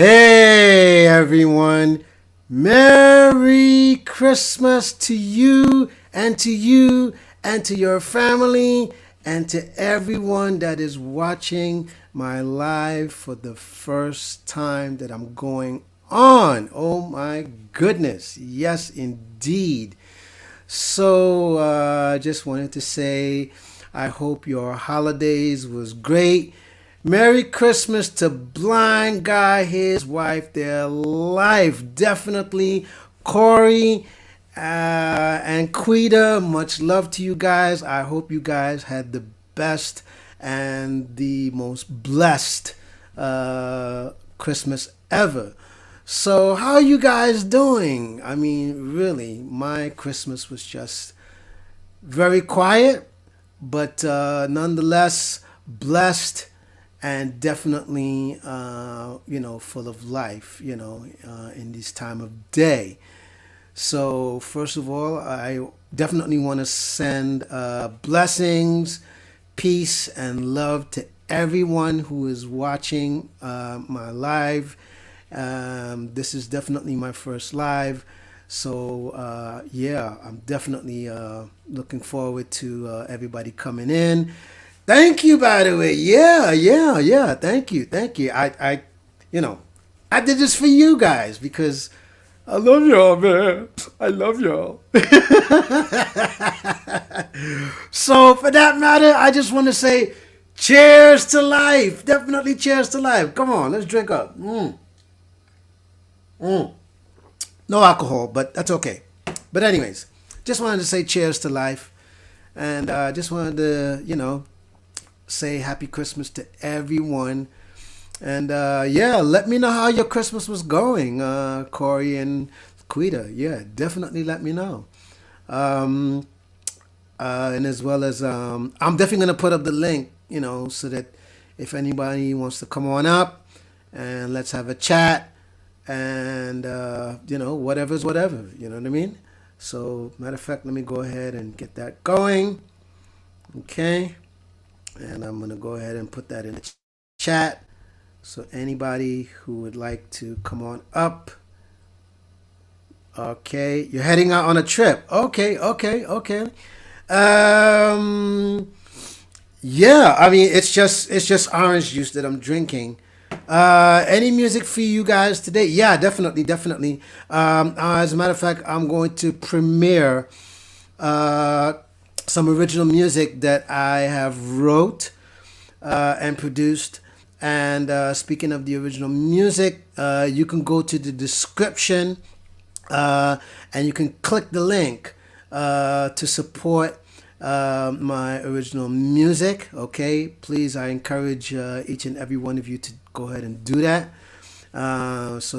Hey everyone, Merry Christmas to you and to you and to your family and to everyone that is watching my live for the first time that I'm going on. Oh my goodness, yes indeed. I just wanted to say I hope your holidays was great. Merry Christmas to Blind Guy, his wife, their life. Definitely. Corey and Quita, much love to you guys. I hope you guys had the best and the most blessed Christmas ever. So, how are you guys doing? I mean, really, my Christmas was just very quiet, but nonetheless blessed and definitely, full of life, in this time of day. So, first of all, I definitely want to send blessings, peace, and love to everyone who is watching my live. This is definitely my first live. So, yeah, I'm definitely looking forward to everybody coming in. Thank you, by the way. Yeah. Thank you. You know, I did this for you guys because I love y'all, man. I love y'all. So, for that matter, I just want to say cheers to life. Definitely cheers to life. Come on, let's drink up. No alcohol, but that's okay. But, anyways, just wanted to say cheers to life. And just wanted to, say happy Christmas to everyone. And yeah, let me know how your Christmas was going, Corey and Quita. Yeah, definitely let me know. Um, and as well as I'm definitely gonna put up the link, so that if anybody wants to come on up and let's have a chat and whatever's whatever. You know what I mean? So matter of fact, let me go ahead and get that going. Okay, and I'm gonna go ahead and put that in the chat. So anybody who would like to come on up. Okay, you're heading out on a trip. Okay. Um, yeah, I mean it's just orange juice that I'm drinking. Any music for you guys today? Yeah, definitely. As a matter of fact, I'm going to premiere uh, some original music that I have wrote and produced. And speaking of the original music, you can go to the description and you can click the link to support my original music. Okay, please, I encourage each and every one of you to go ahead and do that. So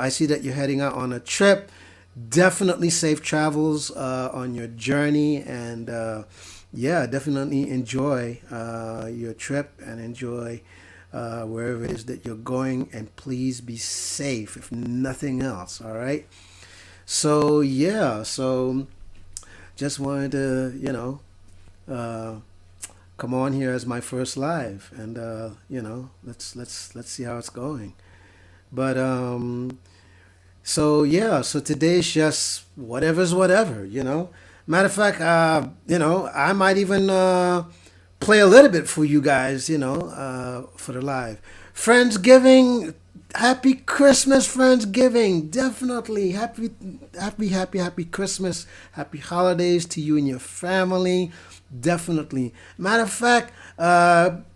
I see that you're heading out on a trip. Definitely safe travels on your journey, and yeah, definitely enjoy your trip and enjoy wherever it is that you're going, and please be safe if nothing else. All right. So yeah, so just wanted to uh, come on here as my first live, and let's see how it's going. But so yeah, so today's just whatever's whatever. Matter of fact, I might even play a little bit for you guys, for the live. Friendsgiving, happy Christmas, Friendsgiving. Definitely happy Christmas, happy holidays to you and your family. Definitely. Matter of fact,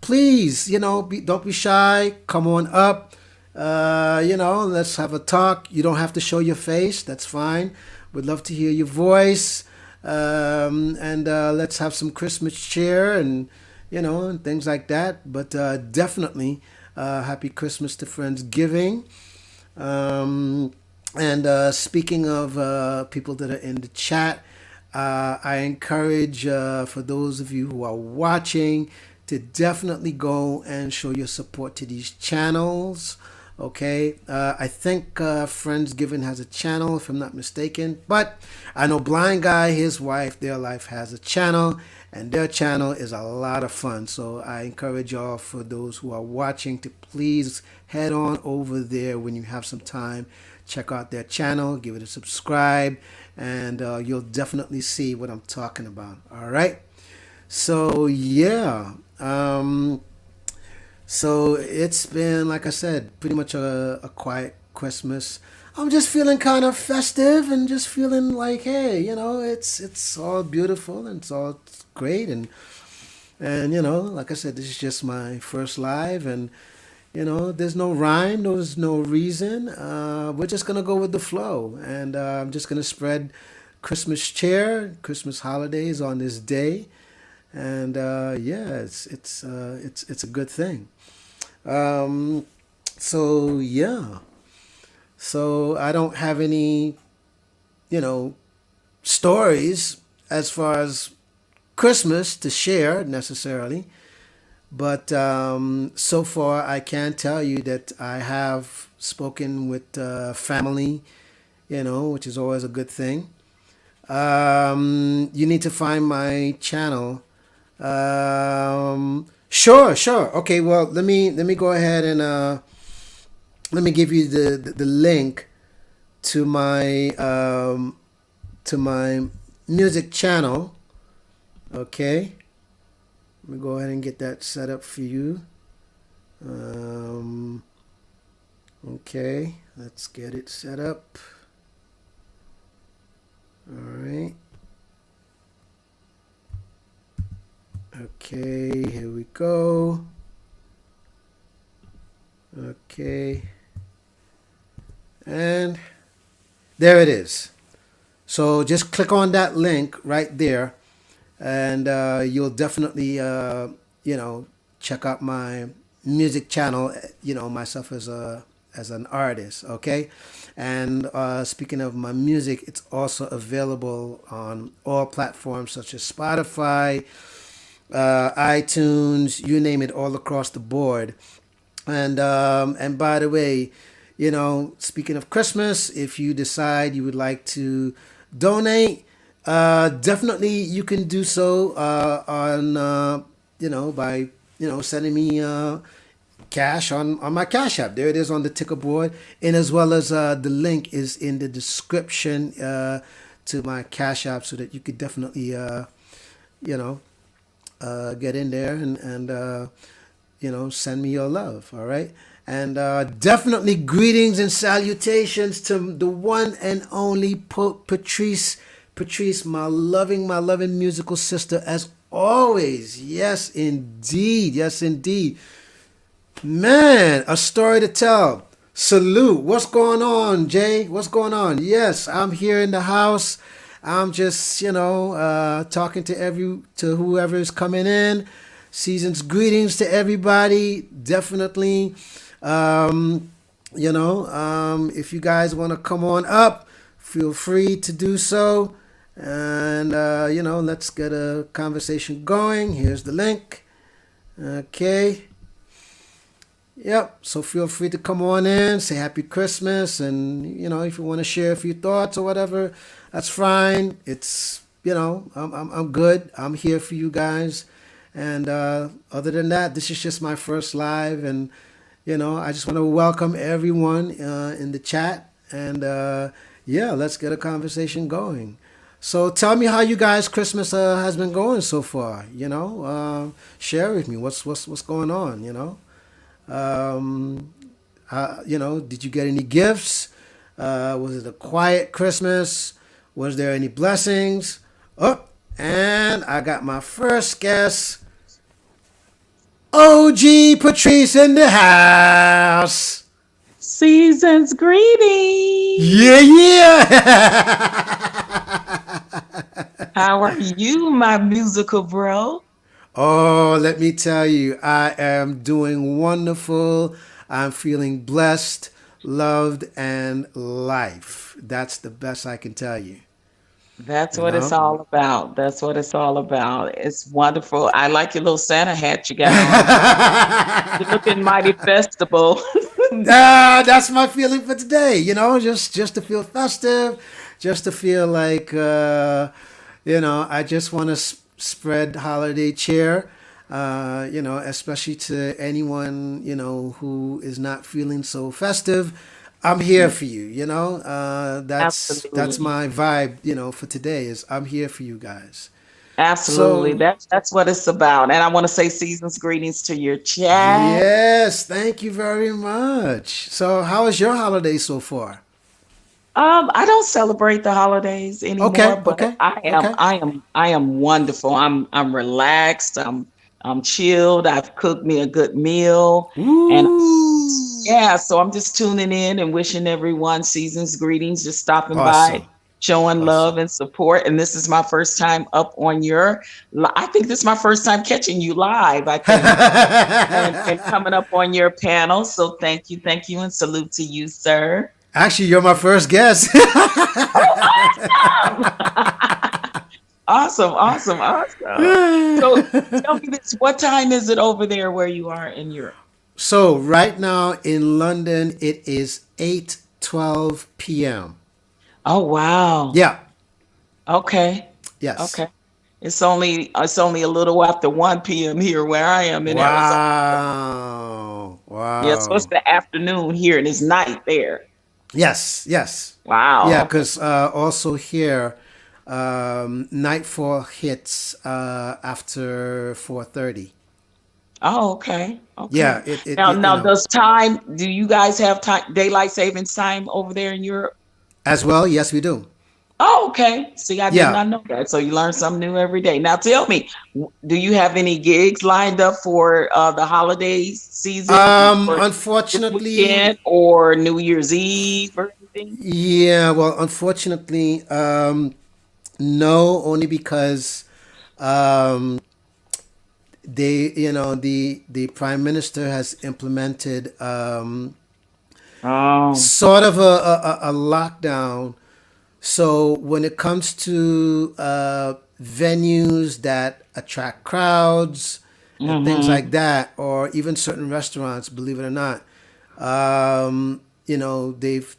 please, don't be shy. Come on up. Let's have a talk. You don't have to show your face. That's fine. Would love to hear your voice. And let's have some Christmas cheer and and things like that. But definitely happy Christmas to Friendsgiving. And speaking of people that are in the chat, I encourage for those of you who are watching to definitely go and show your support to these channels. Okay, I think Friendsgiving has a channel, if I'm not mistaken. But I know Blind Guy, his wife, their life has a channel, and their channel is a lot of fun. So I encourage y'all, for those who are watching, to please head on over there when you have some time. Check out their channel, give it a subscribe, and you'll definitely see what I'm talking about. All right. So yeah. So it's been, like I said, pretty much a quiet Christmas. I'm just feeling kind of festive and just feeling like, hey, it's all beautiful and it's all great, and like I said, this is just my first live, and there's no rhyme, there's no reason. We're just gonna go with the flow, and I'm just gonna spread Christmas cheer, Christmas holidays on this day, and yeah, it's a good thing. Um, so yeah, so I don't have any you know stories as far as Christmas to share necessarily, but so far I can tell you that I have spoken with family, which is always a good thing. You need to find my channel. Sure, sure. Okay, well, let me go ahead and let me give you the link to my music channel. Okay, let me go ahead and get that set up for you. Um, okay, let's get it set up. All right. Okay, here we go. Okay, and there it is. So just click on that link right there, and you'll definitely, check out my music channel. Myself as an artist. Okay, and speaking of my music, it's also available on all platforms such as Spotify, iTunes, you name it, all across the board. And by the way, speaking of Christmas, if you decide you would like to donate, definitely you can do so on by sending me cash on my Cash App. There it is on the ticker board, and as well as the link is in the description to my Cash App, so that you could definitely you know get in there and send me your love. All right. And definitely greetings and salutations to the one and only Patrice. Patrice, my loving musical sister, as always. Yes, indeed. Yes, indeed. Man, a story to tell. Salute. What's going on, Jay? What's going on? Yes, I'm here in the house. I'm just, talking to whoever is coming in. Season's greetings to everybody. Definitely. If you guys want to come on up, feel free to do so. And, let's get a conversation going. Here's the link. Okay. Yep. So feel free to come on in, say Happy Christmas, and if you want to share a few thoughts or whatever, that's fine. It's I'm good. I'm here for you guys, and other than that, this is just my first live, and I just want to welcome everyone in the chat, and yeah, let's get a conversation going. So tell me how you guys' Christmas has been going so far. Share with me what's going on. Did you get any gifts? Was it a quiet Christmas? Was there any blessings? Oh, and I got my first guest, OG Patrice in the house. Season's greetings. Yeah, yeah. How are you, my musical bro? Oh, let me tell you, I am doing wonderful. I'm feeling blessed, loved, and life. That's the best I can tell you. That's You what it's know? all about. That's what it's all about. It's wonderful. I like your little Santa hat you got on. You're looking mighty festival. That's my feeling for today. Just to feel festive, just to feel like I just want to spread holiday cheer. Especially to anyone who is not feeling so festive. I'm here for you. That's Absolutely. my vibe. For today is I'm here for you guys. Absolutely. So That's what it's about. And I want to say season's greetings to your chat. yes, thank you very much. So how is your holiday so far? I don't celebrate the holidays anymore, Okay, but okay, okay. I am wonderful. I'm relaxed. I'm chilled. I've cooked me a good meal, and Ooh, yeah, so I'm just tuning in and wishing everyone season's greetings, just stopping by, awesome, showing love awesome. and support. And this is my first time up on I think this is my first time catching you live, I think, and coming up on your panel. So thank you, and salute to you, sir. Actually, you're my first guest. Oh, awesome! Awesome, awesome, awesome. So tell me this, what time is it over there where you are in Europe? So right now in London, it is 8:12 p.m. Oh, wow. Yeah. Okay. Yes. Okay. It's only a little after 1 p.m. here where I am in Arizona. Wow. Yeah, so it's Wow. the afternoon here and it's night there. Yes. Yes. Yeah. Wow. Okay. Because also here, nightfall hits after 4:30. Oh, okay. Yeah. Okay. It. Now does time, do you guys have time daylight savings time over there in Europe? As well. Yes, we do. Oh, okay. See, I did Yeah. not know that. So you learn something new every day. Now tell me, do you have any gigs lined up for the holiday season for this Unfortunately, weekend or New Year's Eve or anything? yeah. Well, unfortunately, no. Only because um, the prime minister has implemented Oh, sort of a lockdown. So when it comes to venues that attract crowds and things like mm-hmm. that, or even certain restaurants, believe it or not,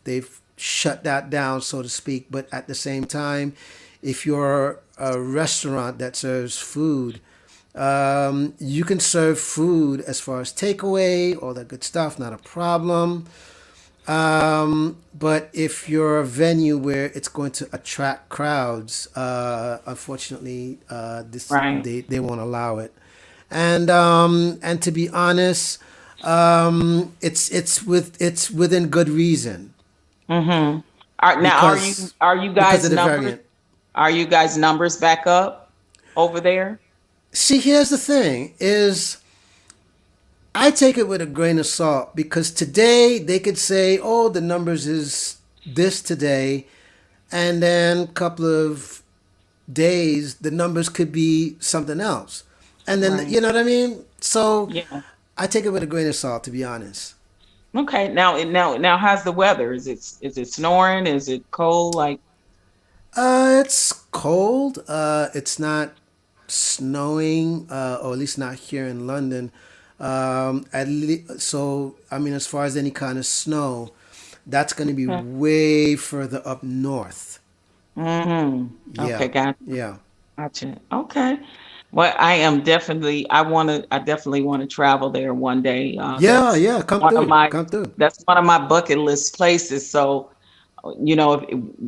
they've shut that down, so to speak. But at the same time, if you're a restaurant that serves food, you can serve food as far as takeaway, all that good stuff, not a problem. But if you're a venue where it's going to attract crowds, unfortunately, this Right. they won't allow it. And to be honest, it's within good reason Mm-hmm. Now because are you because guys of the numbers variant. back up over there? See, here's the thing: is I take it with a grain of salt because today they could say, "Oh, the numbers is this today," and then a couple of days the numbers could be something else, and then Right. you know what I mean. So Yeah. I take it with a grain of salt, to be honest. Okay. Now how's the weather? Is it snoring? Is it cold? Like, It's cold. It's not snowing, or at least not here in London. So I mean, as far as any kind of snow, that's going to be okay. way further up north. Mm-hmm. Okay, Yeah, gotcha. yeah, Gotcha. Okay. Well, I definitely want to travel there one day. yeah, yeah. Come through, come through. That's one of my bucket list places. So,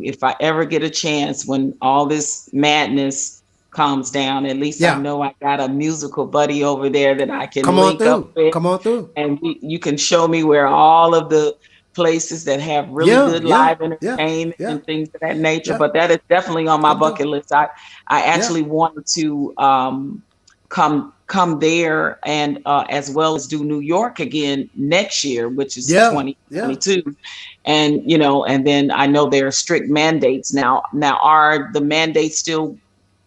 if I ever get a chance when all this madness calms down, at least I Yeah, know I got a musical buddy over there that I can come on link up through, with, come on through. and you can show me where all of the places that have really Yeah, good yeah, live yeah, entertainment yeah, and things of that nature. yeah. But that is definitely on my Come through. bucket list. I Yeah, actually wanted to come there and as well as do New York again next year, which is yeah, yeah. 2022. And and then I know there are strict mandates now. Now, are the mandates still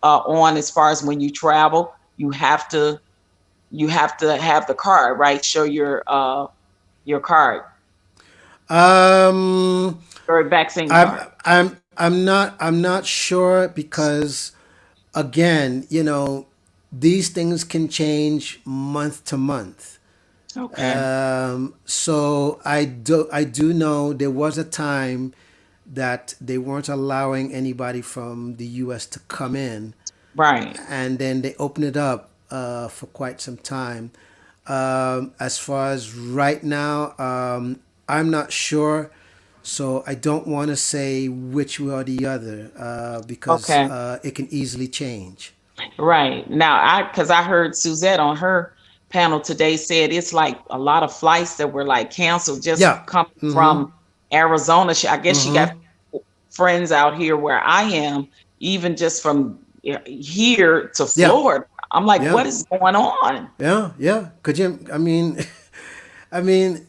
on as far as when you travel? You have to have the card, right? Show your card, Um, or vaccine I'm card. I'm not sure because again, these things can change month to month. Okay. So I do know there was a time that they weren't allowing anybody from the U.S. to come in. Right. and then they opened it up for quite some time. As far as right now, I'm not sure, so I don't want to say which way or the other because Okay. it can easily change. Right. Now, because I heard Suzette on her panel today said it's like a lot of flights that were like canceled just Yeah. coming Mm-hmm. from Arizona. I guess she got Mm-hmm. friends out here where I am, even just from here to Yeah. Florida. I'm like, Yeah. what is going on? Yeah. Yeah. Could you? I mean, I mean,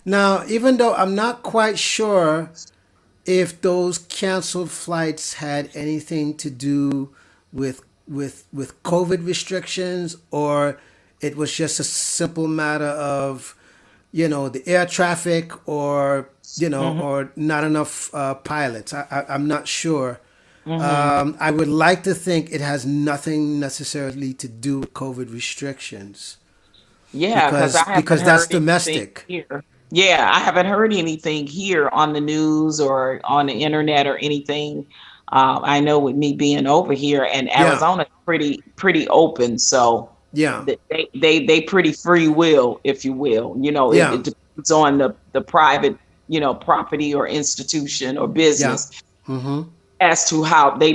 now even though I'm not quite sure if those canceled flights had anything to do with COVID restrictions, or it was just a simple matter of, the air traffic, or Hmm. or not enough pilots. I'm not sure. Hmm. I would like to think it has nothing necessarily to do with COVID restrictions, Yeah, because I haven't because that's heard anything domestic. here. Yeah, I haven't heard anything here on the news or on the internet or anything. I know with me being over here and Yeah, Arizona, pretty open, so yeah, they pretty free will, if you will. It yeah, depends on the private, property or institution or yeah. business Mm-hmm. as to how they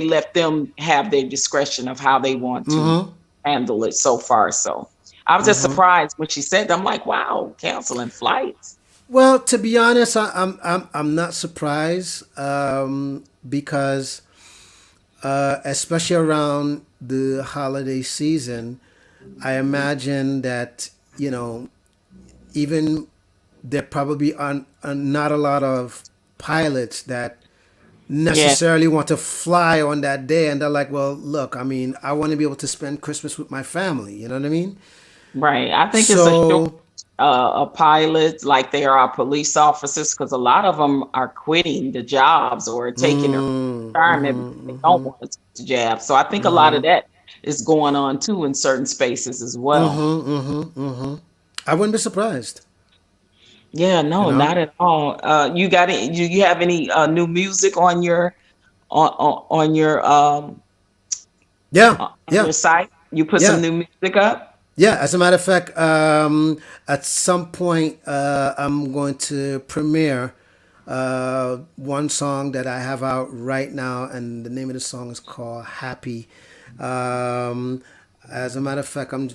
let them have their discretion of how they want to Mm-hmm. handle it so far. So I was just Mm-hmm. surprised when she said that. I'm like, wow, canceling flights. Well, to be honest, I'm not surprised because especially around the holiday season, I imagine that even there probably are not a lot of pilots that Yeah, necessarily want to fly on that day, and they're like, well, look, I mean, I want to be able to spend Christmas with my family. You know what I mean? right. I think it's a short So, of pilots like there are police officers because a lot of them are quitting the jobs or taking their retirement because they don't want to take the jab. So I think a lot of that is going on too in certain spaces as well. I wouldn't be surprised. Yeah, You no, know? not at all. You got it? Do you have any new music on your on your Yeah, on yeah, your site? You put some yeah, new music up? yeah. As a matter of fact, at some point, I'm going to premiere one song that I have out right now, and the name of the song is called "Happy." Um, as a matter of fact, I'm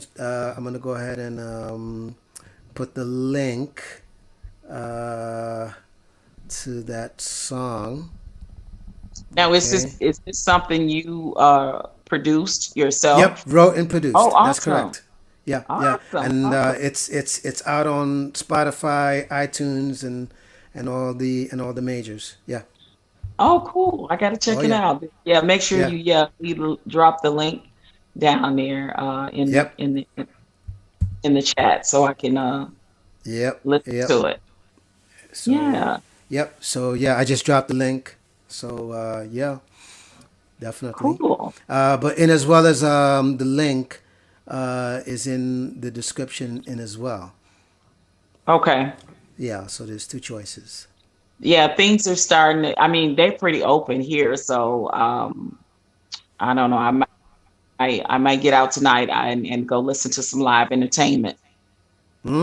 gonna go ahead and put the link uh, to that song. Now, Okay. is this something you produced Yep, yourself? wrote and Oh, produced. That's awesome. correct. Yeah, yeah, Awesome. and Awesome. it's out on Spotify, iTunes, and all the majors. Yeah. Oh, cool. I got to Oh check it yeah. out. Yeah, make sure Yeah. you drop the link down there Yep. in the chat so I can Yep. listen Yep. to it. So, Yeah, yep. So yeah, I just dropped the link. So yeah, definitely. cool. But in as well as the link is in the description in as well. Okay. Yeah. So there's two choices. Yeah, things are starting to, I mean, they're pretty open here, so I don't know. I might get out tonight and go listen to some live entertainment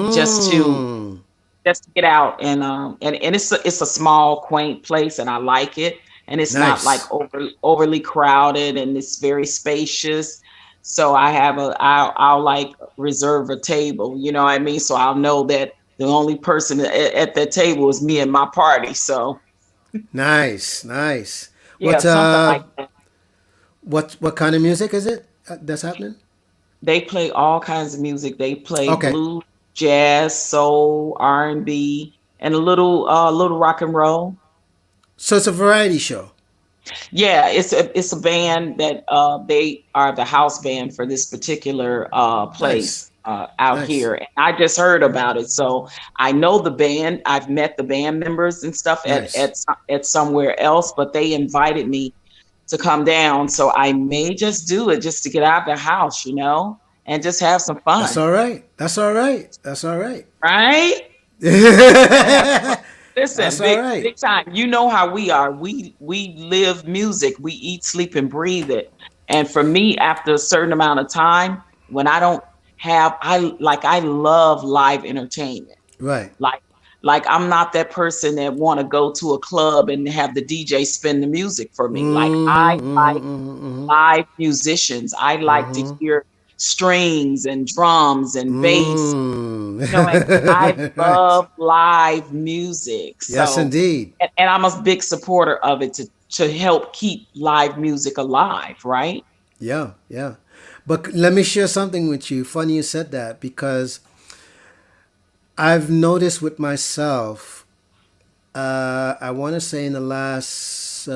just to Mmm. just to get out and it's a small quaint place and I like it and it's not like Nice. overly crowded and it's very spacious. So I'll like reserve a table, you know what I mean? So I'll know that the only person at that table is me and my party. So Nice. Nice. yeah, something like that. What kind of music is it that's happening? They play all kinds of music. They play Okay. blues, jazz, soul, R&B, and a little rock and roll. So it's a variety show. Yeah, it's a band that they are the house band for this particular Nice. place out Nice. here. And I just heard about it, so I know the band. I've met the band members and stuff Nice. at somewhere else, but they invited me to come down, so I may just do it just to get out of the house, and just have some That's fun, all right. That's all right. That's all right. right? Listen, That's all right. big time. You know how we are. We live music. We eat, sleep, and breathe it. And for me, after a certain amount of time, when I don't have, I love live entertainment. Right. Like like I'm not that person that want to go to a club and have the DJ spin the music for me. Like I Mm-hmm. like Mm-hmm. live musicians. I like to Mm-hmm. hear strings and drums and bass. Mm. You know, and I Right. love live music. Yes, So, indeed. and I'm a big supporter of it to help keep live music alive, right? Yeah, yeah. But let me share something with you. Funny you said that because I've noticed with myself, I want to say in the last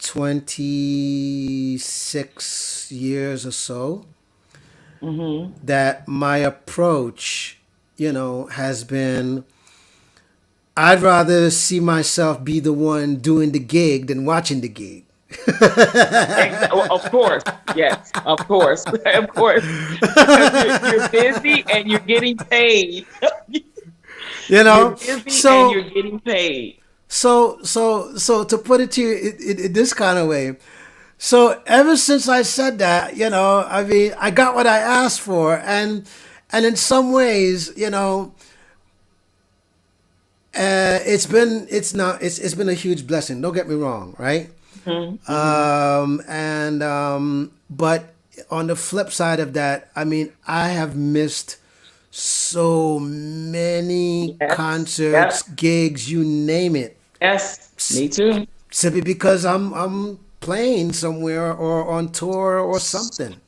26 years or so, Hmm. that my approach, has been I'd rather see myself be the one doing the gig than watching the gig. Of course, yes, of course, of course, because you're busy and you're getting paid. you You're know? busy and So you're getting paid. so to put it to you in this kind of way. So ever since I said that, I mean, I got what I asked for, and in some ways, it's been a huge blessing. Don't get me wrong, right? Hmm. Hmm. But on the flip side of that, I mean, I have missed so many Yes, concerts, yep, gigs, you name it, yes, me too. simply because I'm playing somewhere or on tour or something,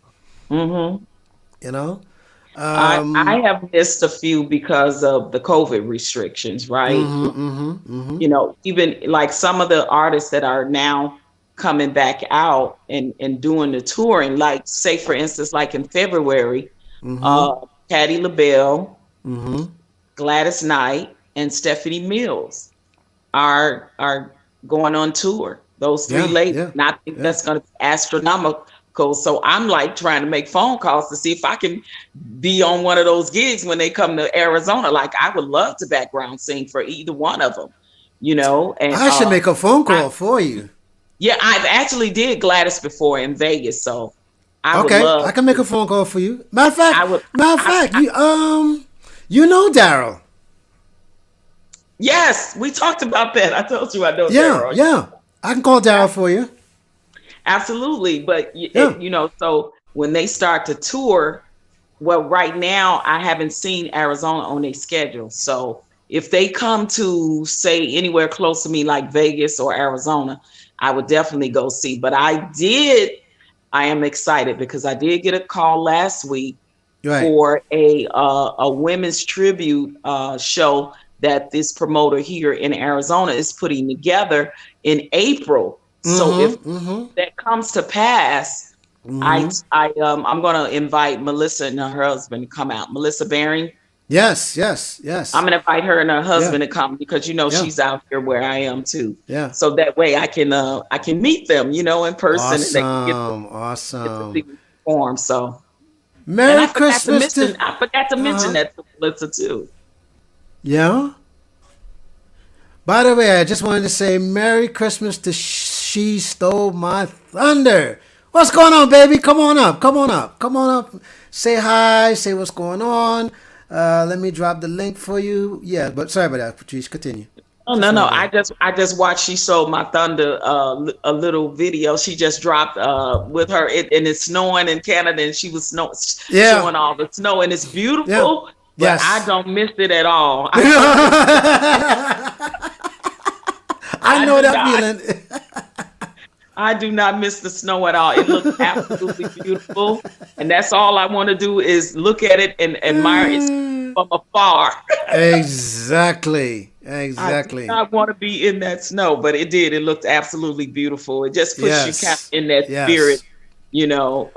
Hmm. you know. I have missed a few because of the COVID restrictions, right? You know, even like some of the artists that are now coming back out and doing the touring, like say for instance, like in February, uh, Patti LaBelle, Gladys Knight, and Stephanie Mills are going on tour. Those three Yeah, ladies, yeah, and I think yeah. that's going to be astronomical. So I'm like trying to make phone calls to see if I can be on one of those gigs when they come to Arizona. Like I would love to background sing for either one of them, you know. And I should make a phone I call for you. yeah, I've actually did Gladys before in Vegas, so I would Okay, love I can make to. a phone call for you. Matter of I fact, would. matter of fact, you know Daryl. Yes, we talked about that. I told you I know Yeah, Daryl. yeah. I can call Daryl for you. Absolutely, but Yeah. you know, so when they start to tour, well, right now I haven't seen Arizona on their schedule. So if they come to say anywhere close to me, like Vegas or Arizona, I would definitely go see. But I am excited because I did get a call last week Right. for a women's tribute show that this promoter here in Arizona is putting together in April. So if that comes to pass, I'm gonna invite Melissa and her husband to come out. Melissa Baring. Yes, yes, I'm yes. gonna invite her and her Yeah, husband to come because you know yeah, she's out here where I am too. yeah. So that way I can meet them, you know, in person and they can Awesome, get to see awesome. me perform. So and Merry Christmas to. I forgot to Uh mention huh. that to Melissa too. Yeah. By the way, I just wanted to say Merry Christmas to She Stole My Thunder. What's going on, baby? Come on up. Come on up. Come on up. Say hi. Say what's going on. Let me drop the link for you. Yeah, but sorry about that, Patrice. Continue. Oh no Just no! wanted to. I just watched. She sold my thunder a little video. She just dropped with her and it's snowing in Canada and she was Yeah. showing all the snow and it's Yeah. beautiful. But I Yes. don't miss it at all. I I know do that not. feeling. I do not miss the snow at all. It looks absolutely beautiful, and that's all I want to do is look at it and admire it from afar. Exactly. I do Exactly. not want to be in that snow, but it did. It looked absolutely beautiful. It just puts you kind of Yes. in that spirit, Yes. you know,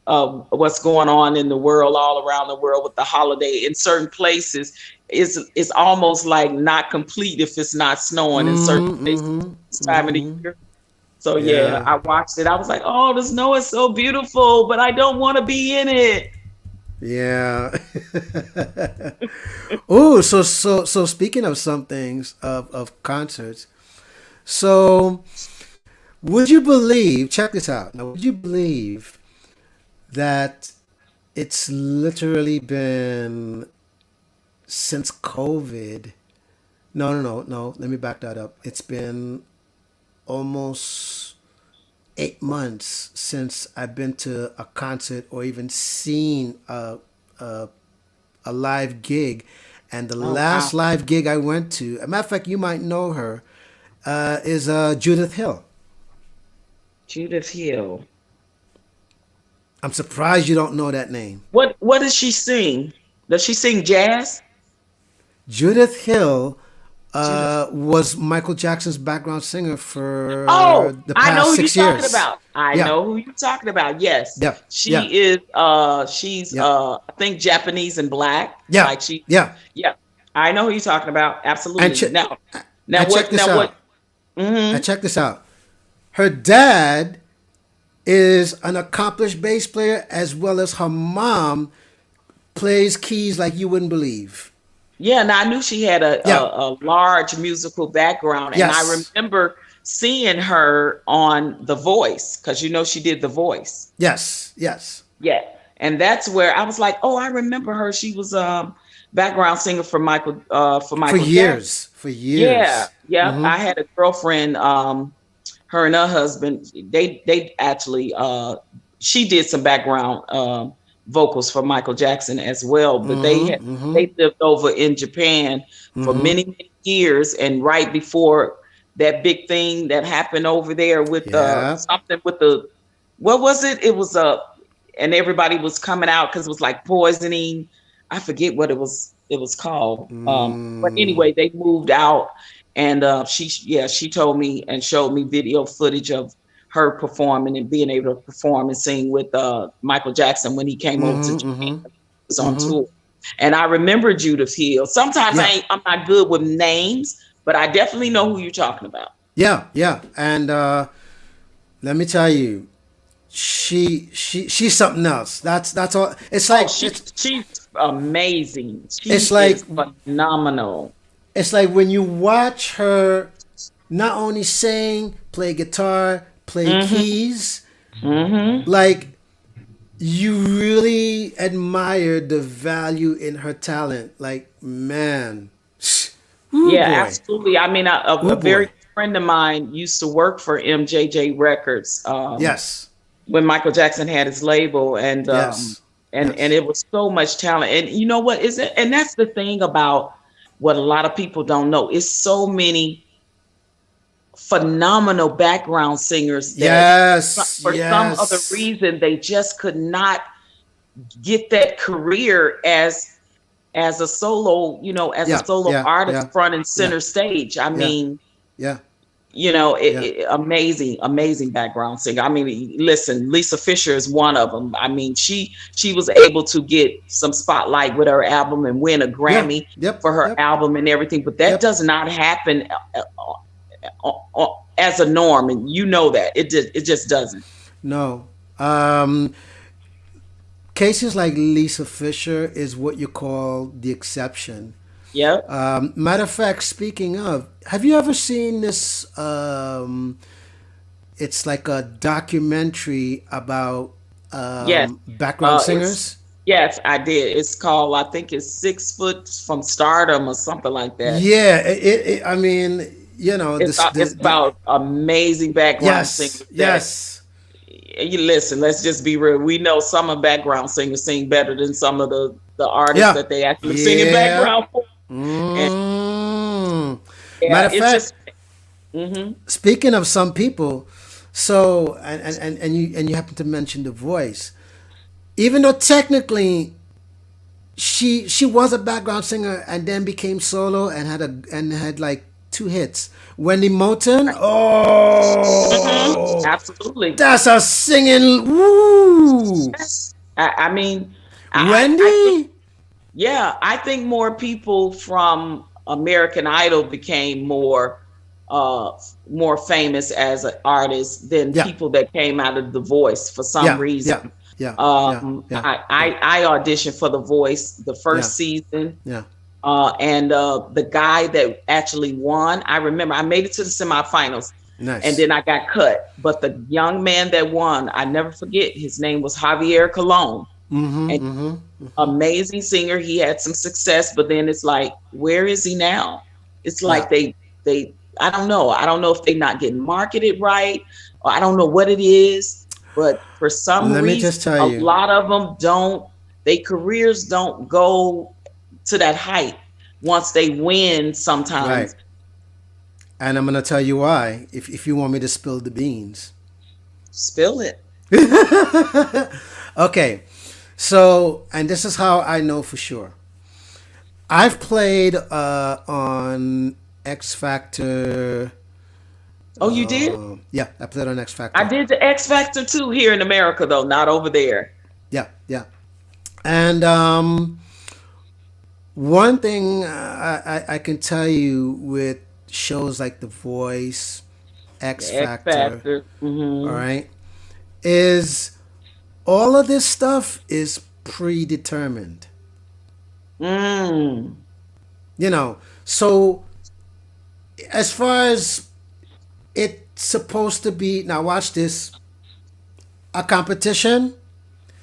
of what's going on in the world, all around the world with the holiday. In certain places, it's almost like not complete if it's not snowing in certain places this time of the year. So yeah, Yeah. I watched it. I was like, oh, the snow is so beautiful, but I don't want to be in it. Yeah. Oh, so speaking of some things of concerts, so would you believe? Check this out. Now, would you believe that it's literally been since COVID? No, no, no, no. Let me back that up. It's been almost 8 months since I've been to a concert or even seen a, a live gig. And the Oh last wow. live gig I went to, a matter of fact, you might know her, is Judith Hill. Judith Hill. I'm surprised you don't know that name. What does she sing? Does she sing jazz? Judith Hill Judith. was Michael Jackson's background singer Oh, for the I know past who you're six talking years. about. I Yeah, know who you're talking about. Yes. yeah, yeah, She is she's yeah, I think Japanese and black. yeah, Like she yeah. yeah. I know who you're talking about. And Absolutely. check, Now and check what this out. mhm. And check this out. Her dad is an accomplished bass player, as well as her mom plays keys like you wouldn't believe. Yeah, and I knew she had Yeah. a large musical background, and I Yes. remember seeing her on The Voice because you know she did The Voice. Yes. Yes. Yeah, and that's where I was like, oh, I remember her. She was background singer for For Michael Jackson. years. For Yeah, years. yeah. Mm-hmm. I had a girlfriend. Her and her husband. They actually. She did some background vocals for Michael Jackson as well. But Mm-hmm. Mm-hmm. they lived over in Japan for Mm-hmm. many years, and right before that big thing that happened over there with Yeah. something with the what was it? It was and everybody was coming out because it was like poisoning. I forget what it was called. But Mm. anyway, they moved out, and she told me and showed me video footage of her performing and being able to perform and sing with Michael Jackson when he came over to Mm-hmm. Japan. Mm-hmm. He was on Mm-hmm. tour, and I remember Judith Hill. Sometimes Yeah. I'm not good with names, but I definitely know who you're talking about. Yeah. Yeah. And let me tell you, she's something else. That's all. It's Oh, like she's amazing. She it's like is phenomenal. it's like when you watch her not only sing, play guitar, play Mhm. keys, Mhm. like you really admire the value in her talent. Like man, oh Yeah, boy, absolutely. I mean, oh a very boy, good friend of mine used to work for MJJ Records yes, when Michael Jackson had his label, yes, and yes, it was so much talent. And you know what is it? And that's the thing about what a lot of people don't know. It's so many phenomenal background singers that yes, for some other yes, reason they just could not get that career as a solo, as a yeah, solo yeah, artist yeah, front and yeah, center stage. I yeah, mean, yeah, yeah. amazing, amazing background singer. I mean, listen, Lisa Fisher is one of them. I mean, she was able to get some spotlight with her album and win a Yeah. Grammy Yep. for her Yep. album and everything, but that Yep. does not happen as a norm, and you know that it just doesn't. No. Cases like Lisa Fisher is what you call the exception. Yep. Matter of fact, speaking of, have you ever seen this? It's like a documentary about Yes. background It's singers. Yes, I did. It's called, I think it's 6 foot from stardom or something like that. Yeah. I mean, this It's the about amazing background yes, singers that yes. you listen. Let's just be real. We know some of background singers sing better than some of the artists Yeah. that they actually sing in Yeah. background for. And Mm. Matter yeah, of it's fact, just hmm speaking of some people, so and you happen to mention the voice, even though technically she was a background singer and then became solo and had like two hits. Wendy Moulton, oh, absolutely. that's a singing. Woo, Yes. I mean, I think Wendy. I think more people from American Idol became more famous as an artist than Yeah, people that came out of The Voice for some yeah, yeah, reason. Yeah. Yeah. Yeah. Yeah. I auditioned for The Voice the Yeah. first season. Yeah. And the guy that actually won, I remember I made it to the semifinals and Nice. then I got cut. But the young man that won, I never forget, his name was Javier Colon. Mm-hmm. And Mm-hmm. amazing singer. He had some success, but then it's like, where is he now? It's Yeah. like they I don't know. I don't know if they're not getting marketed right, or I don't know what it is, but for some Let me reason, just tell a you. lot of them don't. Their careers don't go to that height once they win. Right. Sometimes And I'm gonna tell you why. If you want me to spill the beans. spill it. Okay. So, and this is how I know for sure. I've played on X Factor. Oh, you did? Yeah, I played on X I Factor. did the X Factor too here in America, though, not over there. Yeah, yeah. And one thing I can tell you with shows like The Voice, X The X Factor, Factor. all Mm-hmm. right, is all of this stuff is predetermined. Mm. You know, so as far as it's supposed to be, now watch this, a competition,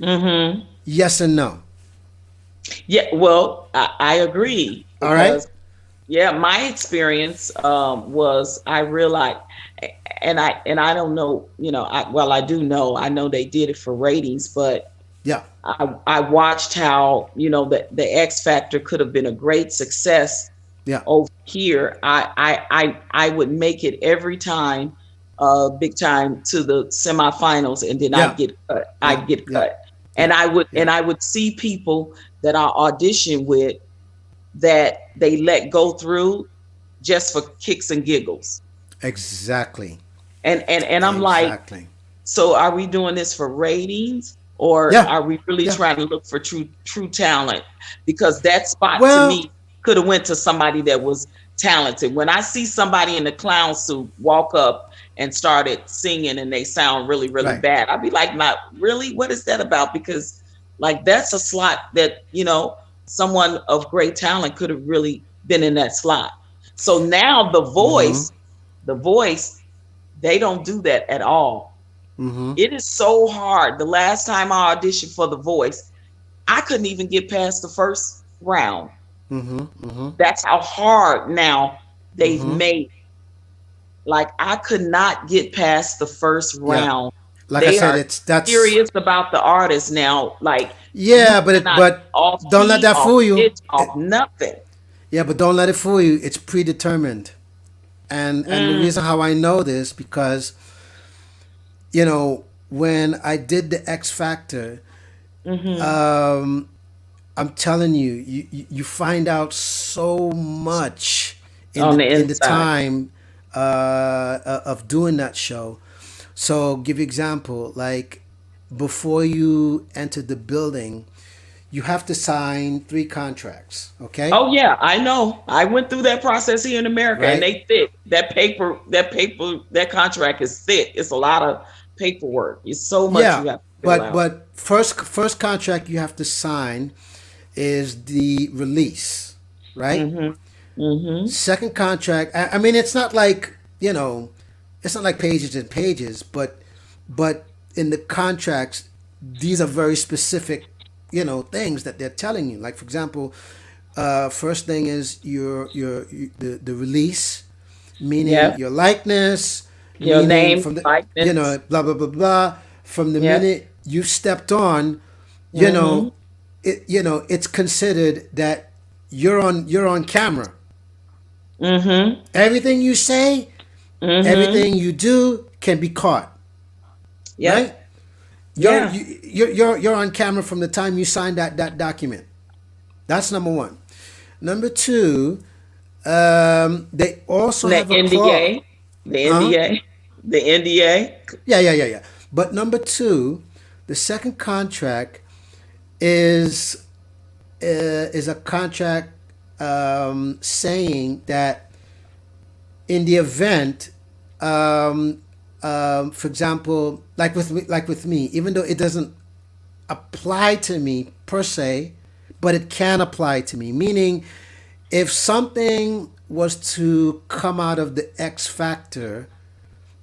Mm-hmm. yes and no. Yeah, well, I agree All right? because yeah, my experience was I realized, and I don't know, well, I do know, I know they did it for ratings, but Yeah, I watched how the X Factor could have been a great success yeah, over here. I would make it every time, big time to the semifinals, and then yeah, I'd get cut. yeah, I'd get yeah, cut, yeah, yeah. and I would see people that I auditioned with that they let go through just for kicks and giggles. Exactly. And I'm like, Exactly. so are we doing this for ratings or Yeah, are we really yeah. trying to look for true talent? Because that spot to Well, me could have went to somebody that was talented. When I see somebody in a clown suit walk up and started singing and they sound really, really right. bad, I'd be like, not really? What is that about? Because like that's a slot that, someone of great talent could have really been in that slot. So now Mm-hmm. the voice, they don't do that at all. Mm-hmm. It is so hard. The last time I auditioned for The Voice, I couldn't even get past the first round. Mm-hmm. Mm-hmm. That's how hard now they've Mm-hmm. made. Like I could not get past the first Yeah. round. Like I They said, are it's that's serious about the artist now. Like you yeah, but cannot off don't let key, that off fool you. pitch, off nothing. Yeah, but don't let it fool you. It's predetermined. And the Mm, reason how I know this because when I did the X Factor, mm-hmm. um, I'm telling you, you find out so much in On the the in the inside. time of doing that show. So give you example, like before you enter the building, you have to sign 3 contracts. Okay, Oh yeah, I know. I went through that process here in America, and right? they thick. That contract is thick. It's a lot of paperwork. It's so much you Yeah, have to fill but out. first contract you have to sign is the release, right? Mhm. Mhm. Second contract. I mean, it's not like it's not like pages and pages, but in the contracts, these are very specific, things that they're telling you. Like for example, first thing is the release, meaning Yep. your likeness, Your meaning name, from the likeness. blah blah blah blah. From the Yep. minute you stepped on, you Mhm. know, it's considered that you're on camera. Mhm. Everything you say, Mhm. everything you do can be caught, right? Yep. You're Yeah. you, you're on camera from the time you signed that document. That's number one. Number two, they also And the have a clause. NDA. The Huh? NDA. The NDA. Yeah, yeah, yeah, yeah. But number two, the second contract is is a contract saying that in the event, for example, like with me, even though it doesn't apply to me per se, but it can apply to me. Meaning, if something was to come out of the X Factor,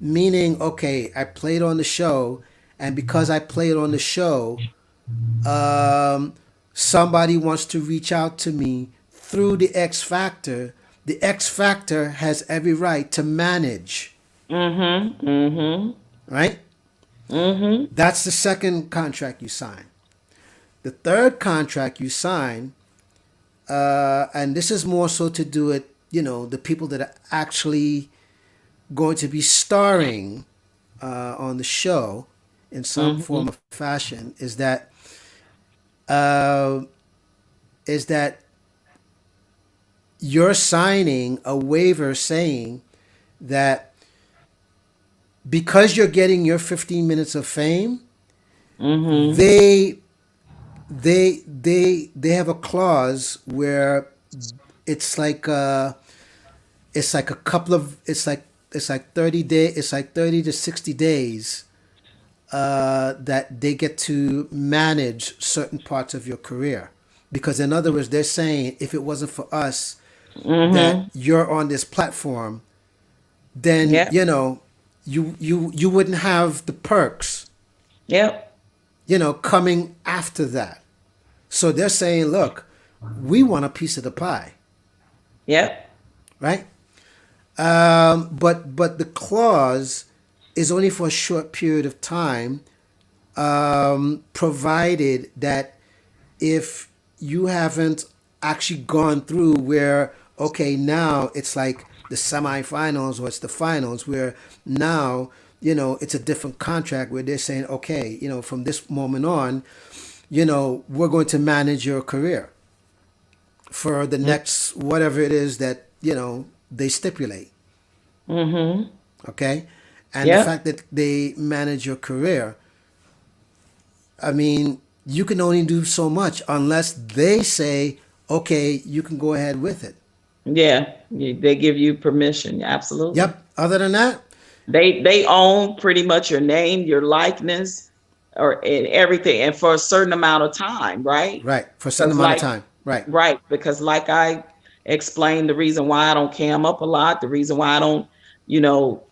meaning, okay, I played on the show, and because I played on the show, um, somebody wants to reach out to me through the X Factor has every right to manage, Mhm. Mhm. right? Mhm. That's the second contract you sign. The third contract you sign, and this is more so to do it, the people that are actually going to be starring on the show in some Mhm. form of fashion, uh, is that you're signing a waiver saying that because you're getting your 15 minutes of fame, Mhm. they they have a clause where it's like it's like a couple of it's like 30 to 60 days that they get to manage certain parts of your career, because in other words they're saying if it wasn't for us that Mhm. you're on this platform, then Yep. you wouldn't have the perks Yep. coming after that. So they're saying, look, we want a piece of the pie, Yep. right? But the clause is only for a short period of time, provided that if you haven't actually gone through where, okay, now it's like the semifinals or it's the finals where now it's a different contract where they're saying, okay, from this moment on, we're going to manage your career for the next whatever it is that they stipulate. Mhm. Okay, and the Yep. fact that they manage your career, I mean, you can only do so much unless they say, okay, you can go ahead with it. Yeah. They give you permission. Absolutely. Yep. Other than that, They own pretty much your name, your likeness, or and everything, and for a certain amount of time, right? right, for a certain Because amount of like time. Right. right, because like I explained, the reason why I don't cam up a lot, the reason why I don't, you know,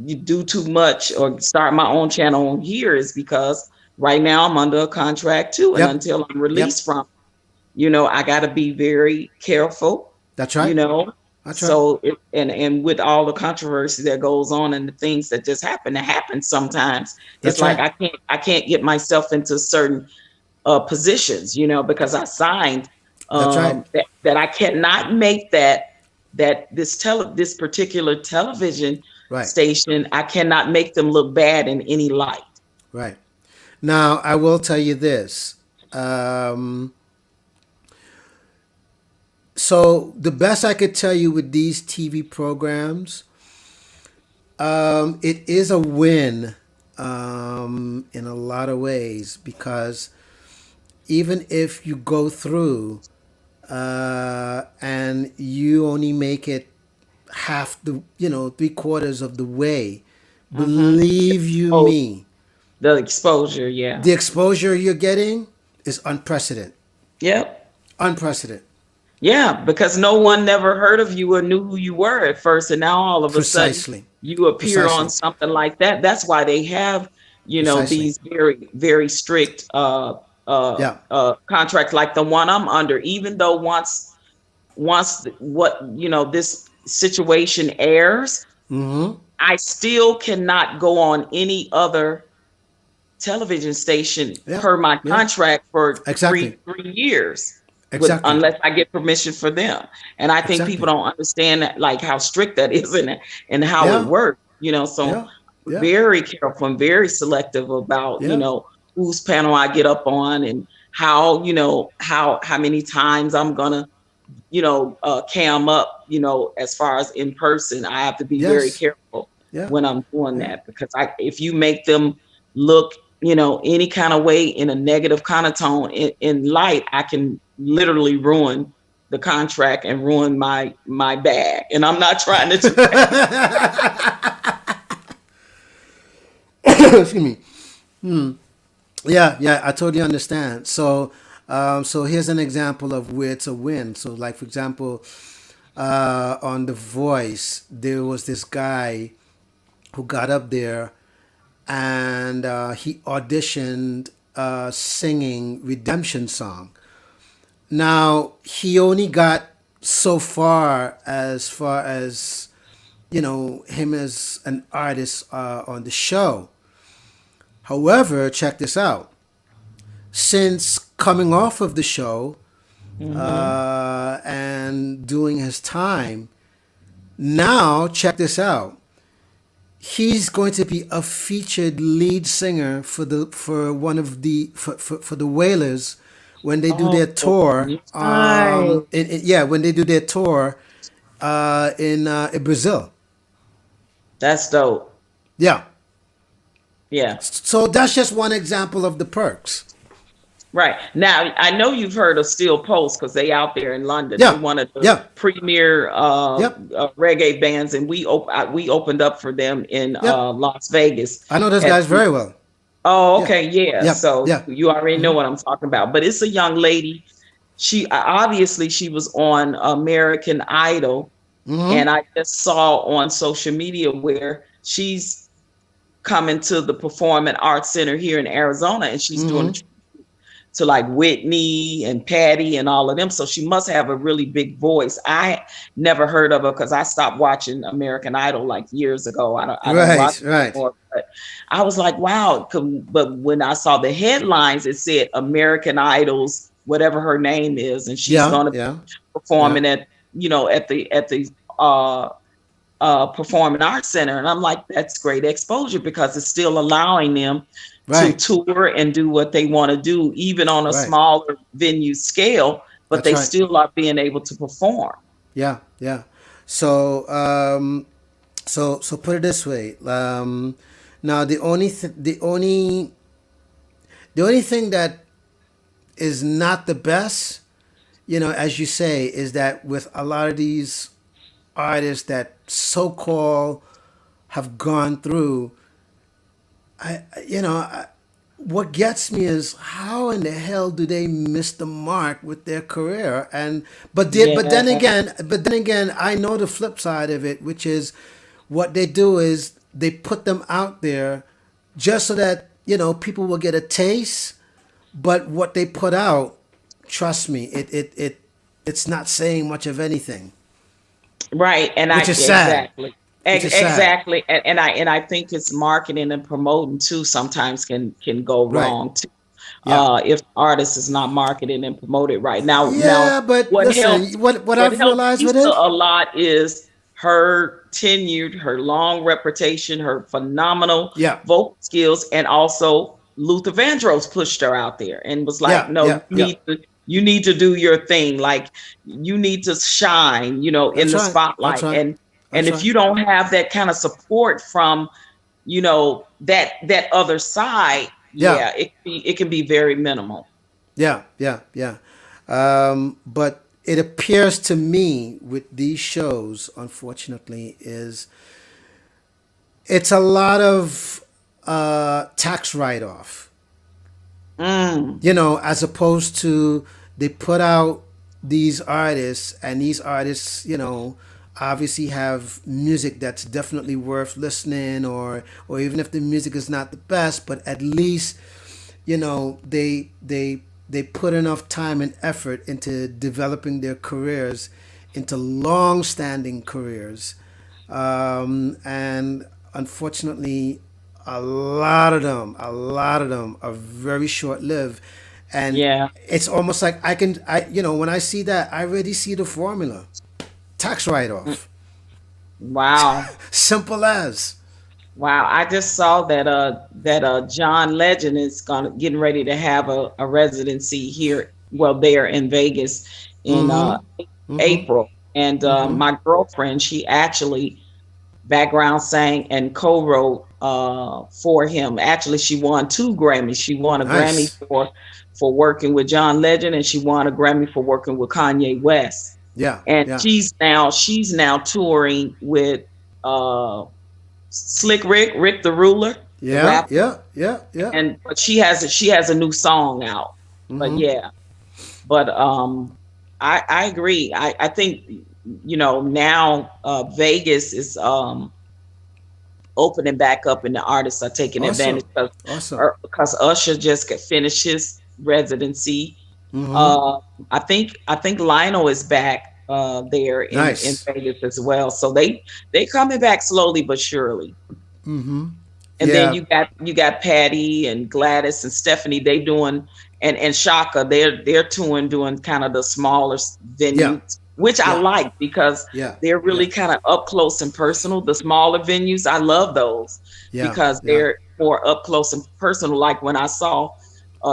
you do too much or start my own channel on here is because right now I'm under a contract too, and Yep. until I'm Yep. released from, I got to be very careful, That's you right. know. That's right. So and with all the controversy that goes on and the things that just happen to happen sometimes, it's That's like right. I can't get myself into certain positions, because I signed That's right. that I cannot make this particular television Right. station, I cannot make them look bad in any light. Right. Now, I will tell you this. Um, so, the best I could tell you with these TV programs, it is a win in a lot of ways, because even if you go through and you only make it half the, 3/4 of the way, Mm-hmm. believe you Oh, me, the exposure, yeah. the exposure you're getting is unprecedented. Yep. Unprecedented. Yeah, because no one never heard of you or knew who you were at first, and now all of a sudden Precisely. you appear on Precisely. something like that. That's why they have, Precisely. these very, very strict Yeah. contracts like the one I'm under. Even though once what this situation airs, Mm-hmm. I still cannot go on any other television station Yeah. per my Yeah. contract for Exactly. 3 years with Exactly. unless I get permission for them. And I think people Exactly. don't understand that, like how strict that is and how it Yeah. works. So Yeah. Yeah. very careful and very selective about Yeah. whose panel I get up on and how how many times I'm gonna cam up, as far as in person. I have to be very Yes. careful Yeah. when I'm doing Yeah. that because if you make them look, any kind of way in a negative kind of tone in light, I can literally ruin the contract and ruin my bag. And I'm not trying to do that. Excuse me. Yeah, yeah, I totally understand. So, so here's an example of where it's a win. So, like for example, on The Voice, there was this guy who got up there and he auditioned singing Redemption Song. Now he only got so far as him as an artist on the show. However, check this out. Since coming off of the show Mm-hmm. and doing his time, now check this out. He's going to be a featured lead singer for one of the for the Wailers when they do their Oh, tour. nice. Yeah, when they do their tour in Brazil. That's dope. Yeah. Yeah. So that's just one example of the perks. Right. Now, I know you've heard of Steel Pulse because they out there in London. They Yeah. one of the Yeah. premier Yep. reggae bands, and we opened up for them in Yep. Las Vegas. I know those At guys very well. Oh, Yeah. okay, yeah. Yep. So Yeah. you already know Hmm. what I'm talking about. But it's a young lady. She obviously she was on American Idol, Hmm. and I just saw on social media where she's coming to the Performing Arts Center here in Arizona, and she's doing Hmm. a to like Whitney and Patty and all of them. So she must have a really big voice. I never heard of her because I stopped watching American Idol like years ago. I don't watch Right. it Right. anymore. But I was like, wow. But when I saw the headlines, it said American Idols, whatever her name is, and she's Yeah. gonna be Yeah. Yeah. performing at at the uh Performing Arts Center. And I'm like, that's great exposure because it's still allowing them to Right. tour and do what they want to do, even on a Right. smaller venue scale, but That's they right. still are being able to perform. Yeah. Yeah. So so put it this way. Now the only thing that is not the best, as you say, is that with a lot of these artists that so called have gone through, I you know I, what gets me is how in the hell do they miss the mark with their career? And Yeah, but then again, I know the flip side of it, which is what they do is they put them out there just so that people will get a taste. But what they put out, trust me, it's not saying much of anything, right. And I which is sad. exactly. Which is sad. Exactly. And I think it's marketing and promoting too sometimes can go Right. wrong too. Yeah. If the artist is not marketed and promoted right. Now Yeah, but what helps listen, what what I've helps realized with Lisa it. a lot is her tenured, her long reputation, her phenomenal Yeah. vocal skills, and also Luther Vandross pushed her out there and was like, Yeah. "No, Yeah. Yeah. you need to do your thing. Like you need to shine, in That's the right. That's spotlight." right. And That's if right. you don't have that kind of support from, that other side, Yeah. yeah, it can be very minimal. Yeah. Yeah. Yeah. But it appears to me with these shows, unfortunately, is it's a lot of tax write off. Mm, As opposed to they put out these artists, and these artists, obviously have music that's definitely worth listening, or even if the music is not the best, but at least, they put enough time and effort into developing their careers into long-standing careers, and unfortunately, a lot of them are very short-lived, and yeah. it's almost like when I see that, I already see the formula: tax Mm, write-off, wow. simple as. Wow, I just saw that John Legend is getting ready to have a residency here, well, there in Vegas in Mm-hmm. Mm-hmm. April. And Mm-hmm. my girlfriend, she actually background sang and co-wrote for him. Actually, she won 2 Grammys. She won a Grammy Nice. for working with John Legend, and she won a Grammy for working with Kanye West. Yeah. And Yeah. she's now touring with uh Slick Rick the Ruler. the Yeah, rapper. yeah, yeah, yeah. And but she has a new song out. But Mm-hmm. yeah, but I agree. I think now Vegas is opening back up, and the artists are taking advantage Awesome. Awesome. because Usher just got finished his residency. Mm-hmm. Uh, I think Lionel is back there in Nice. Vegas as well. So they coming back slowly but surely. Mm-hmm. And then Yeah. you got Patty and Gladys and Stephanie. They doing and Shaka. They're touring doing kind of the smaller Yeah. venues, which I Yeah. like because Yeah. they're Yeah. really kind of up close and personal. The smaller venues, I love those Yeah. because Yeah. they're more up close and personal. Like when I saw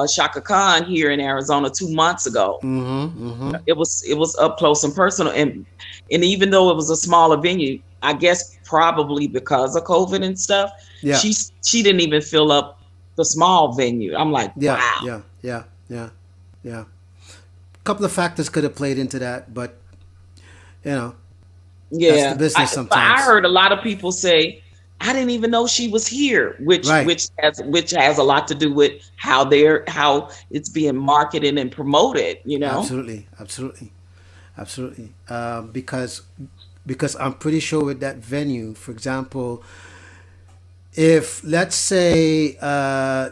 Shaka Khan here in Arizona 2 months ago, Mm-hmm. Mm-hmm. it was up close and personal, and even though it was a smaller venue, I guess probably because of COVID and stuff, Yeah. she didn't even fill up the small venue. I'm like, Yeah. wow. Yeah. Yeah. Yeah. Yeah. A couple of factors could have played into that, but you know, that's the Yeah, business but I sometimes. heard a lot of people say I didn't even know she was here, which Right. which has a lot to do with how it's being marketed and promoted. Absolutely. Absolutely. Absolutely. Because I'm pretty sure with that venue, for example, if let's say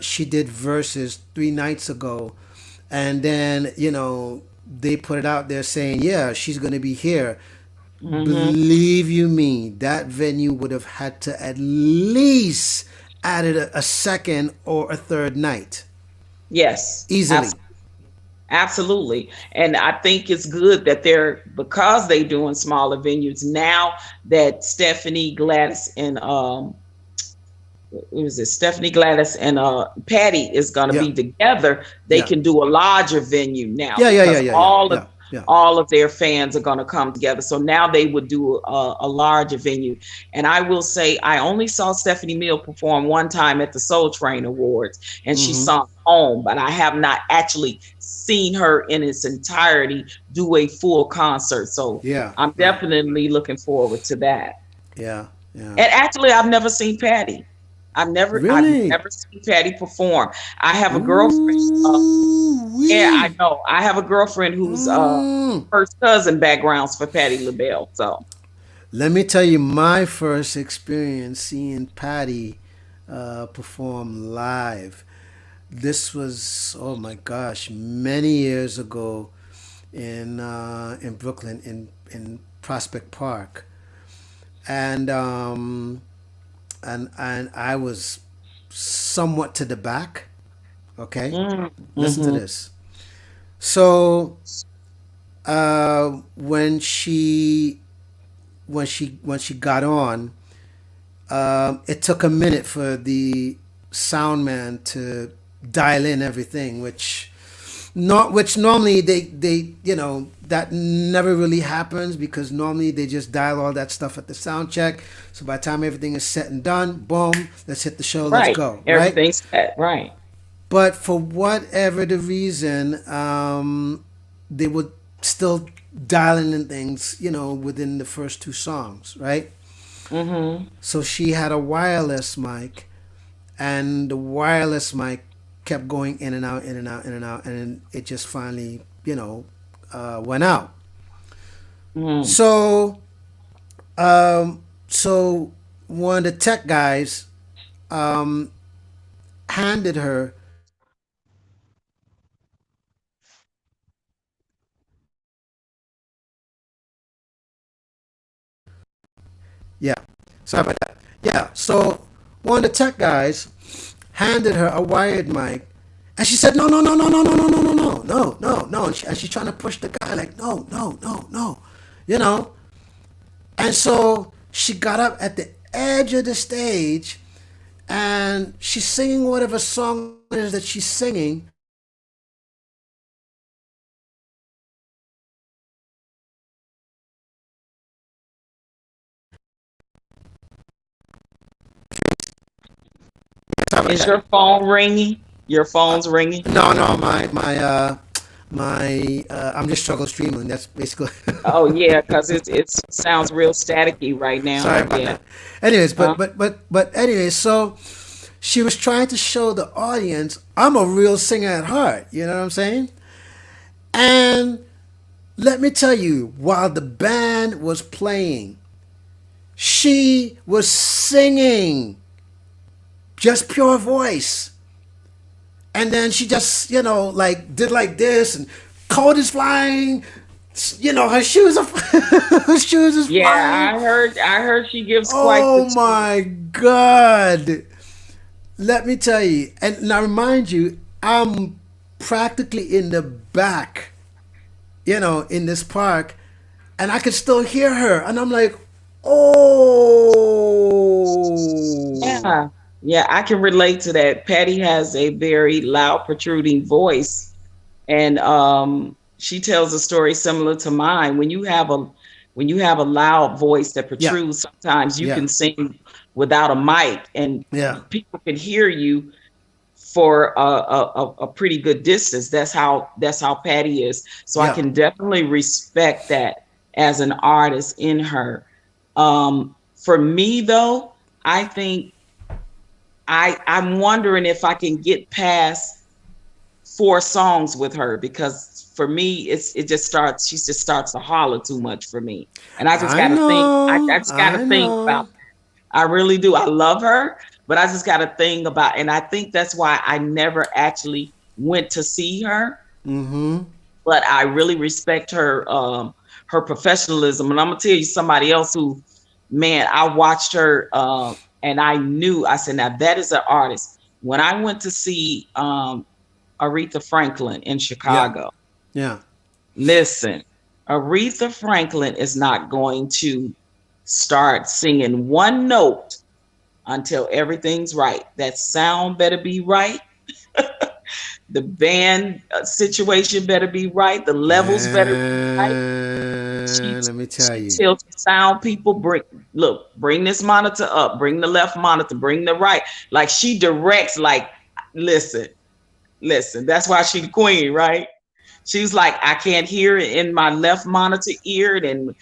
she did verses 3 nights ago, and then they put it out there saying, yeah, she's going to be here. Hmm. Believe you me, that venue would have had to at least added a second or a third night Yes, easily. absolutely. And I think it's good that they're because they doing smaller venues now that Stephanie Gladys and who is it? Stephanie Gladys and Patty is gonna Yeah, be together. They yeah, can do a larger venue now yeah, yeah, yeah, because yeah, yeah, all of yeah, yeah. all of their fans are gonna come together. So now they would do a larger venue. And I will say I only saw Stephanie Mill perform one time at the Soul Train Awards, and she Mm-hmm. sung home, but I have not actually seen her in its entirety do a full concert. So Yeah, I'm yeah, definitely looking forward to that. yeah, yeah. And actually, I've never seen Patty. I've Really? never seen Patty perform. I have a girlfriend. Ooh, Yeah, I wee. know. I have a girlfriend who's Mm. first cousin backgrounds for Patty LaBelle. So Let me tell you my first experience seeing Patty perform live. This was, oh my gosh, many years ago in Brooklyn in Prospect Park, and and I was somewhat to the back. Okay, listen to mm-hmm. this. So when she got on, it took a minute for the sound man to dial in everything, which normally they that never really happens because normally they just dial all that stuff at the sound check. So by the time everything is set and done, boom, let's hit the show, let's Right, go, right? everything's set. Right. But for whatever the reason, they would still dialing in things, within the first two songs, right? Mm-hmm. So she had a wireless mic, and the wireless mic kept going in and out, in and out, in and out, and it just finally, went out. Mm-hmm. So, so one of the tech guys um, handed her, yeah, sorry about that. Yeah, so one of the tech guys handed her a wired mic, and she said, "No, no, no, no, no, no, no, no, no, no, no, no, no," and she's trying to push the guy like, "No, no, no, no," you know. And so she got up at the edge of the stage, and she's singing whatever song it is that she's singing. Sorry about Is that. your phone ringing? Your phone's ringing? No, no, I'm just struggle streaming. That's basically. Oh yeah, because it sounds real staticky right now. Sorry about Yeah. that. Anyways, Uh, but anyways, so she was trying to show the audience I'm a real singer at heart. You know what I'm saying? And let me tell you, while the band was playing, she was singing, just pure voice. And then she just, like did like this, and coat is flying. Her shoes are her shoes is Yeah, flying. I heard she gives quite the Oh tour. my God. Let me tell you. And now remind you, I'm practically in the back, in this park, and I could still hear her. And I'm like, oh. Yeah. Yeah, I can relate to that. Patty has a very loud, protruding voice, and she tells a story similar to mine. When you have a loud voice that Yeah, protrudes, sometimes you yeah, can sing without a mic, and yeah, people can hear you for a pretty good distance. That's how Patty is. So I yeah. can definitely respect that as an artist in her. For me though, I think I'm wondering if I can get past 4 songs with her, because for me it just starts she just starts to holler too much for me, and I just I got to think. I know, just got to I think about. know. I really do. I love her, but I just got to think about, and I think that's why I never actually went to see her. Mm-hmm. But I really respect her professionalism, and I'm gonna tell you somebody else who, man, I watched her, and I knew, I said, now that is an artist. When I went to see Aretha Franklin in Yeah, Chicago, yeah. listen, Aretha Franklin is not going to start singing one note until everything's right. That sound better be right. The band situation better be right. The levels better be right. She Man, let me tell she you. tells the sound people, bring this monitor up, bring the left monitor, bring the right. Like she directs. Like, listen, listen. That's why she the queen, right? She was like, I can't hear it in my left monitor ear, and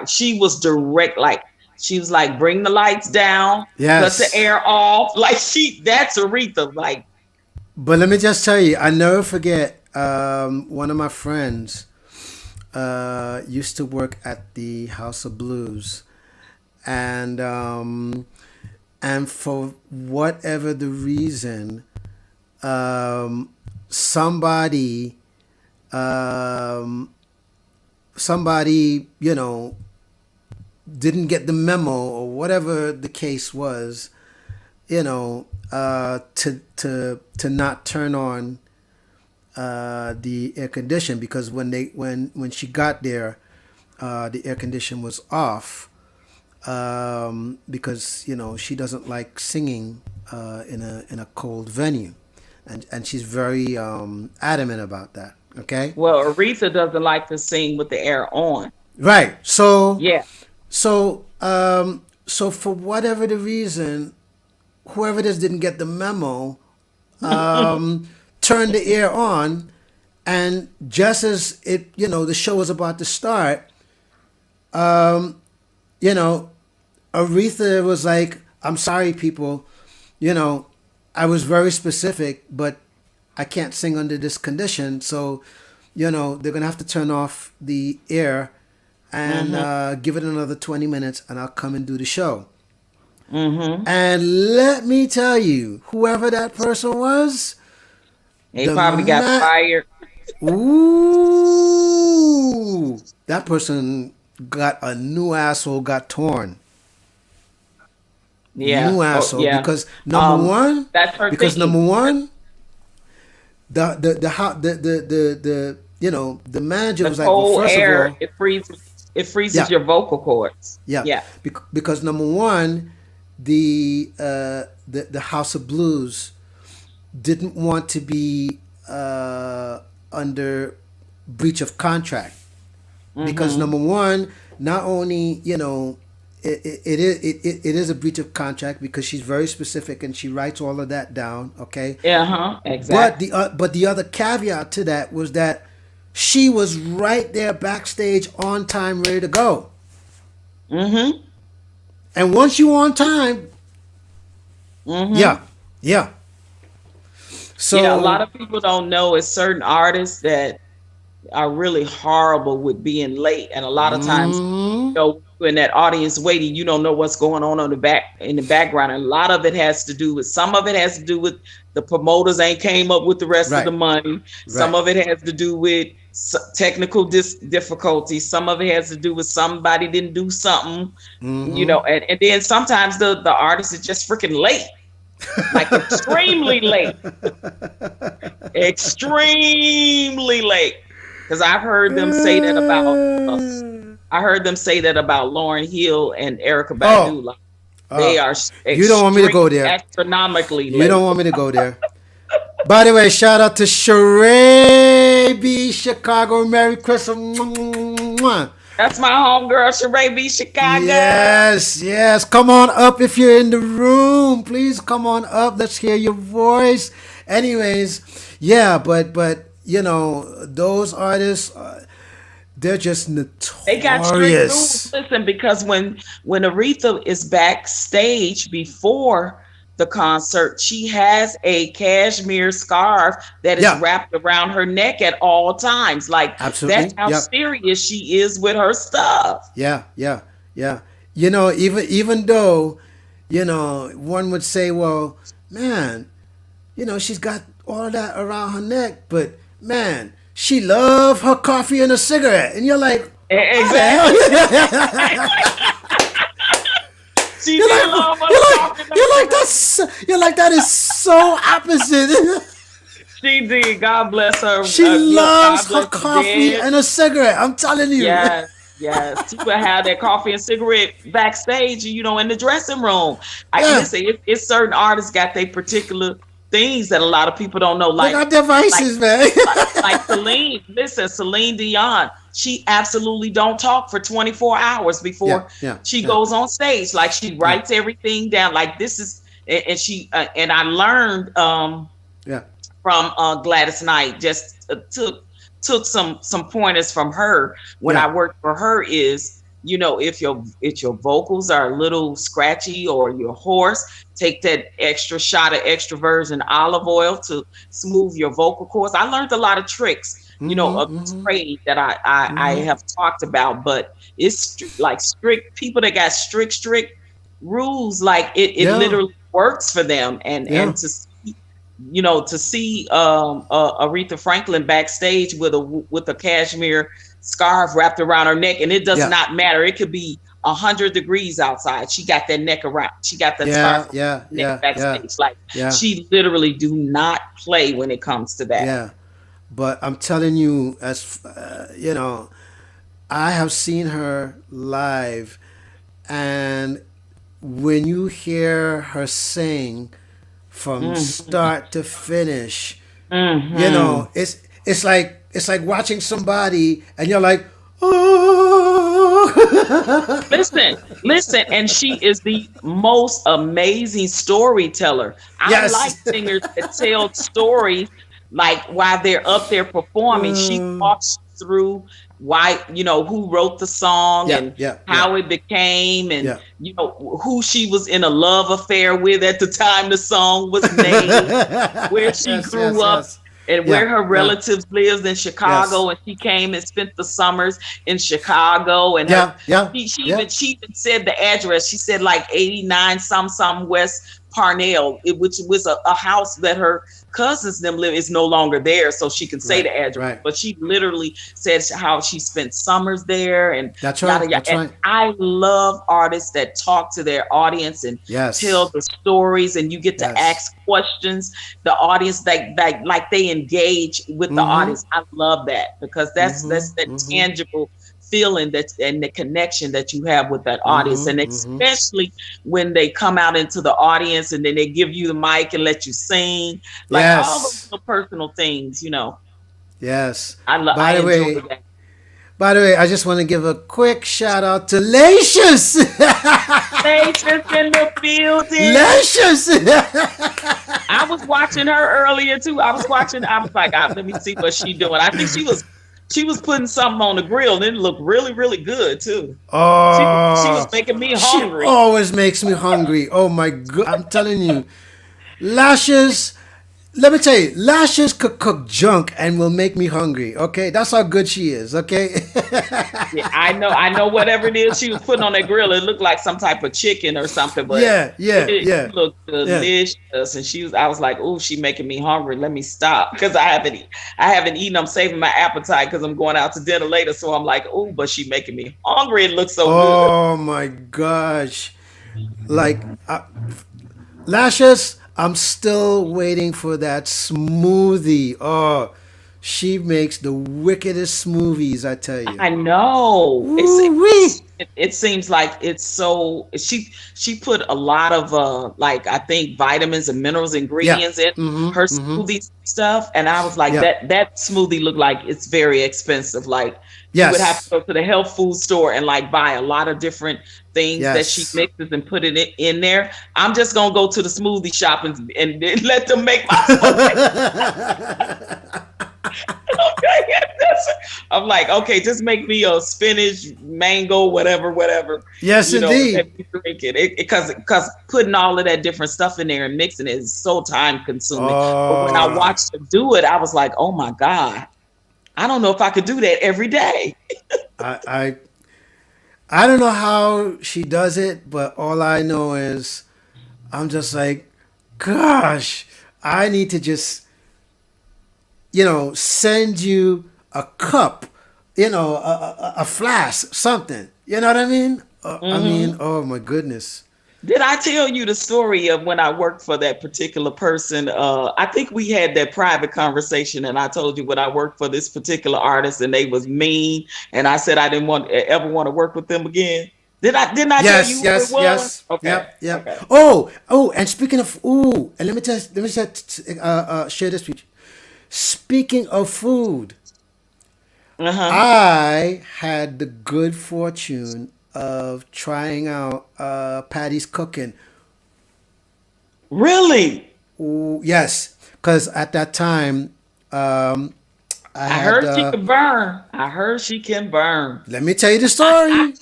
she was direct. Like she was like, bring the lights down, cut the Yes. air off. Like that's Aretha. Like, But let me just tell you, I never forget one of my friends used to work at the House of Blues. And for whatever the reason, somebody um, somebody didn't get the memo, or whatever the case was, to not turn on the air condition, because when she got there, the air condition was off, because she doesn't like singing in a cold venue, and she's very adamant about that. Okay, well, Aretha doesn't like to sing with the air on. right. So Yeah. so for whatever the reason, whoever this didn't get the memo, turned the air on, and just as the show was about to start, you know, Aretha was like, "I'm sorry, people. You know, I was very specific, but I can't sing under this condition. So, they're gonna have to turn off the air and Mm-hmm. give it another 20 minutes, and I'll come and do the show." Mm-hmm. And let me tell you, whoever that person was, He the probably got man, fired. ooh, that person got a new asshole, got torn. Yeah. New Oh, asshole, yeah. because number Um, one, that's her because number thinking. one, the manager The was like, well, cold first of air, all, it freezes yeah, your vocal cords. yeah, Yeah. because number one, the House of Blues didn't want to be under breach of contract, because Mm-hmm. number one, not only it is a breach of contract, because she's very specific and she writes all of that down. Okay, Yeah, huh. but Exactly. the other caveat to that was that she was right there backstage, on time, ready to go. Mm-hmm. And once you on time, Mm-hmm. yeah. Yeah. Yeah, a lot So. of people don't know it's certain artists that are really horrible with being late, and a lot of times, Hmm. when that audience waiting, you don't know what's going on the back in the background. And a lot of it has to do with some of it has to do with the promoters ain't came up with the rest of Right. the money. Some Right. of it has to do with technical difficulties. Some of it has to do with somebody didn't do something, Hmm. and then sometimes the artist is just freaking late, like extremely late, extremely late. Because I've heard them say that about. I heard them say that about Lauren Hill and Erica Oh. Badu. Like, they Oh. are You don't want me to extreme, go there. astronomically You don't late. want me to go there. By the way, shout out to Sheree B. Chicago. Merry Christmas. Mwah. That's my homegirl, Sheree B. Chicago. Yes, yes. Come on up if you're in the room. Please come on up. Let's hear your voice. Anyways, yeah, but those artists, they're just They got strict rules. notorious. Listen, because when Aretha is backstage before the concert, she has a cashmere scarf that is Yeah, wrapped around her neck at all times. Like, that's absolutely. how Yep. serious she is with her stuff. Yeah, yeah, yeah. Even though, one would say, well, man, she's got all of that around her neck, but man, she love her coffee and a cigarette, and you're like, how the Exactly. hell? She you're did like, love us talking to you're like that is so opposite. She did. God bless her. She God loves her bless the coffee dead. and a cigarette. I'm telling you. Yes, yes. She would have that coffee and cigarette backstage, in the dressing room. I Yeah, listen. It's certain artists got their particular things that a lot of people don't know. they got their Like, vices, man. like Celine. Listen, Celine Dion. She absolutely don't talk for 24 hours Yeah, before yeah, she yeah, goes on stage. Like, she yeah, writes everything down. Like, this is, and she and I learned yeah, from Gladys Knight. Just took some pointers from her when yeah, I worked for her. Is, if your vocals are a little scratchy or you're hoarse, take that extra shot of extra virgin olive oil to smooth your vocal cords. I learned a lot of tricks, of trade that I have talked about, but it's like strict people that got strict rules. Like, it yeah, literally works for them, yeah, and to see Aretha Franklin backstage with a cashmere scarf wrapped around her neck, and it does yeah, not matter. It could be 100 degrees outside. She got that neck around. She got that yeah, scarf around yeah, her neck yeah, yeah, backstage. Like, yeah, she literally do not play when it comes to that. yeah. But I'm telling you, I have seen her live, and when you hear her sing from Hmm. start to finish, Hmm. it's like watching somebody, and you're like, oh. Listen, and she is the most amazing storyteller. I like Yes. singers that tell stories, like, while they're up there performing. She walks through why, who wrote the song, Yeah, and yeah, yeah, how it became, and yeah. who she was in a love affair with at the time the song was made, where she Yes, yes, grew up, yes. and Yeah, where her yeah, relatives lived in yes. Chicago, and she came and spent the summers in Chicago. And Yeah, yeah, yeah. she even said the address. She said, like, 89 some West Parnell, which was a house that her cousins them live, is no longer there, so she can say Right, the address. right. But she literally said how she spent summers there, and That's right, yada yada. that's And right. I love artists that talk to their audience and tell Yes, the stories, and you get to yes. ask questions. The audience, like they engage with the Mm-hmm, audience. I love that, because mm-hmm, that's that mm-hmm, tangible feeling, that and the connection that you have with that audience. mm-hmm, And mm-hmm. especially when they come out into the audience, and then they give you the mic and let you sing, like, all those Yes, little personal things. yes. I By the enjoy way, that. by the way, I just want to give a quick shout out to Lacious. Nature's in the building. Lacious. I was watching her earlier too. I was like, let me see what she doing. I think she was putting something on the grill, and it looked really, really good too. She was Oh, making me she hungry. always makes me hungry. Oh my god, I'm telling you. Lashes, let me tell you, Lashes could cook junk and will make me hungry. Okay, that's how good she is. Okay. Yeah, I know whatever it is she was putting on that grill, it looked like some type of chicken or something, but Yeah, yeah, it yeah, looked yeah. delicious. And I was like, oh, she making me hungry. Let me stop because I haven't eaten. I'm saving my appetite because I'm going out to dinner later. So I'm like, oh, but she making me hungry. It looks so good. Oh my gosh. Like, Lashes, I'm still waiting for that smoothie. Oh, she makes the wickedest smoothies, I tell you. I know. Ooh wee. It seems like it's so she put a lot of like I think vitamins and minerals Yeah. ingredients in her Mm-hmm. Mm-hmm. smoothies and stuff, and I was like Yeah. that smoothie looked like it's very expensive. Like you would have to Yes. go to the health food store and like buy a lot of different things that she Yes. mixes and put it in there. I'm just gonna go to the smoothie shop and let them make my smoothie. I'm like, okay, just make me a spinach, mango, whatever, whatever, Yes, and let indeed. me drink it. Because putting all of that different stuff in there and mixing it is so time consuming. But when I Oh, watched her do it, I was like, oh my God, I don't know if I could do that every day. I, I, I don't know how she does it, but all I know is I'm just like, gosh, I need to just, send you a cup, a flask, something. You know what I mean? Hmm. Oh my goodness. Did I tell you the story of when I worked for that particular person? I think we had that private conversation, and I told you when I worked for this particular artist, and they was mean, and I said I didn't want ever want to work with them again. Didn't I tell Yes, you who it yes, was? yes. Okay, Yep, yep. okay. And speaking of, and share this with you. Speaking of food, Uh huh. I had the good fortune of trying out Patty's cooking. Really? Ooh, yes, because at that time, um, I I had. heard she can burn. I heard she can burn. Let me tell you the story.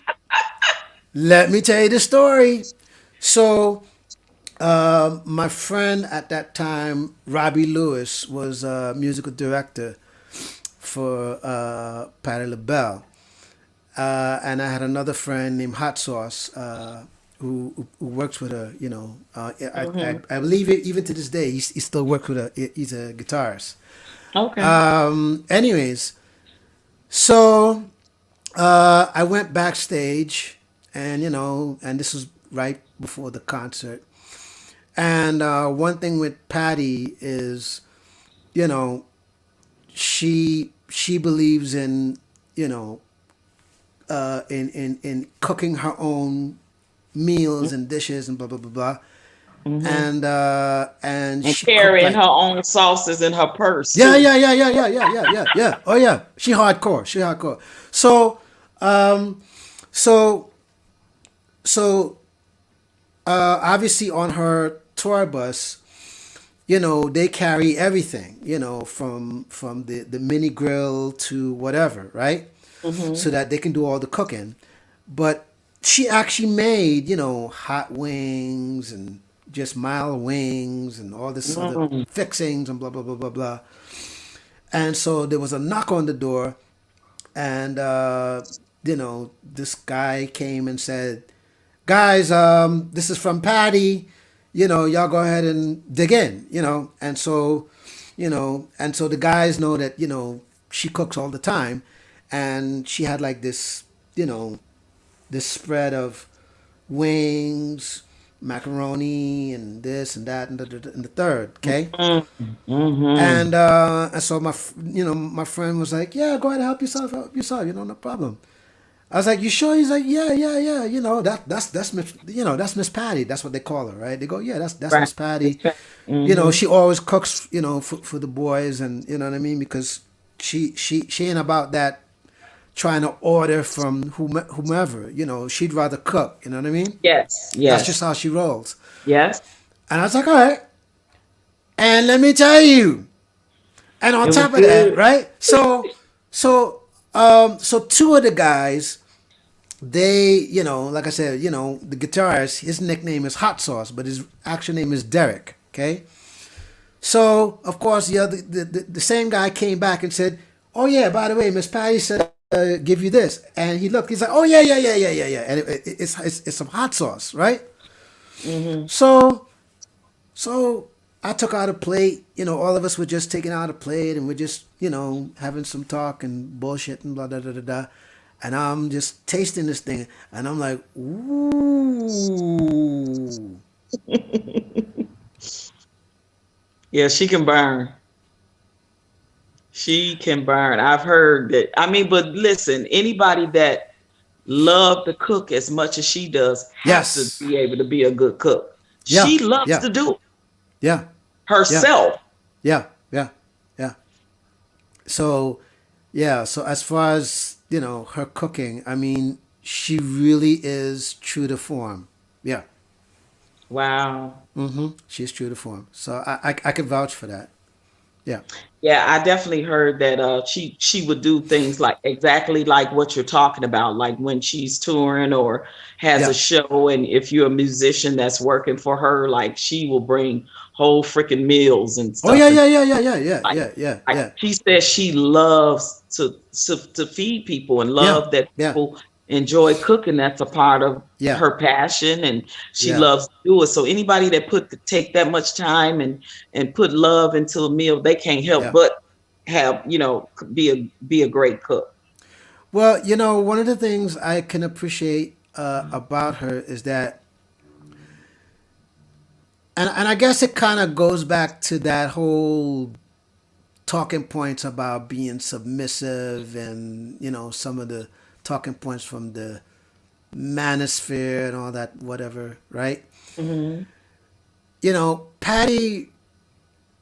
Let me tell you the story. So, my friend at that time, Robbie Lewis, was a musical director for Patti LaBelle. And I had another friend named Hot Sauce who works with her. Hmm. I believe it, even to this day, he still works with her. He's a guitarist. Okay. Anyways, so I went backstage, and and this was right before the concert. And one thing with Patty is, you know, she believes in, you know, in cooking her own meals and dishes and blah blah blah blah. Hmm. And And she cooked carrying like, her own sauces in her purse yeah, too. yeah, yeah, yeah, yeah, yeah, yeah, yeah, yeah. Oh yeah, she hardcore. She hardcore. So um, so so obviously on her tour bus, they carry everything, from the mini grill to whatever, right? So Hmm. that they can do all the cooking. But she actually made, hot wings and just mild wings and all this other Mm. fixings and blah blah blah blah blah. And so there was a knock on the door, and this guy came and said, "Guys, this is from Patty. Y'all go ahead and dig in." And so the guys know that she cooks all the time, and she had like this spread of wings, macaroni, and this and that and the third. Okay. Mm-hmm. And so my friend was like, "Yeah, go ahead, help yourself, no problem." I was like, "You sure?" He's like, "Yeah, yeah, yeah. That's Miss, that's Miss Patty. That's what they call her, right?" They go, "Yeah, that's Right. Miss Patty. Mm-hmm. She always cooks, for the boys, and you know what I mean, because she ain't about that trying to order from whomever. She'd rather cook. You know what I mean? Yes. That's just Yes. how she rolls." Yes. And I was like, "All right." And let me tell you, and on It was top of that, good. right? So two of the guys, they, like I said, the guitarist, his nickname is Hot Sauce, but his actual name is Derek. Okay. So of course the same guy came back and said, "Oh yeah, by the way, Miss Patty said give you this," and he looked. He's like, "Oh yeah," and it's some hot sauce, right? Mm-hmm. So I took out a plate. All of us were just taking out a plate, and we're just having some talk and bullshit and blah blah blah blah. Blah. And I'm just tasting this thing, and I'm like, ooh, Yeah, she can burn. She can burn. I've heard that. I mean, but listen, anybody that love to cook as much as she does have to yes, be able to be a good cook. yeah, She loves yeah, to do it yeah, yeah, herself. yeah, yeah, yeah. So, yeah. So as far as her cooking, I mean, she really is true to form. Yeah. Wow. She's true to form. So I could vouch for that. Yeah. Yeah, I definitely heard that she would do things like exactly like what you're talking about, like when she's touring or has a Yeah. show, and if you're a musician that's working for her, like she will bring whole freaking meals and Oh stuff. yeah, And yeah, yeah, yeah, yeah, yeah, like, yeah, yeah, like yeah, she says she loves to feed people and yeah, love that yeah, people enjoy cooking. That's a part of yeah, her passion, and she yeah, loves to do it. So anybody that take that much time and put love into a meal, they can't help yeah. but have be a great cook. Well, one of the things I can appreciate about her is that, and I guess it kind of goes back to that whole talking points about being submissive, and some of the talking points from the manosphere and all that, whatever, right? Hmm. Patty,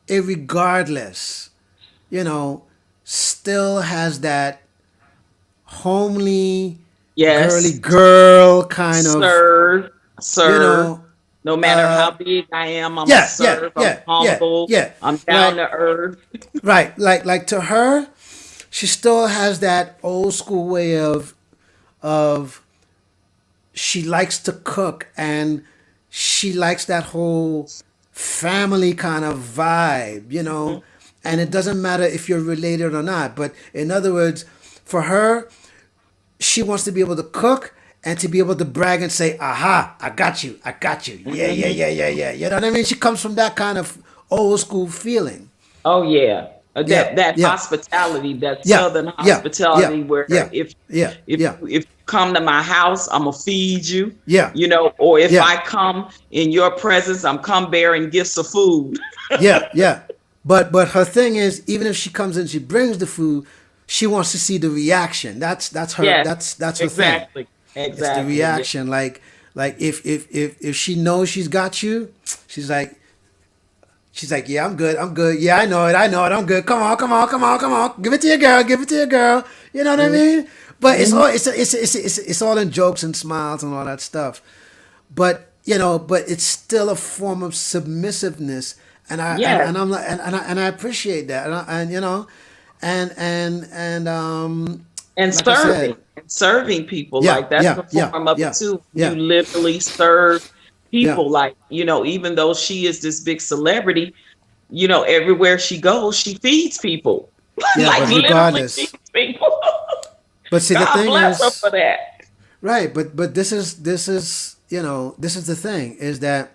irregardless, you know, still has that homely, girly Yes, girl kind of, serve, you serve. know, No matter how uh, big I am, I'm a yeah, yeah, serve. I'm yeah, yeah, humble. yeah. I'm down Like, to earth. right, like to her, she still has that old school way of she likes to cook, and she likes that whole family kind of vibe, and it doesn't matter if you're related or not. But in other words, for her, she wants to be able to cook and to be able to brag and say, aha, I got you. Yeah, yeah, Hmm. yeah, yeah, yeah. You know what I mean? She comes from that kind of old school feeling. Oh yeah. Yeah, That yeah, hospitality, that yeah, southern yeah, yeah, hospitality where yeah, if yeah, yeah, if you come to my house, I'm gonna feed you, yeah, or if yeah, I come in your presence, I'm come bearing gifts of food. yeah, yeah. But her thing is, even if she comes in, she brings the food, she wants to see the reaction. That's her. Yes, That's her thing. exactly. It's the Exactly. Yeah. reaction. Like if she knows she's got you, she's like she's like, yeah, I'm good. I'm good. Yeah, I know it. I'm good. Come on, come on, come on, come on. Give it to your girl. Give it to your girl. You know what I mean? But it's Mm-hmm. all it's all in jokes and smiles and all that stuff. But but it's still a form of submissiveness, and Yes. I'm like, and I appreciate that, and And like I said, serving people, yeah, like that's yeah, a yeah, form of it yeah, too. You yeah, literally serve yeah, people, like, even though she is this big celebrity, everywhere she goes, she feeds people. yeah. Like But literally regardless, feeds people. but see, the God thing bless her is, for that. right? But this is this is the thing is that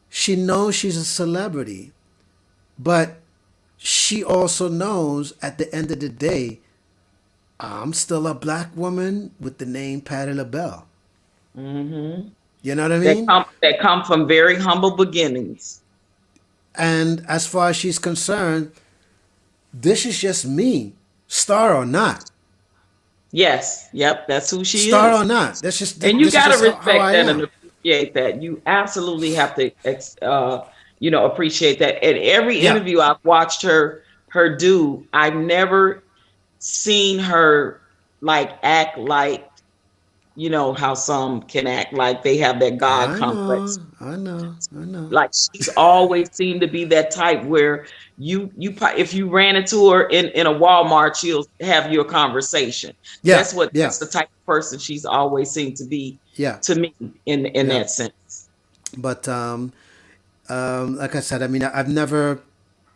she knows she's a celebrity, but she also knows at the end of the day, I'm still a black woman with the name Patti LaBelle. Hmm. You know what I That mean? come from very humble beginnings. And as far as she's concerned, this is just me, star or not, Yes, yep, that's who she star is. or not. And you This is got to just how respect I that and am. appreciate that. You absolutely have to appreciate that. And every Yeah. interview I've watched her do, I've never seen her like act like, how some can act like they have that God I complex. know. I know. I know. Like she's always seemed to be that type where if you ran into her in a Walmart, she'll have your conversation. Yeah. Yeah. That's the type of person she's always seemed to be Yeah. to me in Yeah. that sense. But Like I said, I mean, I've never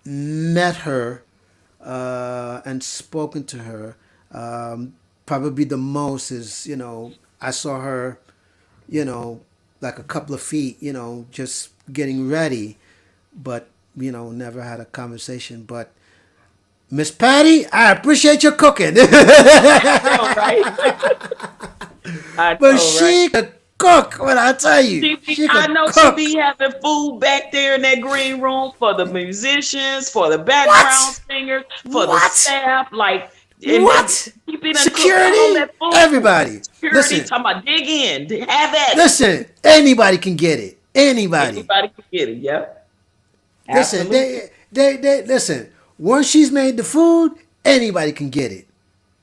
met her and spoken to her. Probably the most is, I saw her, you know, like a couple of feet, just getting ready, but, never had a conversation. But Miss Patty, I appreciate your cooking. I know, right? I But know, right? she could cook, what I tell you. She I could know she cook. be having food back there in that green room for the musicians, for the background What? singers, for the What? staff, like, and then What? she be done cooked all Security? that food. Everybody. Security Listen, talking about dig in, have at it. listen. Anybody can get it. Anybody. Anybody can get it. Yep, Listen, absolutely. listen. Once she's made the food, anybody can get it.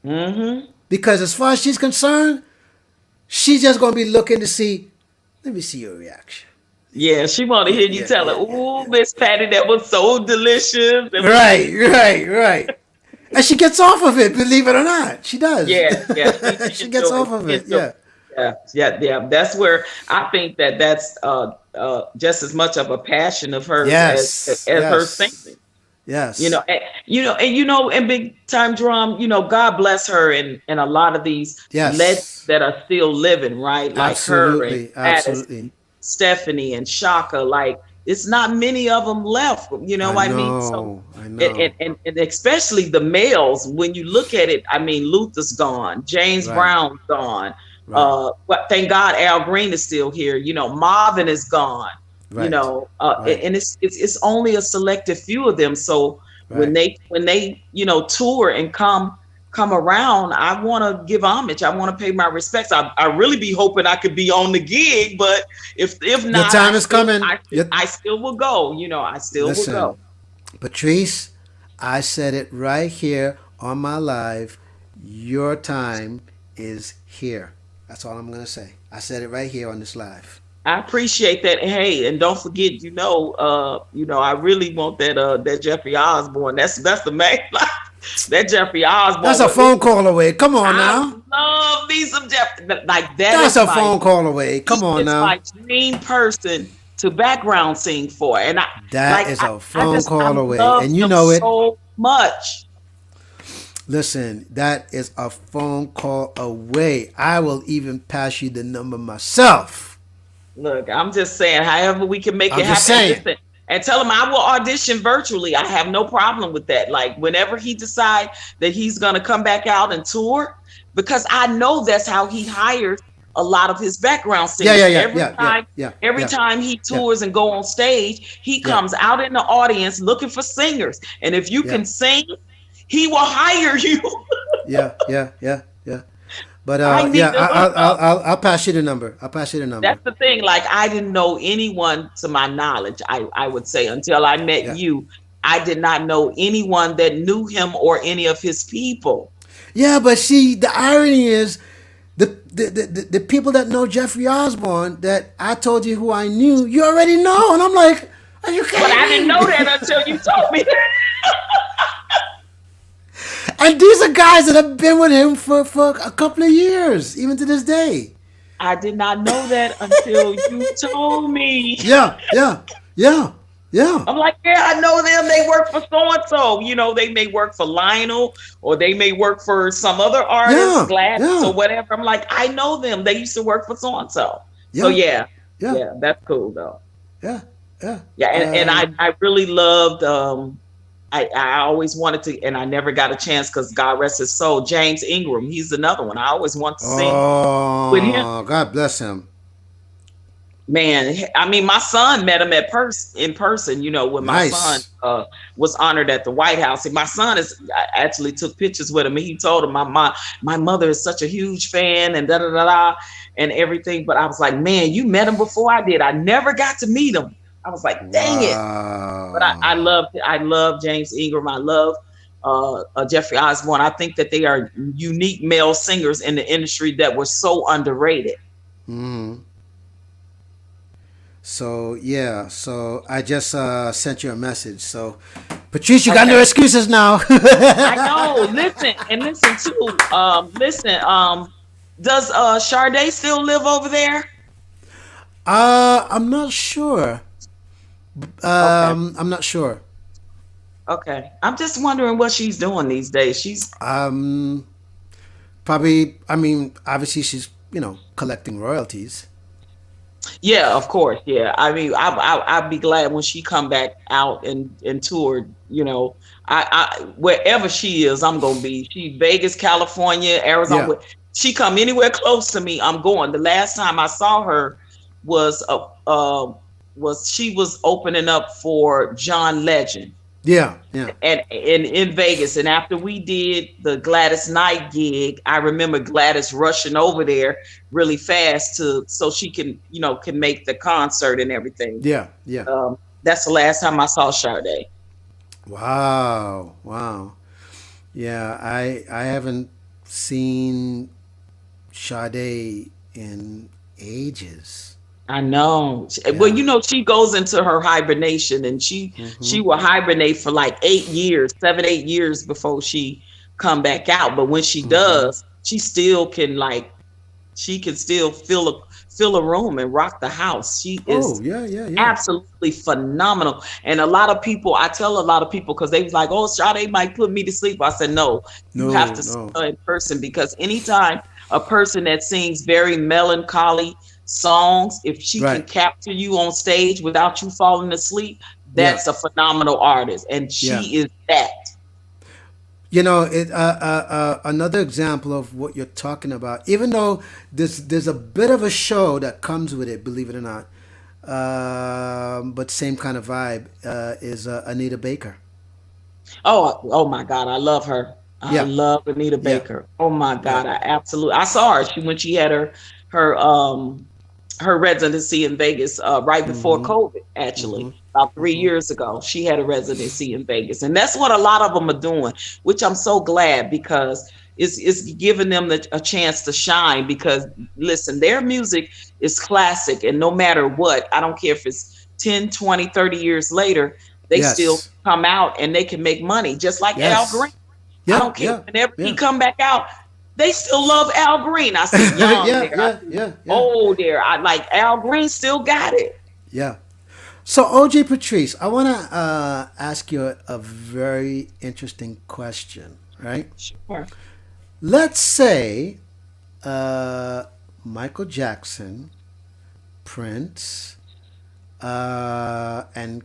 Mm-hmm. Because as far as she's concerned, she's just gonna be looking to see. Let me see your reaction. Yeah, she want to Yeah, hear you yeah, tell her, yeah, yeah, "Ooh, yeah. Miss Patty, that was so delicious." It was, Right. And she gets off of it, believe it or not. She does. yeah, yeah. She She gets enjoyed. off of She it. enjoyed. Yeah. Yeah. That's where I think that that's just as much of a passion of hers Yes. as her Yes. singing. You Yes. know, and, and big time drum. God bless her and a lot of these legends Yes. that are still living, right? Like her and Absolutely. Gladys, Absolutely. and Stephanie and Shaka. Like it's not many of them left. You know I what I mean? So know. I know. and especially the males, when you look at it, I mean, Luther's gone, James Right. Brown's gone. Right. But thank God Al Green is still here. Marvin is gone. Right. Right. And it's only a selective few of them. So Right. when they tour and come around, I want to give homage. I want to pay my respects. I really be hoping I could be on the gig, but if Your not, time is coming. I still will go. I still will go. Listen, Patrice, I said it right here on my live. Your time is here. That's all I'm gonna say. I said it right here on this live. I appreciate that. Hey, and don't forget, I really want that Jeffrey Osborne. That's the main that Jeffrey That's Osborne. a phone call away. Come on I now. love me some Jeff. Like that That's is a my phone call away. he Come on is now. my dream person to background sing for. And That is a phone I call away, love and you him know it. so much. Listen, that is a phone call away. I will even pass you the number myself. Look, I'm just saying, however we can make I'm it just happen. saying. Listen, and tell him I will audition virtually. I have no problem with that. Like whenever he decide that he's gonna come back out and tour, because I know that's how he hires a lot of his background Yeah, singers. yeah, yeah, yeah, yeah, yeah, Every yeah, time he yeah, tours and go on stage, he yeah, comes out in the audience looking for singers. And if you yeah, can sing, he will hire you. yeah. But I yeah, need to hook up. I'll pass you the number. I'll pass you the number. That's the thing. Like I didn't know anyone to my knowledge, I would say, until I met Yeah, you. I did not know anyone that knew him or any of his people. yeah. But see, the irony is, the people that know Jeffrey Osborne that I told you who I knew, you already know, and I'm like, are you But I kidding didn't me? know that until you told me that. And these are guys that have been with him for a couple of years, even to this day. I did not know that until you told me. Yeah, yeah, yeah, I'm like, yeah, I know them. They work for so and so. They may work for Lionel or they may work for some other artist, yeah, Gladys or yeah, whatever. I'm like, I know them. They used to work for so and so. So yeah, yeah, yeah, yeah, that's cool though. yeah, yeah. Yeah, and I really loved I always wanted to, and I never got a chance because God rest his soul. James Ingram, he's another one. I always want to sing with him. Oh, God bless him. Man, I mean, my son met him in person. When my son Nice. was honored at the White House. And my son I actually took pictures with him, and he told him my mother is such a huge fan and da da da da and everything. But I was like, man, you met him before I did. I never got to meet him. I was like, dang it. But Wow. I love James Ingram. I love Jeffrey Osborne. I think that they are unique male singers in the industry that were so underrated. Hmm. So yeah, so I just sent you a message. So Patrice, you got no Okay. excuses now. I know. Listen and listen too. Listen. Does Sade still live over there? I'm not sure, Okay. I'm not sure. Okay. I'm just wondering what she's doing these days. She's Um, Probably. I mean, obviously she's collecting royalties. Yeah, of course. Yeah, I mean, I'd be glad when she come back out and toured. I wherever she is, I'm gonna be. She Vegas, California, Arizona. Yeah, She come anywhere close to me, I'm going. The last time I saw her was she was opening up for John Legend yeah, yeah, and in Vegas. And after we did the Gladys Knight gig, I remember Gladys rushing over there really fast to so she can make the concert and everything. yeah, yeah. That's the last time I saw Sade. Wow, wow. Yeah, I haven't seen Sade in ages. I know. Well, Yeah. she goes into her hibernation, and she Hmm. will hibernate for like 8 years, 7, 8 years before she come back out. But when she Hmm. does, she can still fill a room and rock the house. She Oh, is yeah, yeah, yeah. absolutely phenomenal. And a lot of people, I tell a lot of people because they was like, "Oh, Sade might put me to sleep." I said, "No, you have No, to see no. her in person because anytime a person that sings very melancholy songs, if she can Right. capture you on stage without you falling asleep, Yeah, that's a phenomenal artist, and yeah. she is that." Another example of what you're talking about. Even though there's a bit of a show that comes with it, believe it or not, but same kind of vibe is Anita Baker. Oh my God, I love her. I Yeah, love Anita yeah, Baker. Oh my yeah. God, I saw her. When she had her her residency in Vegas right before Mm-hmm. COVID, actually Mm-hmm. about three Mm-hmm. years ago. She had a residency in Vegas, and that's what a lot of them are doing, which I'm so glad because it's giving them a chance to shine. Because listen, their music is classic, and no matter what, I don't care if it's 10, 20, 30 years later, they still Yes. come out and they can make money, just like Al Green. Yes. I Yeah, don't care. yeah, Whenever he yeah. come back out, they still love Al Green. I see young Yeah, there. I yeah, see yeah, yeah, old there. I like Al Green still got it. yeah. So, OJ Patrice, I want to ask you a very interesting question, right? Sure. Let's say uh, Michael Jackson, Prince, and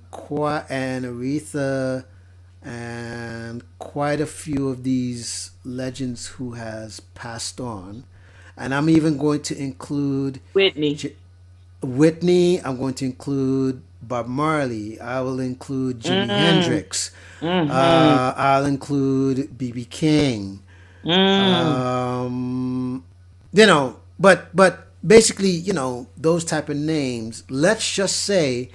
Aretha, and quite a few of these legends who has passed on, and I'm even going to include Whitney. J- Whitney. I'm going to include Bob Marley. I will include Jimi Mm, Hendrix. mm-hmm. I'll include BB King. Mm. Um, but basically, those type of names. Let's just say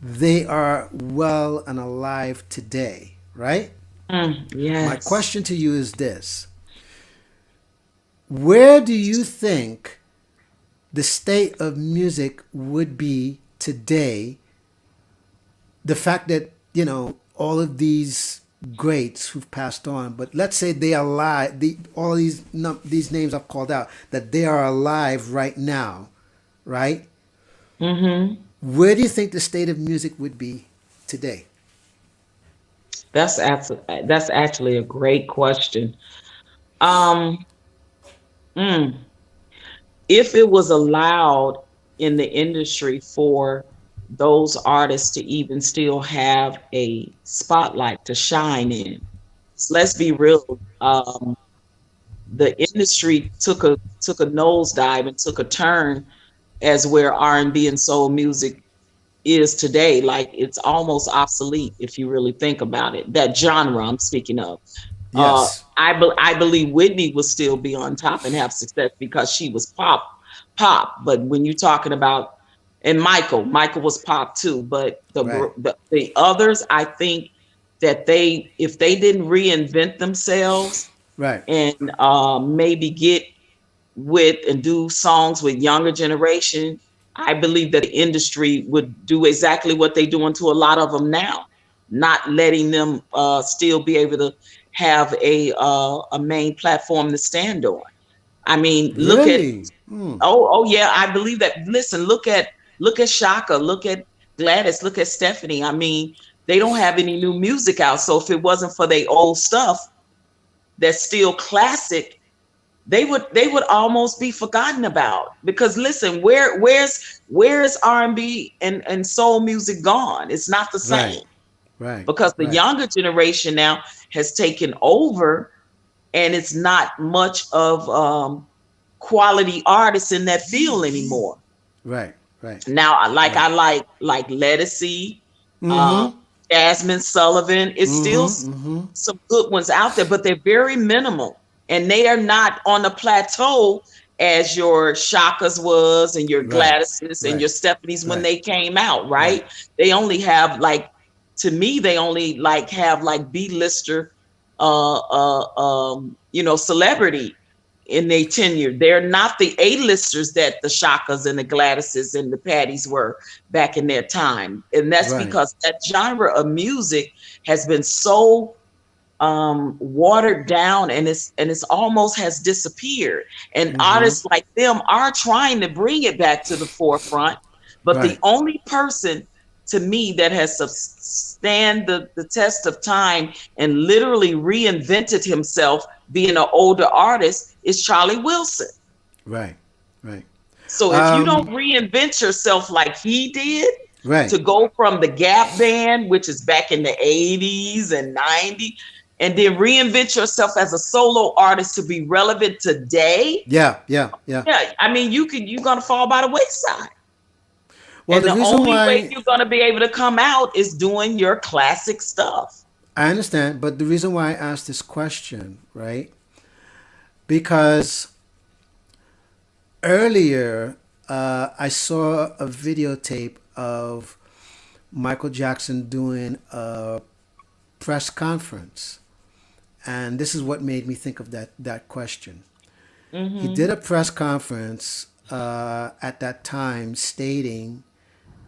they are well and alive today, right? Mm. My Yes. question to you is this: where do you think the state of music would be today? The fact that all of these greats who've passed on, but let's say they are alive. All these names I've called out, that they are alive right now, right? Mm-hmm. Where do you think the state of music would be today? That's actually a great question. Um, mm, if it was allowed in the industry for those artists to even still have a spotlight to shine in, let's be real. The industry took a nosedive and took a turn as where R&B and soul music is today. Like it's almost obsolete if you really think about it. That genre I'm speaking of. Yes. I believe Whitney will still be on top and have success because she was pop. But when you're talking about and Michael was pop too. But Right. the others, I think that they if they didn't reinvent themselves Right. and maybe get with and do songs with younger generation, I believe that the industry would do exactly what they doing to a lot of them now, not letting them still be able to have a main platform to stand on. I mean, look at Really? Hmm. oh yeah, I believe that. Listen, look at Shaka, look at Gladys, look at Stephanie. I mean, they don't have any new music out. So if it wasn't for their old stuff that's still classic, they would almost be forgotten about. Because listen, where's R&B and soul music gone? It's not the Right. same, Right. because the Right. younger generation now has taken over, and it's not much of quality artists in that field anymore. Right. Right. Now, like Right. I like Lettucey, um, Mm-hmm. Jasmine Sullivan. It's still Mm-hmm. Mm-hmm. some good ones out there, but they're very minimal, and they are not on the plateau as your Shakas was, and your Right. Gladyses and Right. your Stephanies when Right. they came out. Right. Right? They only have like, to me, they only like have like B-lister, celebrity in their tenure. They're not the A-listers that the Shakas and the Gladyses and the Patties were back in their time. And that's Right. because that genre of music has been so watered down, and it's almost has disappeared. And Mm-hmm. artists like them are trying to bring it back to the forefront. But the Right. only person, to me, that has stand the test of time and literally reinvented himself being an older artist is Charlie Wilson. Right. Right. So if you don't Um. reinvent yourself like he did, Right. to go from the Gap Band, which is back in the 80s and 90s, and then reinvent yourself as a solo artist to be relevant today, Yeah. Yeah. Yeah. yeah, I mean, you're gonna fall by the wayside. Well, And the the reason only way why you're gonna be able to come out is doing your classic stuff. I understand, but the reason why I asked this question, right? Because earlier I saw a videotape of Michael Jackson doing a press conference, and this is what made me think of that question. He Mm-hmm. did a press conference at that time stating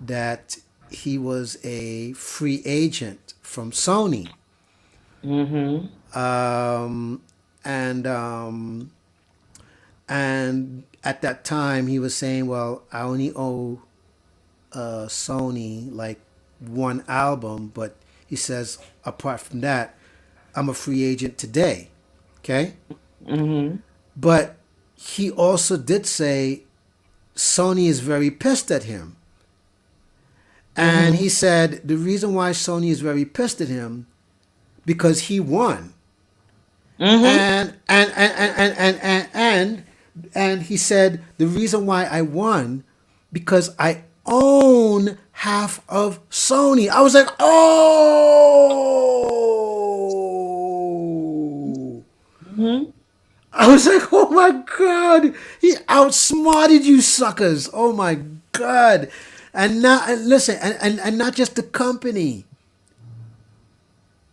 that he was a free agent from Sony. Mm-hmm. Um, and and at that time he was saying, "Well, I only owe Sony like one album," but he says, apart from that, I'm a free agent today. Okay, Mm-hmm. but he also did say Sony is very pissed at him. And Mm-hmm. he said the reason why Sony is very pissed at him because he won. Mm-hmm. And he said the reason why I won because I own half of Sony. I was like, oh. Mm-hmm. I was like, oh my god, he outsmarted you suckers. Oh my god. And not and listen, and not just the company.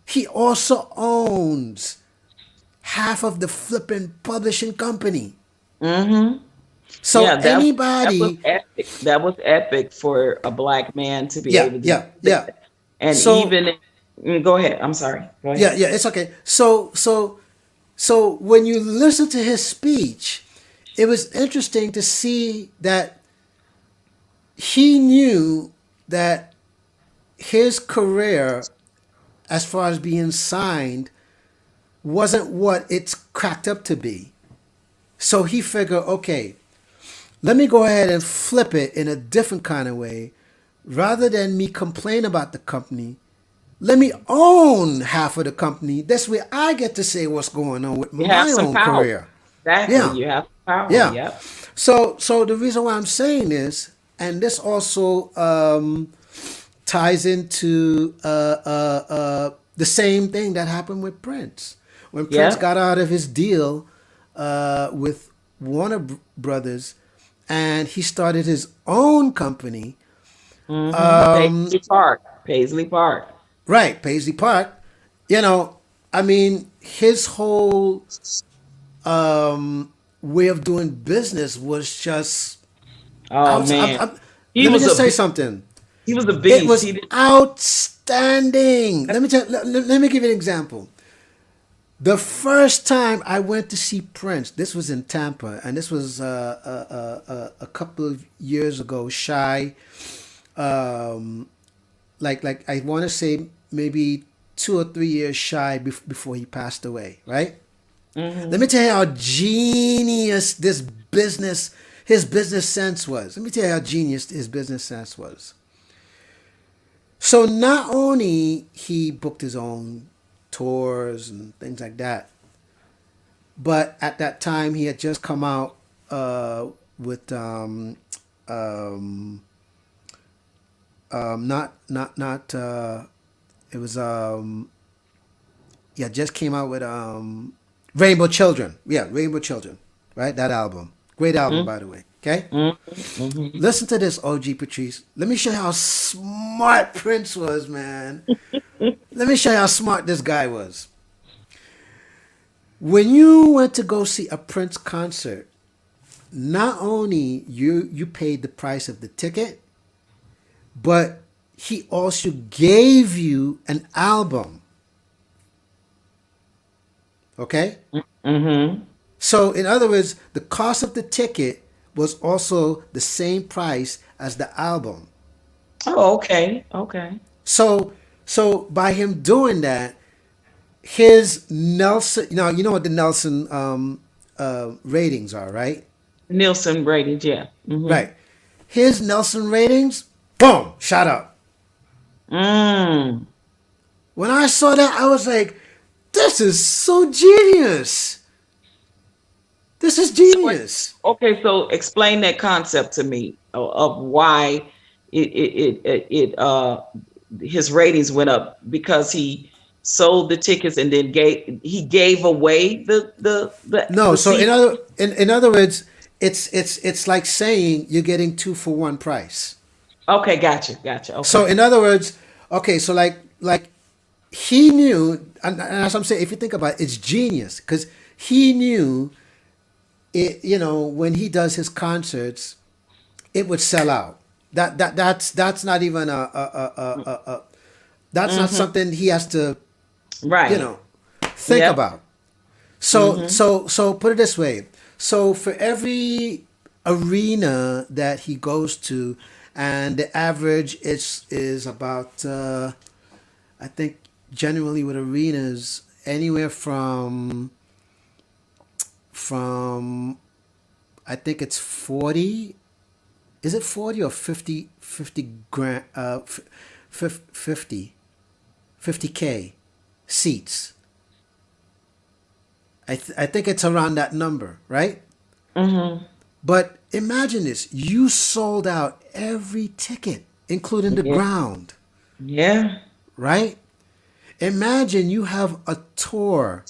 He also owns half of the flipping publishing company. Mm-hmm. So Yeah, that was anybody, epic. That was epic for a black man to be yeah, able to do yeah, yeah. that. And So even, go ahead. I'm sorry. Go yeah, ahead. yeah, it's okay. So when you listen to his speech, it was interesting to see that he knew that his career, as far as being signed, wasn't what it's cracked up to be. So he figured, okay, let me go ahead and flip it in a different kind of way. Rather than me complain about the company, let me own half of the company. That's where I get to say what's going on with You have my some own power. career. Exactly. Yeah, You have power. yeah. Yep. So the reason why I'm saying this, and this also ties into the same thing that happened with Prince. When Prince Yep. got out of his deal with Warner Brothers, and he started his own company. Mm-hmm. Paisley Park. Paisley Park. Right, Paisley Park. You know, I mean, his whole way of doing business was just Oh out. man. He Let me was just a say beast. something. He was a It beast. He was did. outstanding. Let me give you an example. The first time I went to see Prince, this was in Tampa, and this was a couple of years ago. Shy um, like I want to say maybe 2 or 3 years shy before he passed away, right? Let me Mhm. tell you how genius his business sense was. Let me tell you how genius his business sense was. So not only he booked his own tours and things like that, but at that time he had just come out with um, not it was yeah, just came out with Rainbow Children. Yeah, Rainbow Children. Right? That album. Great album, Mhm. by the way. Okay? Mhm. Mhm. Listen to this, OG Patrice. Let me show you how smart Prince was, man. Let me show you how smart this guy was. When you went to go see a Prince concert, not only you paid the price of the ticket, but he also gave you an album. Okay? Mhm. So, in other words, the cost of the ticket was also the same price as the album. Oh, okay. Okay. So, so by him doing that, his Nelson, you know what the Nelson ratings are, right? Nielsen ratings, yeah. Mhm. Right. His Nelson ratings, boom, shot up. Mm. When I saw that, I was like, this is so genius. This is So genius. okay, so explain that concept to me of why it his ratings went up because he sold the tickets and then gave away No, the so seat. in other words, it's like saying you're getting two for one price. Okay, gotcha, gotcha. So Okay. in other words, okay, so like he knew, and as I'm saying, if you think about it, it's genius because he knew it. You know, when he does his concerts, it would sell out. That's not even a that's not Mm-hmm. something he has to you Right. know think Yep. about. So Mm-hmm. so put it this way. So for every arena that he goes to, and the average is about I think generally with arenas anywhere from I think it's 40. Is it 40 or 50 grand 50 50K seats. I think it's around that number, right? Mm-hmm. But imagine this: you sold out every ticket, including the Yeah. ground, Yeah. right? Imagine you have a tour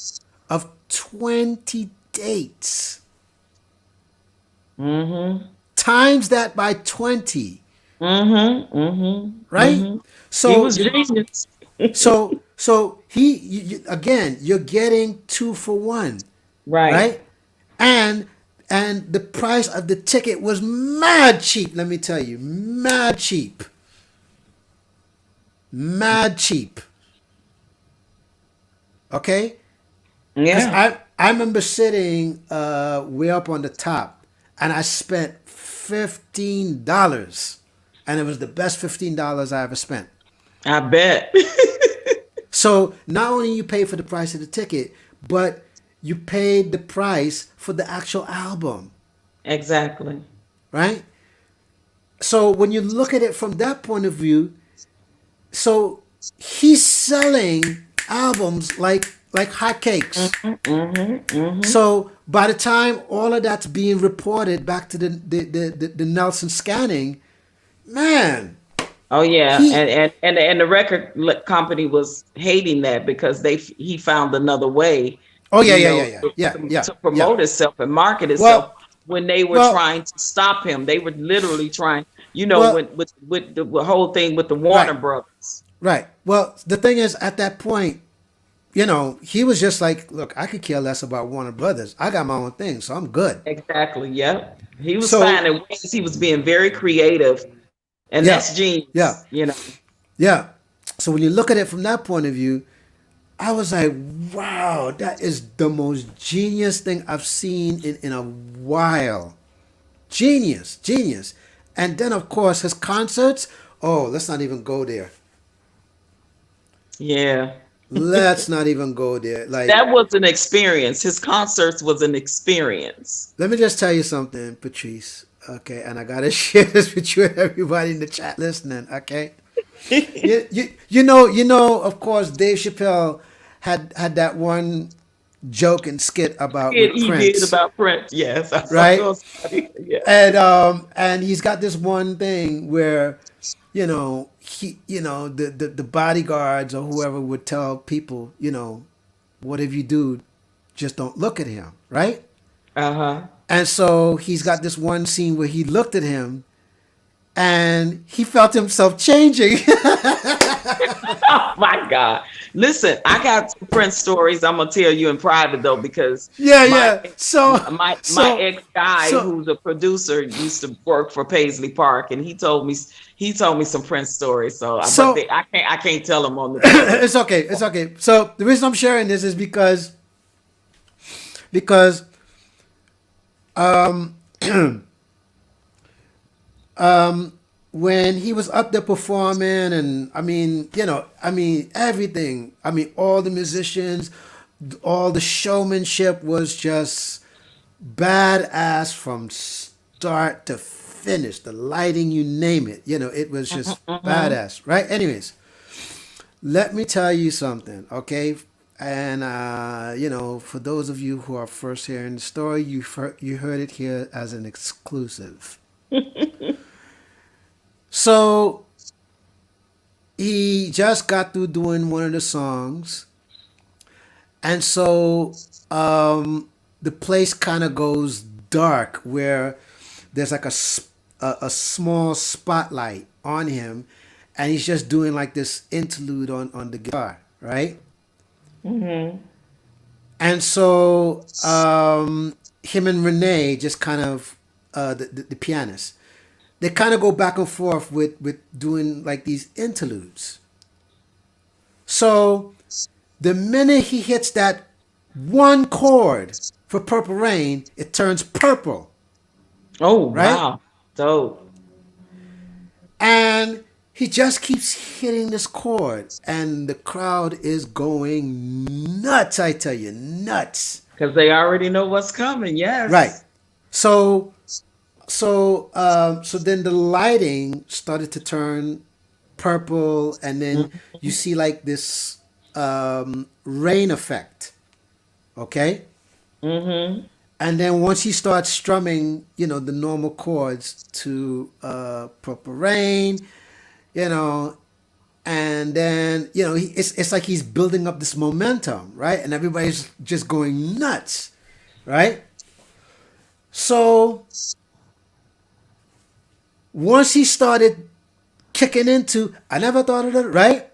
of 20 dates. Mm-hmm. Times that by 20, Mm-hmm. Mm-hmm. right? Mm-hmm. He So was you genius. so again, you're getting two for one, Right. right? And and the price of the ticket was mad cheap. Let me tell you, mad cheap, mad cheap. Okay, because Yeah. I remember sitting way up on the top, and I spent $15, and it was the best $15 I ever spent. I bet. So not only you pay for the price of the ticket, but you paid the price for the actual album, Exactly. right? So when you look at it from that point of view, so he's selling albums like hotcakes. Mm-hmm. Mm-hmm. Mm-hmm. So by the time all of that's being reported back to the Nelson scanning, man, Oh yeah, he and the record company was hating that because he found another way, oh yeah you yeah know, yeah yeah yeah yeah to yeah. promote itself and market itself. Well When they were well trying to stop him, they were literally trying, when well with the whole thing with the Warner right Brothers. right. Well the thing is at that point, he was just like, look, I could care less about Warner Brothers. I got my own thing, so I'm good. Exactly. Yep. He was So finding ways. He was being very creative, and yeah that's yeah genius. yeah. So when you look at it from that point of view, I was like, wow, that is the most genius thing I've seen in a while. Genius, genius. And then, of course, his concerts. Oh, let's not even go there. Yeah. Let's not even go there. Like, That was an experience. His concerts was an experience. let me just tell you something, Patrice. Okay, and I gotta share this with you and everybody in the chat listening. Okay, you know. Of course, Dave Chappelle had that one joke and skit about with He did Prince, about Prince. Yes, I saw right? those. Yeah. And he's got this one thing where, the bodyguards or whoever would tell people, what if you do, just don't look at him, right? Uh-huh. And so he's got this one scene where he looked at him and he felt himself changing. Oh my God. Listen, I got some Prince stories I'm gonna tell you in private though, because Yeah, my yeah. So, my so, ex guy so, who's a producer used to work for Paisley Park, and he told me some Prince stories. So, but so I can't tell them on the public. it's okay. It's okay. So the reason I'm sharing this is because when he was up there performing, and I mean everything, I mean all the musicians, all the showmanship was just badass from start to finish. The lighting, you name it, it was just Mhm. badass, right? Anyways, let me tell you something, okay? And for those of you who are first hearing the story, you heard it here as an exclusive. So he just got through doing one of the songs, and so the place kind of goes dark, where there's like a small spotlight on him, and he's just doing like this interlude on the guitar, right? Mhm. And so him and Renee just kind of the pianist, they kind of go back and forth with doing like these interludes. So the minute he hits that one chord for Purple Rain, it turns purple, Oh right? wow. So And he just keeps hitting this chord, and the crowd is going nuts. I tell you, nuts. because they already know what's coming. Right. Yes. So so then the lighting started to turn purple, and then you see like this rain effect. Okay. Mm-hmm. And then once he starts strumming, the normal chords to Purple Rain, you know, and then it's like he's building up this momentum, right? And everybody's just going nuts, right? So once he started kicking into, I never thought of it, right?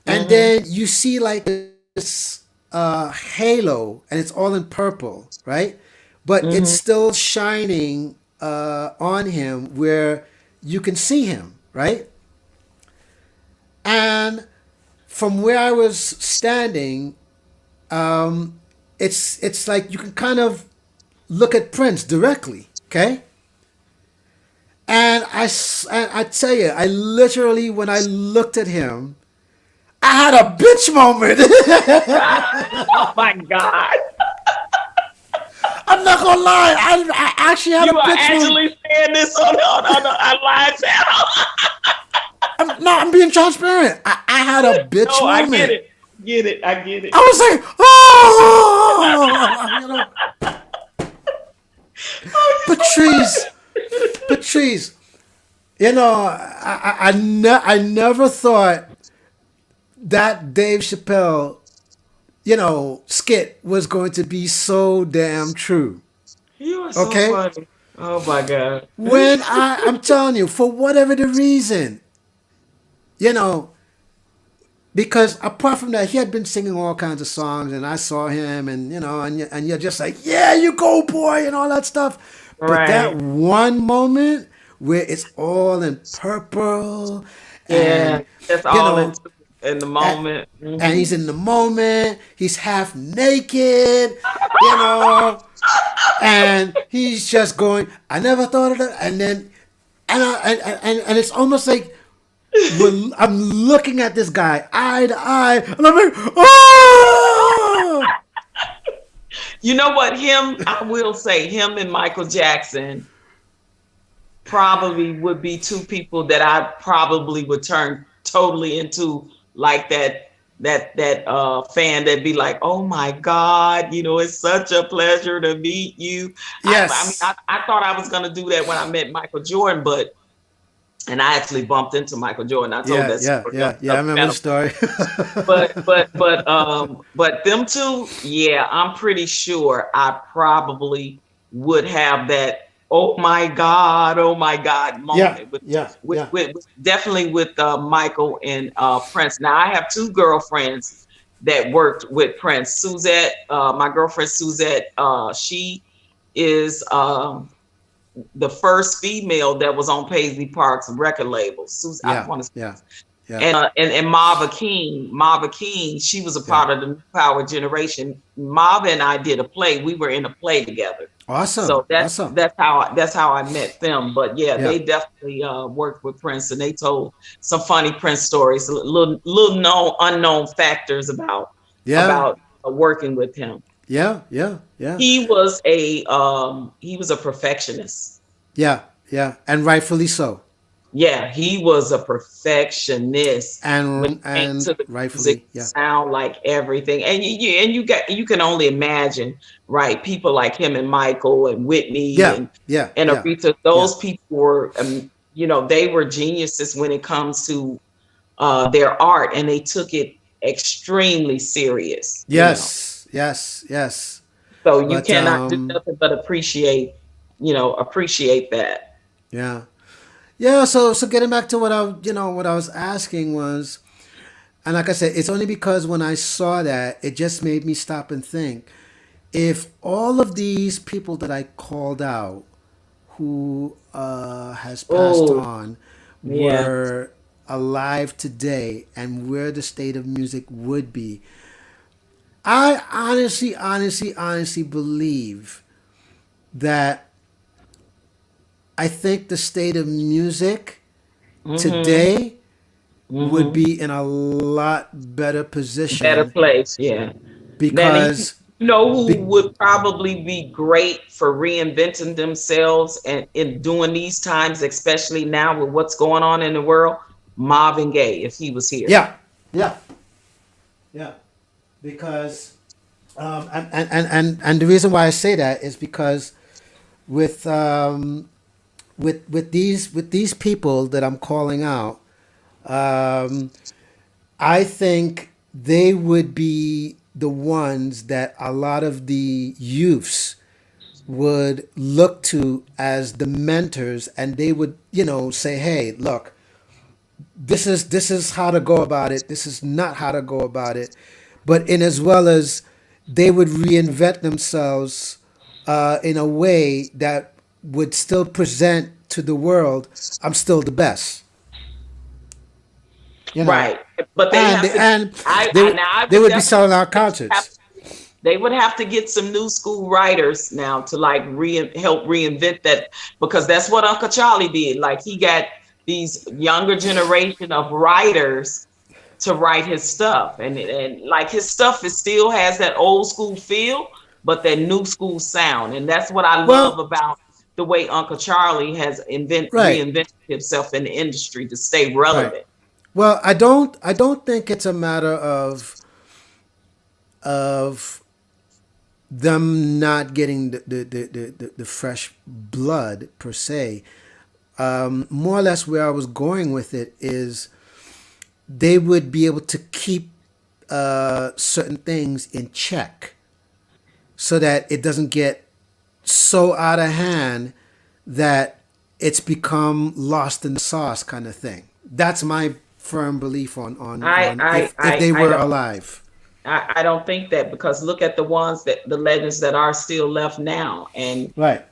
And Mm-hmm. then you see like this halo, and it's all in purple, right? But it's Mm-hmm. still shining on him where you can see him, right? And from where I was standing, it's like you can kind of look at Prince directly, okay? And I tell you, I literally, when I looked at him, I had a bitch moment. Oh my God. I'm not gonna lie, I actually had a You are bitch moment. actually saying this on a live channel. I'm being transparent. I had a bitch No, I get moment. it. Get it. I get I it. was like, oh, Patrice, Patrice. I never thought that Dave Chappelle, skit was going to be so damn true. You are so Okay? funny. Oh my God. I'm telling you, for whatever the reason, you know, because apart from that, he had been singing all kinds of songs, and I saw him, and you're just like, yeah, you go, boy, and all that stuff. But that Right. one moment where it's all in purple, Yeah. and That's you all know, in the and, moment. and Hmm. he's in the moment, he's half naked, you know, and he's just going, I never thought of that, and then, and it's almost like I'm looking at this guy eye to eye, and I'm like, oh, You know what? Him, I will say, him and Michael Jackson probably would be two people that I probably would turn totally into, like that fan that'd be like, oh my God, it's such a pleasure to meet you. I mean, yes, I thought I was gonna do that when I met Michael Jordan, and I actually bumped into Michael Jordan. I told yeah, that yeah, story yeah, yeah. I remember about the story. but them two, yeah, I'm pretty sure I probably would have that oh my God Yeah, moment yeah, yeah, definitely with Michael and Prince. Now I have two girlfriends that worked with Prince. Suzette, my girlfriend Suzette, she is the first female that was on Paisley Park's record label. I yeah, want to yeah, yeah, and Marva King, she was a yeah. part of the New Power generation. Marva and I did a play. We were in a play together. Awesome, So that's awesome. that's how I met them. But yeah, Yeah, they definitely worked with Prince, and they told some funny Prince stories, little known unknown factors yeah, about working with him. yeah, yeah, yeah, He was a perfectionist. yeah, yeah, and rightfully so, Yeah, he was a perfectionist when it came and to the music rightfully, yeah, sound, like everything. And you can only imagine, right? People like him and Michael and Whitney yeah, and yeah, yeah, Aretha, yeah. those people were they were geniuses when it comes to their art, and they took it extremely serious. Yes, yes, yes. So you But cannot do nothing but appreciate that. yeah, yeah. So getting back to what I was asking was, and like I said, it's only because when I saw that, it just made me stop and think. If all of these people that I called out, who has passed Oh, on, yeah. were alive today, and where the state of music would be, I honestly believe that I think the state of music Mm-hmm. today would Mm-hmm. be in a lot better Better position place, yeah. Then because who be, would probably be great for reinventing themselves and in doing these times, especially now with what's going on in the world? Marvin Gaye, if he was here. yeah, yeah, yeah, because and the reason why I say that is because with with these people that I'm calling out, um, I think they would be the ones that a lot of the youths would look to as the mentors, and they would say, hey, look, this is how to go about it, this is not how to go about it, but in as well as they would reinvent themselves in a way that would still present to the world, I'm still the best, you know Right. But they and have they, to and I they would now I they would would be definitely selling out say concerts. they would have to get some new school writers now to like help reinvent that, because that's what Uncle Charlie did. Like he got these younger generation of writers to write his stuff, and like his stuff is still has that old school feel, but that new school sound, and that's what I love Well, about the way Uncle Charlie has right, reinvented himself in the industry to stay right. relevant. Well, I don't think it's a matter of them not getting the fresh blood per se. More or less where I was going with it is they would be able to keep certain things in check so that it doesn't get so out of hand that it's become lost in the sauce kind of thing. That's my firm belief on if they I were don't alive. I don't think that, because look at the ones that the legends that are still left now, and Right.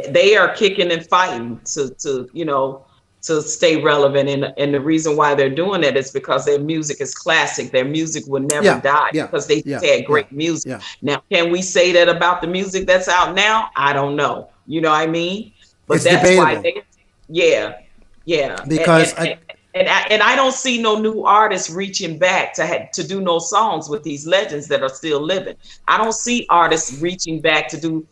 they are kicking and fighting to stay relevant, and the reason why they're doing that is because their music is classic. Their music will never Yeah. die Yeah. because they just Yeah. had Yeah. great music. Yeah. Now, can we say that about the music that's out now? I don't know. You know what I mean? But It's that's why debatable they, yeah, yeah, because I, And I don't see no new artists reaching back to do no songs with these legends that are still living. I don't see artists reaching back to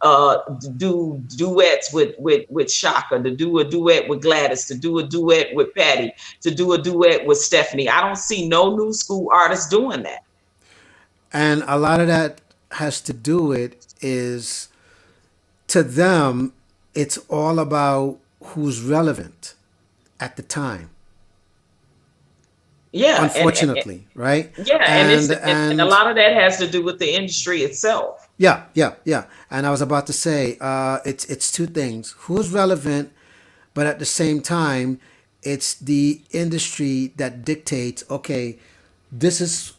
uh do duets with Shaka, to do a duet with Gladys, to do a duet with Patty, to do a duet with Stephanie. I don't see no new school artists doing that. And a lot of that has to do with is to them, it's all about who's relevant at the time. Yeah, Unfortunately, right? yeah, And and a and lot of that has to do with the industry itself. yeah, yeah, yeah. And I was about to say, it's two things: who's relevant, but at the same time, it's the industry that dictates. Okay, this is,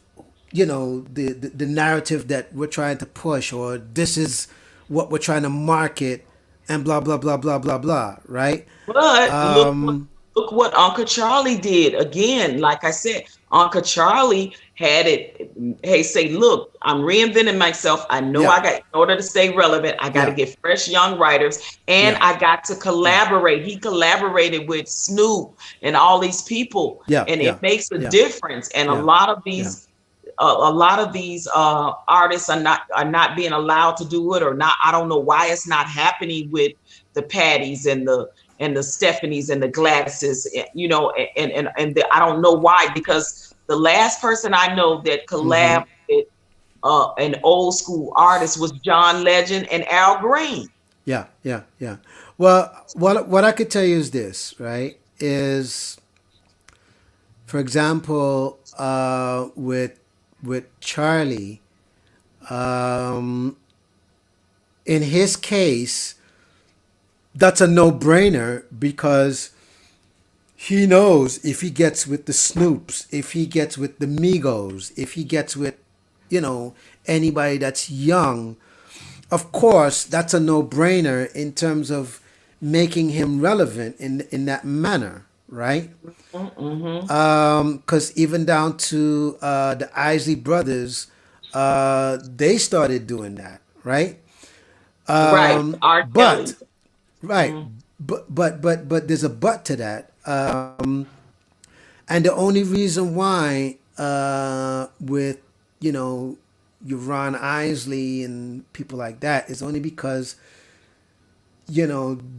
the narrative that we're trying to push, or this is what we're trying to market, and blah blah blah blah blah blah. Right? But look what Uncle Charlie did. Again, like I said, Uncle Charlie had it. Hey, say, look, I'm reinventing myself. I know Yeah, I got, in order to stay relevant, I got to yeah, get fresh young writers, and yeah, I got to yeah, collaborate. He collaborated with Snoop and all these people, yeah, and it yeah, makes a yeah, difference. And a yeah, lot of yeah. these a lot of these artists are not being allowed to do it, or not. I don't know why it's not happening with the Patties and the Stephanies and the Gladyses, I don't know why, because the last person I know that Mm-hmm. collabed with an old school artist was John Legend and Al Green. Yeah, yeah, yeah. Well, what I could tell you is this, right? Is, for example, with Charlie, um, in his case, that's a no brainer because he knows if he gets with the Snoops, if he gets with the Migos, if he gets with, you know, anybody that's young, of course, that's a no brainer in terms of making him relevant in that manner, right? Mm-hmm. Because even down to the Isley brothers, they started doing that, right? Right, R. But Kelly. right, Mm-hmm. but there's a but to that, and the only reason why, with, you know your Ron Isley and people like that, is only because,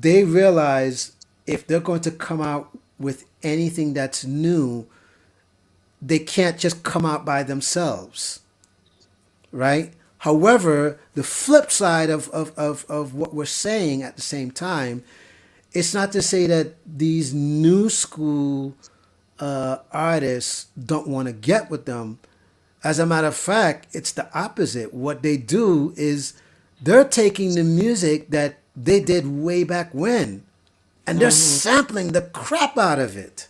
they realize if they're going to come out with anything that's new, they can't just come out by themselves, right? However, the flip side of what we're saying at the same time, it's not to say that these new school artists don't want to get with them. As a matter of fact, it's the opposite. What they do is they're taking the music that they did way back when, and they're Mm-hmm. sampling the crap out of it.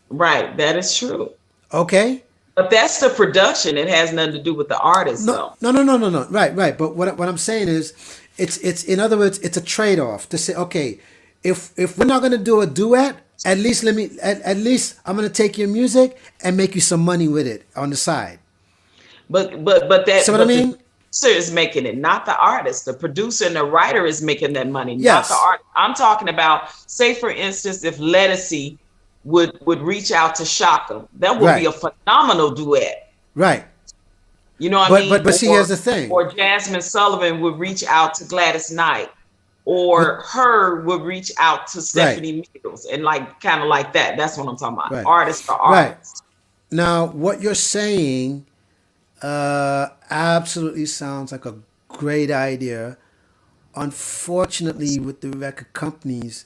Right, that is true. Okay? But that's the production. It has nothing to do with the artist, No, though. no, no, no, no, no. Right, right. But what I'm saying is, it's in other words, it's a trade off to say, okay, if we're not gonna do a duet, at least I'm gonna take your music and make you some money with it on the side. See what I But the mean? producer is making it, not the artist. The producer and the writer is making that money, not the Yes. art. I'm talking about, say for instance, if Lettucey would reach out to Shaka, that would be Right. a phenomenal duet. Right. You know what I But mean? but but see, here's the thing. Or Jasmine Sullivan would reach out to Gladys Knight, But or her would reach out to right, Stephanie Mills, and like kind of like that. That's what I'm talking about. right, Artist for right. artist. Now, what you're saying absolutely sounds like a great idea. Unfortunately, with the record companies,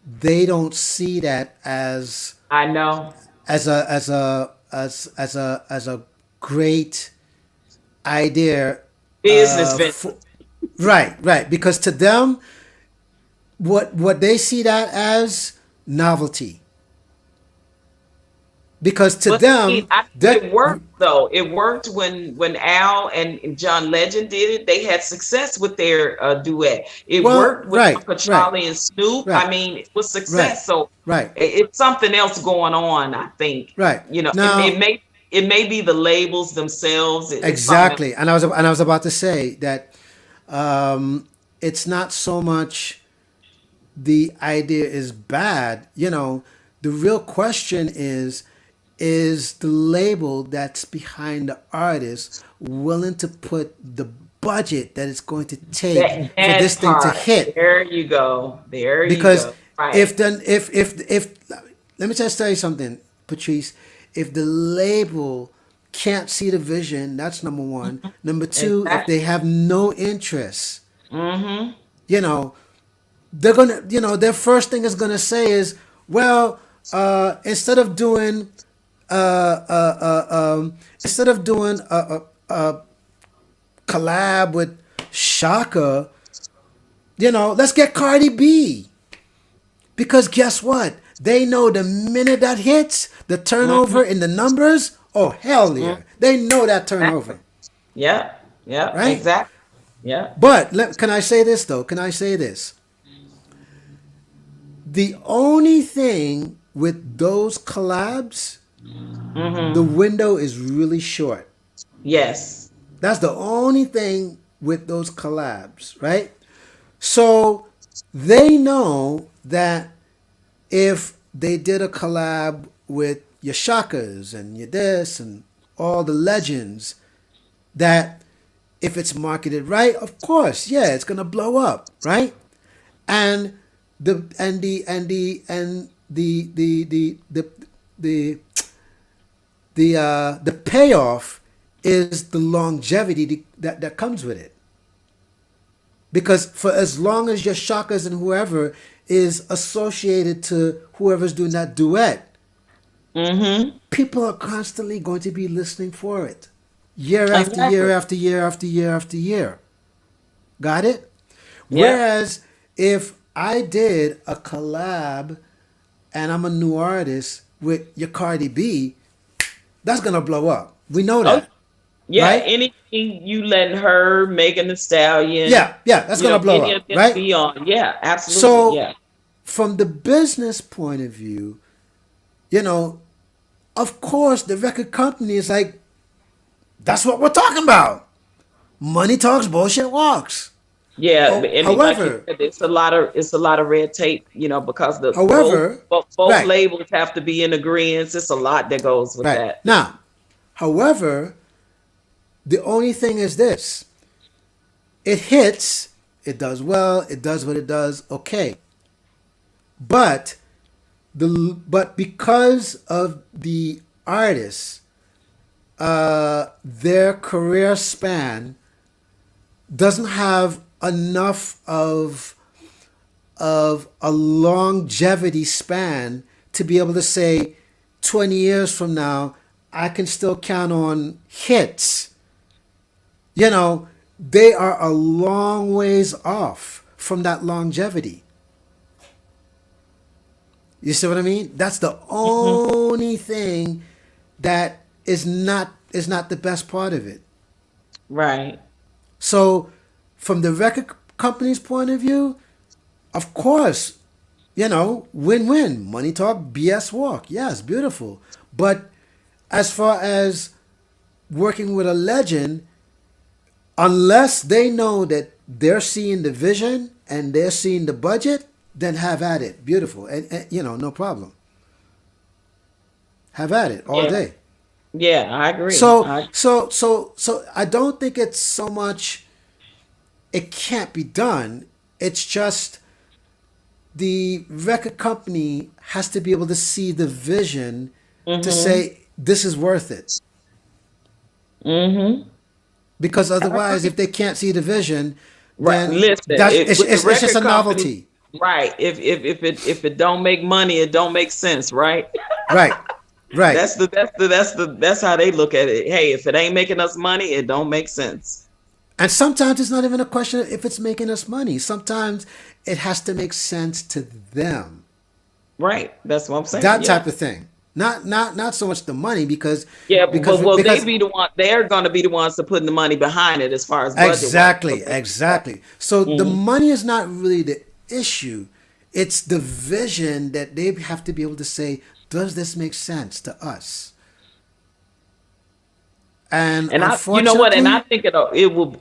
they don't see that I know. as a great idea. Business venture. Right, right, because to them, what they see that as novelty. Because to But them, I think that it worked though. It worked when Al and John Legend did it. They had success with their duet. It well, worked with right, Uncle right, Charlie and Snoop. I right, mean, it was right, success. So right, it's something else going on. I think, right. it Now, may be the labels themselves. It's something else. exactly, and I was about to say that it's not so much the idea is bad. The real question is the label that's behind the artist willing to put the budget that it's going to take for this That thing to part. hit? There you go. There you Because go. Right. if then if let me just tell you something, Patrice. If the label can't see the vision, that's number one. Number two, if they Exactly. have no interest, Mm-hmm. you know, they're gonna, their first thing is gonna say is, well, instead of doing, instead of doing a collab with Shaka, let's get Cardi B. Because guess what? They know the minute that hits, the Mm-hmm. turnover in the numbers, oh, hell Mm-hmm. yeah. They know that Exactly. turnover, Yeah. Yeah. right? Exactly. Yeah. But can I say this, though? Can I say this? The only thing with those collabs, the Mm-hmm. window is really short. Yes. That's the only thing with those collabs, right? So they know that if they did a collab with your Shakas and your this and all the legends, that if it's marketed right, of course, yeah, it's gonna blow up, right? And the the payoff is the longevity that comes with it. Because for as long as your Shakas and whoever is associated to whoever's doing that duet, Mm-hmm. people are constantly going to be listening for it. Year after year Exactly. after year after year after year. Got it? Yep. Whereas if I did a collab and I'm a new artist with your Cardi B, that's gonna blow up. We know Oh, that, yeah. right? Anything you letting her, Megan the Stallion, Yeah, yeah, that's gonna blow any of up, them right? be on. Yeah, absolutely. So Yeah. from the business point of view, you know, of course the record company is like, that's what we're talking about. Money talks, bullshit walks. Yeah, Oh, and like you however, said, it's a lot of red tape, because the both however, both right, labels have to be in agreement. It's a lot that goes with right. that. Now, however, the only thing is this: it hits, it does well, it does what it does, okay. But but because of the artists, their career span doesn't have enough of a longevity span to be able to say 20 years from now I can still count on hits. They are a long ways off from that longevity. You see what I mean? That's the Hmm. only thing that is not the best part of it. Right. So from the record company's point of view, of course, win-win. Money talk, BS walk. Yes, beautiful. But as far as working with a legend, unless they know that they're seeing the vision and they're seeing the budget, then have at it. Beautiful. And no problem. Have at it all Yeah. day. Yeah, I agree. So so I don't think it's so much it can't be done. It's just the record company has to be able to see the vision to Mm-hmm. say this is worth it. Mm-hmm. Because I otherwise, if agree. they can't see the vision, Right. then Listen, that's with the it's just a record company, novelty. right? If it don't make money, it don't make sense, right? Right, right. That's how they look at it. Hey, if it ain't making us money, it don't make sense. And sometimes it's not even a question of if it's making us money. Sometimes it has to make sense to them. Right. That's what I'm saying. That Yeah. type of thing. Not so much the money because Yeah, because but will they because be the one? They're going to be the ones to putting the money behind it as far as budget wise. exactly, exactly. So the Mm-hmm. money is not really the issue. It's the vision that they have to be able to say, does this make sense to us? And And you know what? And I unfortunately, think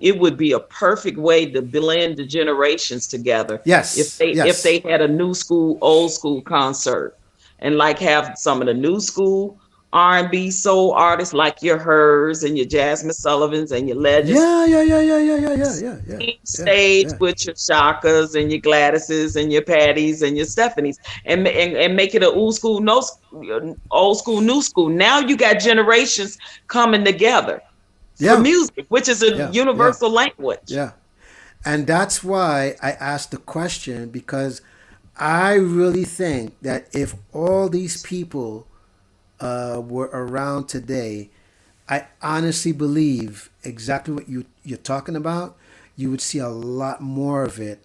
it would be a perfect way to blend the generations together if yes, they if yes, they had a new school, old school concert, and like have some of the new school R&B soul artists like your Hers and your Jasmine Sullivans and your Legends Yeah, yeah, yeah, yeah, yeah, yeah, yeah, yeah, yeah, yeah, stage yeah. with your Shakas and your Gladyses and your Patties and your Stephanies, and make it a old school, no, old school, new school. Now you got generations coming together for Yeah, music, which is a yeah, yeah, universal language. yeah. And that's why I asked the question, because I really think that if all these people were around today, I honestly believe exactly what you're talking about. You would see a lot more of it,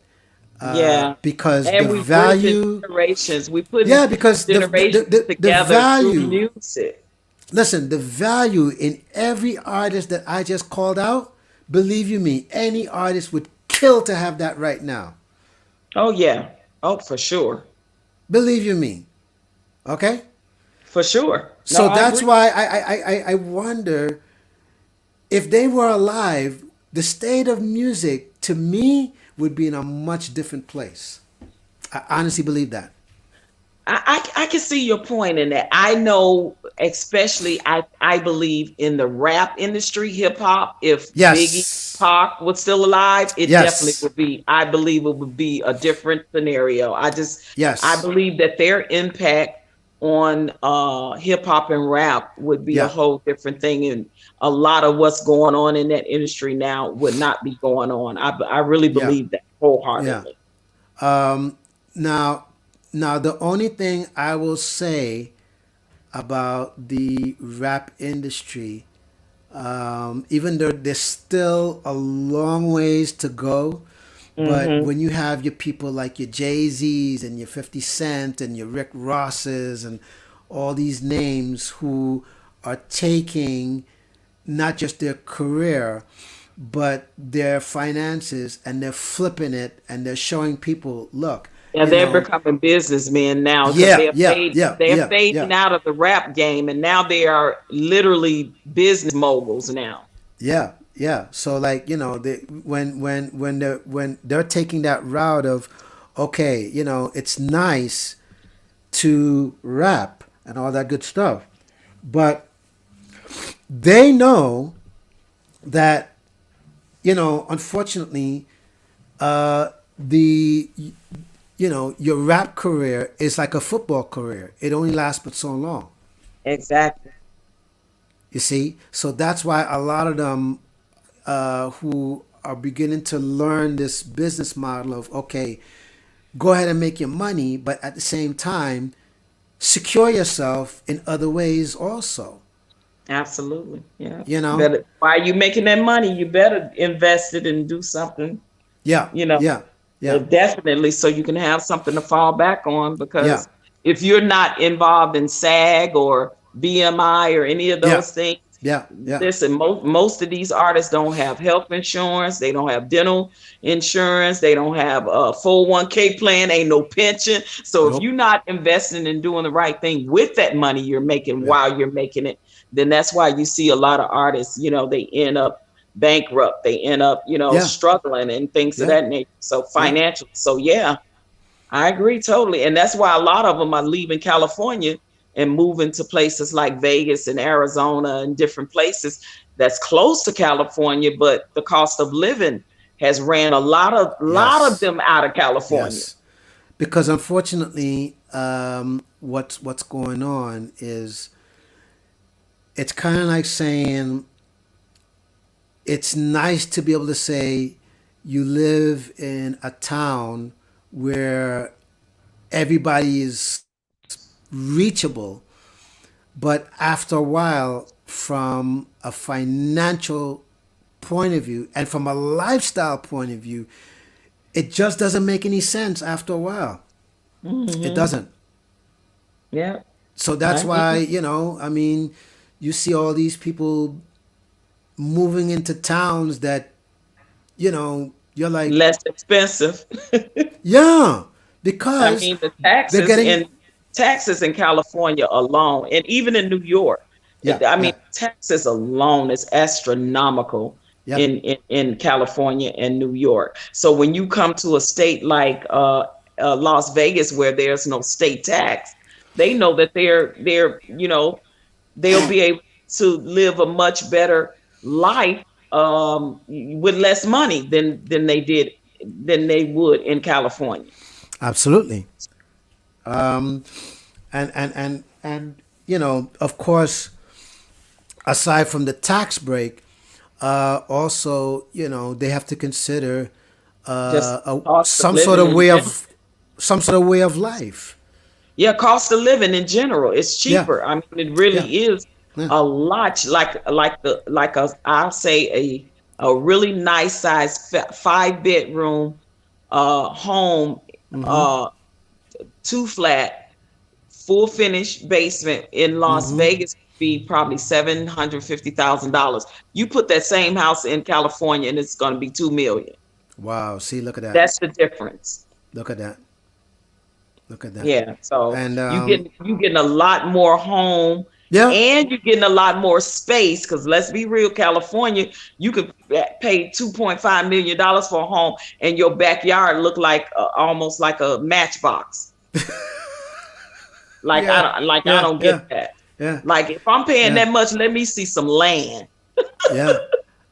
Yeah. because the And we bridging value. generations. We putting Yeah, because generations the together through value. music. Listen, the value in every artist that I just called out, believe you me, any artist would kill to have that right now. Oh yeah. Oh, for sure. Believe you me. Okay? For sure. No, So I that's agree. why I wonder if they were alive, the state of music to me would be in a much different place. I honestly believe that. I can see your point in that. I know, especially I believe in the rap industry, hip hop. If Biggie, Yes. Pac was still alive, it definitely Yes. would be. I believe it would be a different scenario. I Yes. believe that their impact on hip hop and rap would be a Yeah. whole different thing, and a lot of what's going on in that industry now would not be going on. I really Yeah. believe that Yeah. wholeheartedly. Now, now the only thing I will say about the rap industry, even though there's still a long ways to go, but Hmm. when you have your people like your Jay Z's and your 50 Cent and your Rick Rosses and all these names who are taking not just their career, but their finances, and they're flipping it, and they're showing people, look, Yeah, you they're know, becoming businessmen now because yeah, yeah, yeah, they're yeah, fading yeah, out of the rap game, and now they are literally business moguls now. yeah, yeah. So like, when they're taking that route of, okay, it's nice to rap and all that good stuff, but they know that, unfortunately, the your rap career is like a football career. It only lasts but so long. Exactly. You see, so that's why a lot of them, who are beginning to learn this business model of, okay, go ahead and make your money, but at the same time secure yourself in other ways also. Absolutely. Yeah. You know? Better, why are you making that money? You better invest it and do something, Yeah, you know, yeah, yeah, definitely, so you can have something to fall back on. yeah, Because if you're not involved in SAG or BMI or any of yeah, those things, yeah, yeah. listen, most of these artists don't have health insurance, they don't have dental insurance, they don't have a 401k plan, ain't no pension. So if you're Nope. not investing and doing the right thing with that money you're making Yeah, while you're making it, then that's why you see a lot of artists, they end up bankrupt, they end up, yeah, struggling and things of yeah, that nature. So yeah, financial. So yeah, I agree totally. And that's why a lot of them are leaving California and moving to places like Vegas and Arizona and different places that's close to California, but the cost of living has ran a lot of yes, them out of California. yes. Because unfortunately, what's going on is, it's kind of like saying, it's nice to be able to say you live in a town where everybody is reachable, but after a while, from a financial point of view and from a lifestyle point of view, it just doesn't make any sense after a while. It Hmm. doesn't. Yeah, So I that's why, agree. I mean, you see all these people moving into towns that, you're like, Less expensive. yeah, I because mean, the they're getting, taxes in California alone, and even in New York. yeah, I mean, yeah, taxes alone is astronomical yeah, in California and New York. So when you come to a state like Las Vegas, where there's no state tax, They know that they're they'll be able to live a much better life with less money than they would in California. Absolutely. And of course, aside from the tax break, also, they have to consider Just cost of living in general. some sort of way of life. Yeah, cost of living in general is Yeah, cheaper. I mean, it yeah, really is yeah. a lot like a I'll say a really nice size 5 bedroom home, uh two flat, full finished basement in Las Vegas would be probably $750,000. You put that same house in California and it's going to be 2 million. Wow. See, look at that. That's the difference. Look at that. Look at that. Yeah, so And you getting a lot more home, yeah, and you're getting a lot more space. Because let's be real, California, you could pay $2.5 million for a home, and your backyard look like almost like a matchbox. yeah, I yeah, don't get yeah, that. yeah, Like if I'm paying yeah, that much, let me see some land. yeah.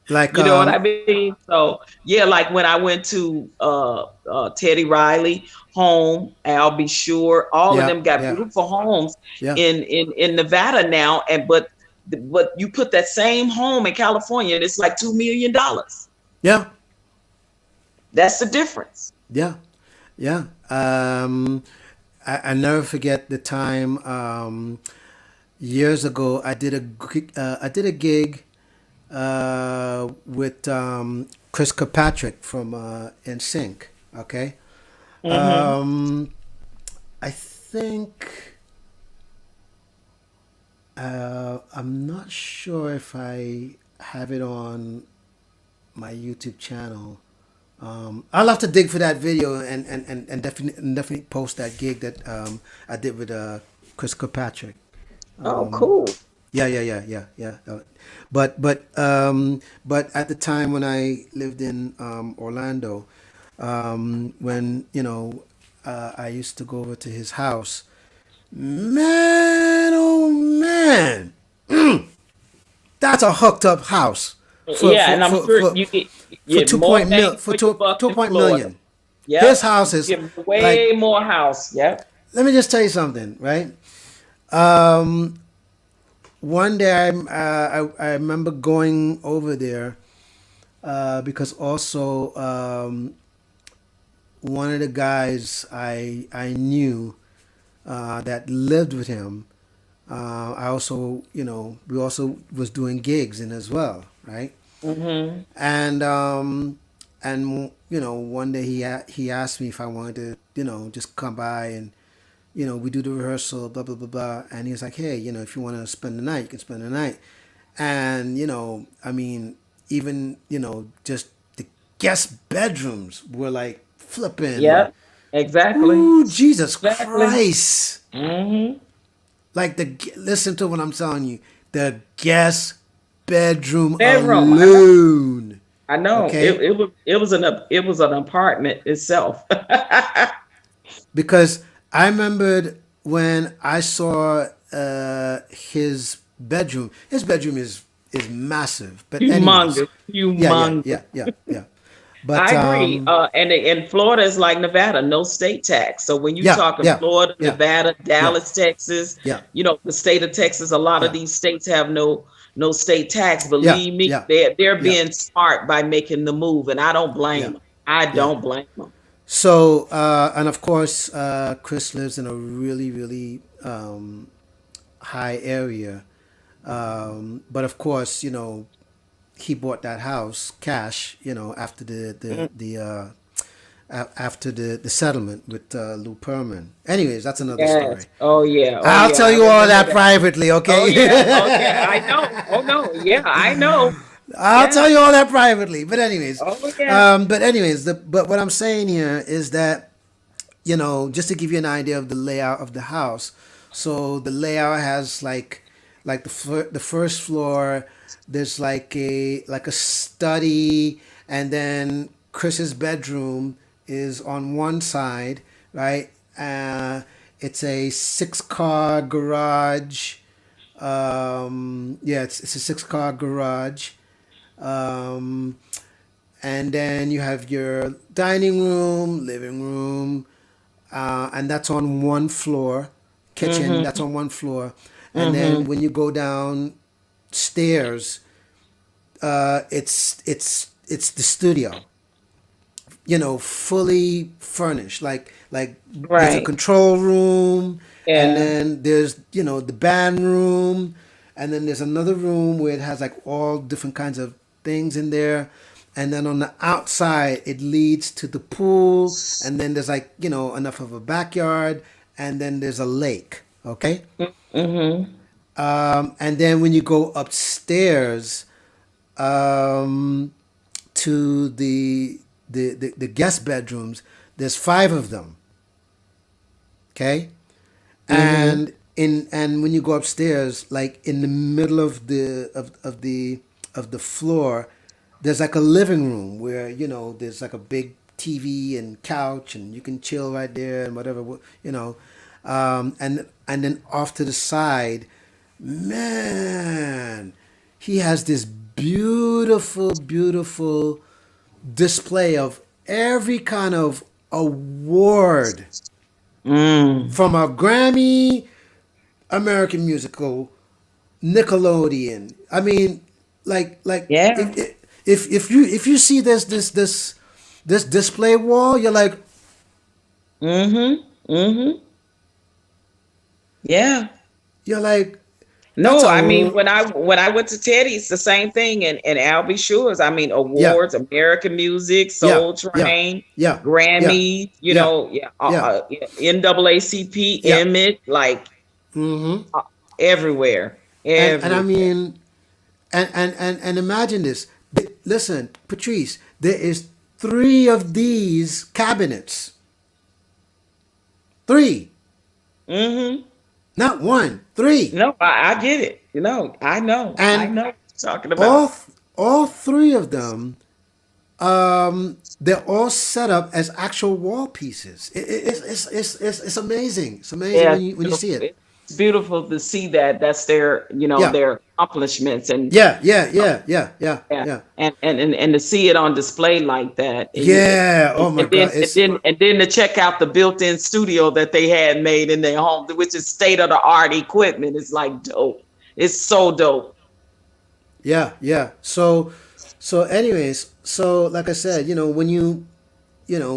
Like You know what I mean? So yeah, like when I went to Teddy Riley home, I'll be sure all of yeah, them got yeah, beautiful homes yeah, in Nevada now, and but you put that same home in California and it's like $2 million. yeah, That's the difference. yeah, yeah. I never forget the time years ago. I did a gig with Chris Kirkpatrick from NSYNC. Okay, Hmm. I think I'm not sure if I have it on my YouTube channel. I'll have to dig for that video and definitely post that gig that I did with Chris Kirkpatrick. Oh, cool. Yeah, yeah, yeah, yeah, yeah. But at the time when I lived in Orlando, when I used to go over to his house, man, oh man, that's a hooked up house for Yeah, for and I'm for sure for, you for get two more point bang mil for for your two buck two in point Florida. million. His Yep, house you is get like, way more house. Yep. let me just tell you something, right? One day I remember going over there because also one of the guys I knew that lived with him. I also, we also was doing gigs in as well, right? Hmm. And one day he asked me if I wanted to, just come by and, we do the rehearsal, blah blah blah blah. And he was like, hey, if you want to spend the night, you can spend the night. And I mean, even just the guest bedrooms were like flipping. Yep. Exactly. Ooh, Jesus Exactly. Christ! Hmm. Like listen to what I'm telling you. The guest bedroom Bedroom. I know. alone. I know. Okay, It was an apartment itself. because I remembered when I saw his bedroom. His bedroom is massive. But anyways, Humongous. yeah, yeah, Humongous. yeah, yeah, yeah. But I agree. And Florida is like Nevada, no state tax. So when you yeah, talk in yeah, Florida, yeah, Nevada, yeah, Dallas, Texas, yeah, the state of Texas, a lot of yeah, these states have no state tax. yeah, Believe me, yeah, they're yeah, being smart by making the move, and I don't blame yeah, them. I yeah. don't blame them. So, and of course, Chris lives in a really, really high area. But of course, he bought that house cash, after Mm. the settlement with Lou Pearlman. Anyways, that's another Yes. story. Oh yeah. Oh I'll yeah. tell I you all remember that that. privately, Oh yeah. Oh yeah. I okay? know. Oh no. Yeah, I know. I'll Yeah. tell you all that privately. But anyways, Oh yeah. but what I'm saying here is that, just to give you an idea of the layout of the house. So the layout has like the first floor. There's like a study, and then Chris's bedroom is on one side, right? It's a 6 car garage. Yeah, it's a 6 car garage. Um, and then you have your dining room, living room, and that's on one floor. Kitchen, Mhm. that's on one floor. And then Mhm. when you go down stairs, it's the studio, fully furnished. Like there's a Right. control room, and Yeah. then there's the band room, and then there's another room where it has like all different kinds of things in there. And then on the outside, it leads to the pool, and then there's like enough of a backyard, and then there's a lake. Okay. Mhm. And then when you go upstairs, um, to the guest bedrooms. There's 5 of them. Okay, Mhm. and when you go upstairs, like in the middle of the floor, there's like a living room where there's like a big TV and couch, and you can chill right there and whatever you know, and then off to the side, man, he has this beautiful display of every kind of award Mm. from a Grammy, American Musical, Nickelodeon. I mean, like Yeah. if you see this display wall, you're like, Mhm. Mhm. Yeah. you're like, that's No, a I mean when I went to Teddy's, the same thing, and Albie Shores. I mean yeah, awards, American Music, yeah, Soul yeah, Train, yeah, yeah, Grammy. yeah, Yeah, yeah, yeah, NAACP, yeah. Emmett, like Mm-hmm. uh, everywhere, And I everywhere. mean, and imagine this. Listen, Patrice, there is 3 of these cabinets. 3, Hmm. not one, 3. No, I get it. I And know what you're talking about. all all 3 of them, they're all set up as actual wall pieces. It's amazing. It's amazing Yeah, when you see it. it's beautiful to see that. That's their, Yeah, their accomplishments, and yeah, yeah, yeah, yeah, yeah, yeah, yeah, and to see it on display like that, yeah. Oh my God, it's and then to check out the built-in studio that they had made in their home, which is state of the art equipment, is like dope. It's so dope. yeah, yeah. So anyways, so like I said,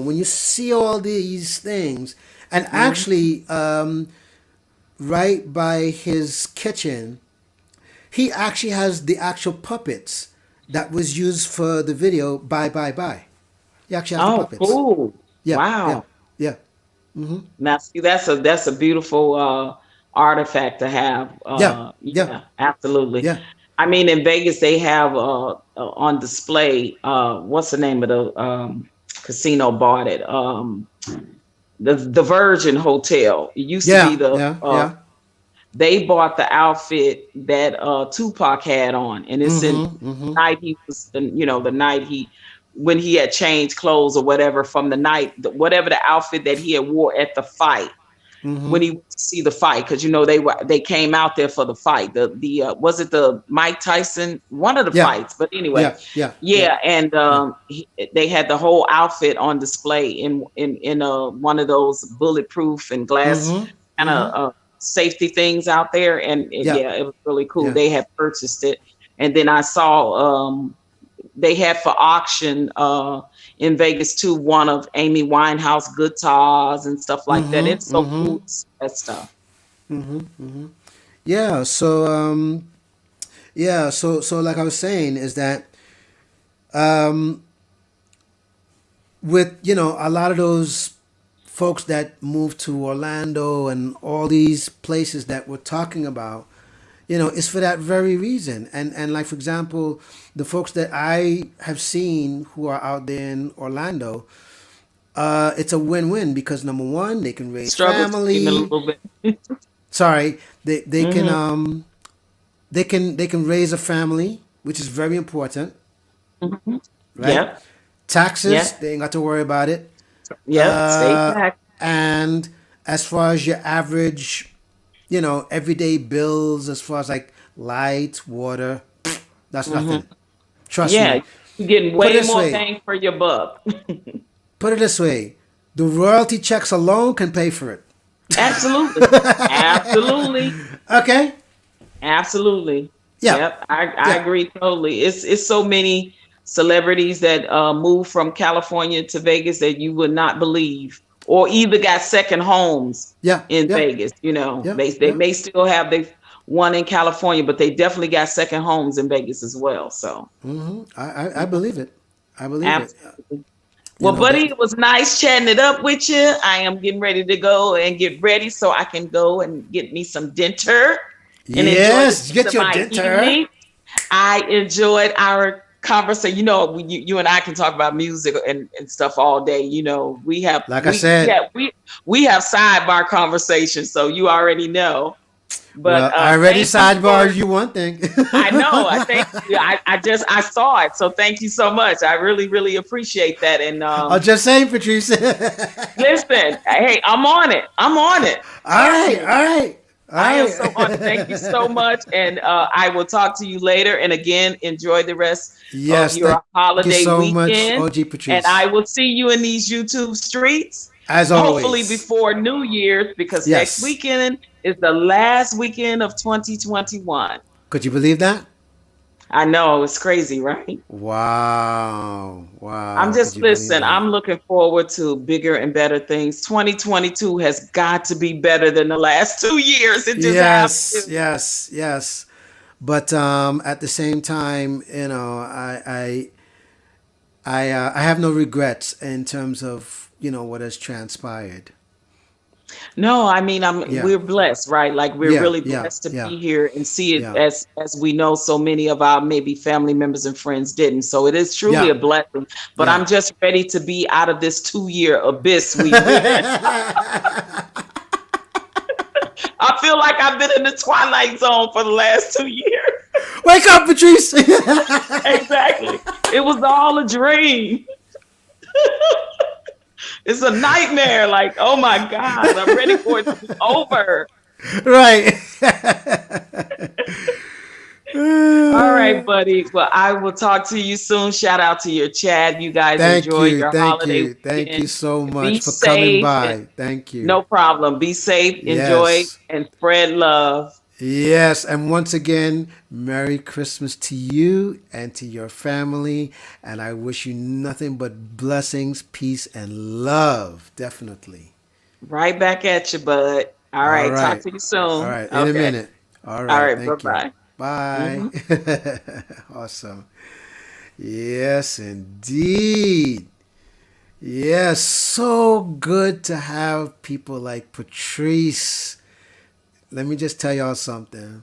when you see all these things, and Mhm. actually, right by his kitchen, he actually has the actual puppets that was used for the video Bye Bye Bye. He actually has the Oh, puppets. cool! Yeah, yeah, Wow. yeah. Mm-hmm. Now, see, that's a beautiful artifact to have. Yeah, yeah, Yeah, absolutely. yeah. I mean, in Vegas, they have on display. What's the name of the casino? Bought it. The Virgin Hotel. It used to be Yeah, the. yeah, yeah. They bought the outfit that Tupac had on, and it's in Mm-hmm, mm-hmm. the night he was, the night he when he had changed clothes or whatever from the night, whatever the outfit that he had wore at the fight when Mm-hmm. he went to see the fight, because they came out there for the fight. The Was it the Mike Tyson, one of the Yeah, fights? But anyway, yeah, yeah, yeah, yeah, and yeah. they had the whole outfit on display in one of those bulletproof and glass Mm-hmm, kind of mm-hmm. safety things out there, and Yeah, yeah, it was really cool. yeah. They had purchased it, and then I saw they had for auction in Vegas too, one of Amy Winehouse guitars and stuff like that. It's Mm-hmm, so mm-hmm, cool to see that stuff. yeah. So like I was saying is that with a lot of those folks that moved to Orlando and all these places that we're talking about, it's for that very reason. And like for example, the folks that I have seen who are out there in Orlando, it's a win-win because number one, they can raise Struggle to name it a family. little bit. Sorry, they can Hmm. they can raise a family, which is very important, Hmm. right? Yep. Taxes, Yep. they ain't got to worry about it. Yep. Stay uh, back. and as far as your average, everyday bills, as far as like light, water, that's Hmm. nothing. Trust Yeah, me. you're getting Put it way this more way. bang for your buck. Put it this way. The royalty checks alone can pay for it. Absolutely. Absolutely. Okay. Absolutely. Yeah. Yep. I Yeah. agree totally. It's so many celebrities that move from California to Vegas that you would not believe, or either got second homes Yeah. in Yeah. Vegas. You know, Yeah. they Yeah. may still have they one in California, but they definitely got second homes in Vegas as well. So I believe it. I believe it. absolutely. Well, But buddy, it was nice chatting it up with you. I am getting ready to go and get ready so I can go and get me some dinner and enjoy the yes, rest get of your my dinner. evening. I enjoyed our conversation. You know, you and I can talk about music and stuff all day. You know, we have Like I we said, have we have sidebar conversations, so you already know. But well, I already thank you sidebarred for. you one thing. I know. I think I saw it. So thank you so much. I really appreciate that. And I'll just say, Patrice. listen, hey, I'm on it. I'm on it. All Trust right, all me. right, all I am so on it. Thank you right. so much. And I will talk to you later. And again, enjoy the rest of yes, thank your you holiday so much, weekend. OG And I Patrice. will see you in these YouTube streets, As hopefully always. before New Year's, because next Yes. weekend is the last weekend of 2021. Could you believe that? I know it's crazy, right? Wow. I'm Wow. Could just you believe listen. that? I'm looking forward to bigger and better things. 2022 has got to be better than the last 2 years. It just have Yes, to. yes, yes. But at the same time, I have no regrets in terms of what has transpired. No, I mean, Yeah, we're blessed, right? Like we're yeah, really yeah, blessed to yeah, be here and see it yeah, as we know so many of our maybe family members and friends didn't. So it is truly yeah, a blessing. But yeah. I'm just ready to be out of this 2 year abyss we've been in. I feel like I've been in the twilight zone for the last 2 years. Wake up, Patrice. Exactly. It was all a dream. It's a nightmare. Like, oh my God, I'm ready for it to be over. right. All right, buddy. Well, I will talk to you soon. Shout out to your chat. You guys thank enjoy you, your thank holiday you, thank you weekend. so Be much for coming safe. And by. Thank you. no problem. Be safe, enjoy, Yes. and spread love. Yes, and once again, Merry Christmas to you and to your family. And I wish you nothing but blessings, peace, and love. Definitely. Right back at you, bud. All All right. Talk right. to you All soon. right. In a Okay. minute. All All right. right. Bye Thank you. bye. Bye. Hmm. awesome. Yes, indeed. Yes, so good to have people like Patrice. Let me just tell y'all something.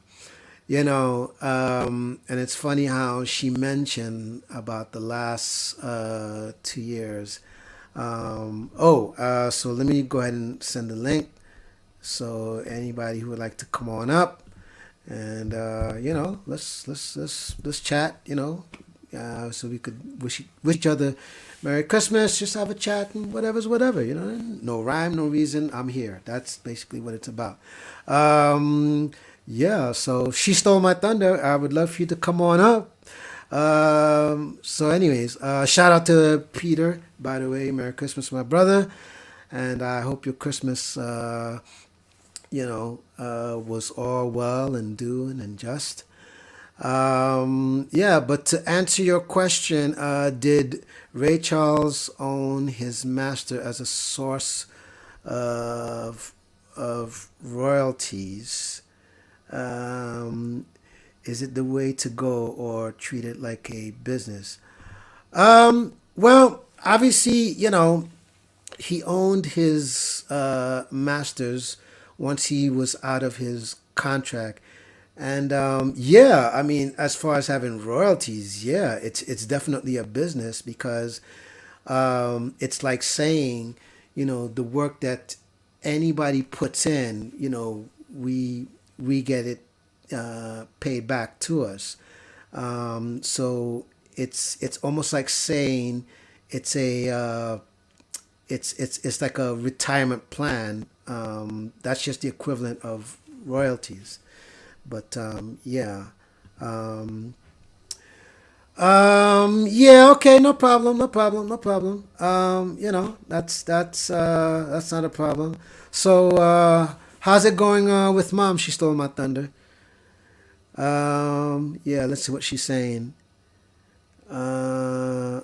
And it's funny how she mentioned about the last 2 years. So let me go ahead and send the link. So anybody who would like to come on up, and let's chat. So we could wish each other Merry Christmas. Just have a chat and whatever's whatever. No rhyme, no reason. I'm here. That's basically what it's about. Yeah. So she stole my thunder. I would love for you to come on up. Anyways, shout out to Peter. By the way, Merry Christmas, my brother, and I hope your Christmas was all well and doing and just. Yeah, but to answer your question, did Ray Charles own his master as a source of royalties? Um, is it the way to go or treat it like a business? Well, obviously, he owned his masters once he was out of his contract. And yeah, I mean, as far as having royalties, yeah, it's definitely a business because it's like saying, the work that anybody puts in, we get it paid back to us. So it's almost like saying it's a it's like a retirement plan That's just the equivalent of royalties. But yeah. Um, yeah, okay, no problem, no problem, no problem. That's not a problem. So, how's it going with mom? She stole my thunder. Yeah, let's see what she's saying. Uh,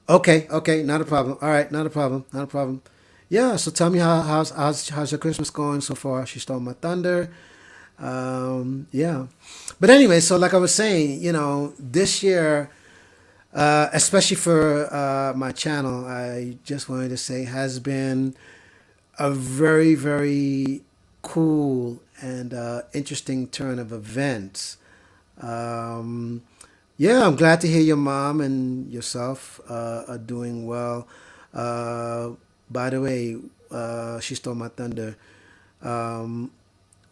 okay, okay, not a problem. All right, not a problem, not a problem. Yeah, so tell me how's your Christmas going so far? She stole my thunder. Yeah, but anyway, so like I was saying, this year, especially for my channel, I just wanted to say has been a very, very cool and interesting turn of events. Um, yeah, I'm glad to hear your mom and yourself are doing well. Uh, by the way, she stole my thunder. Um,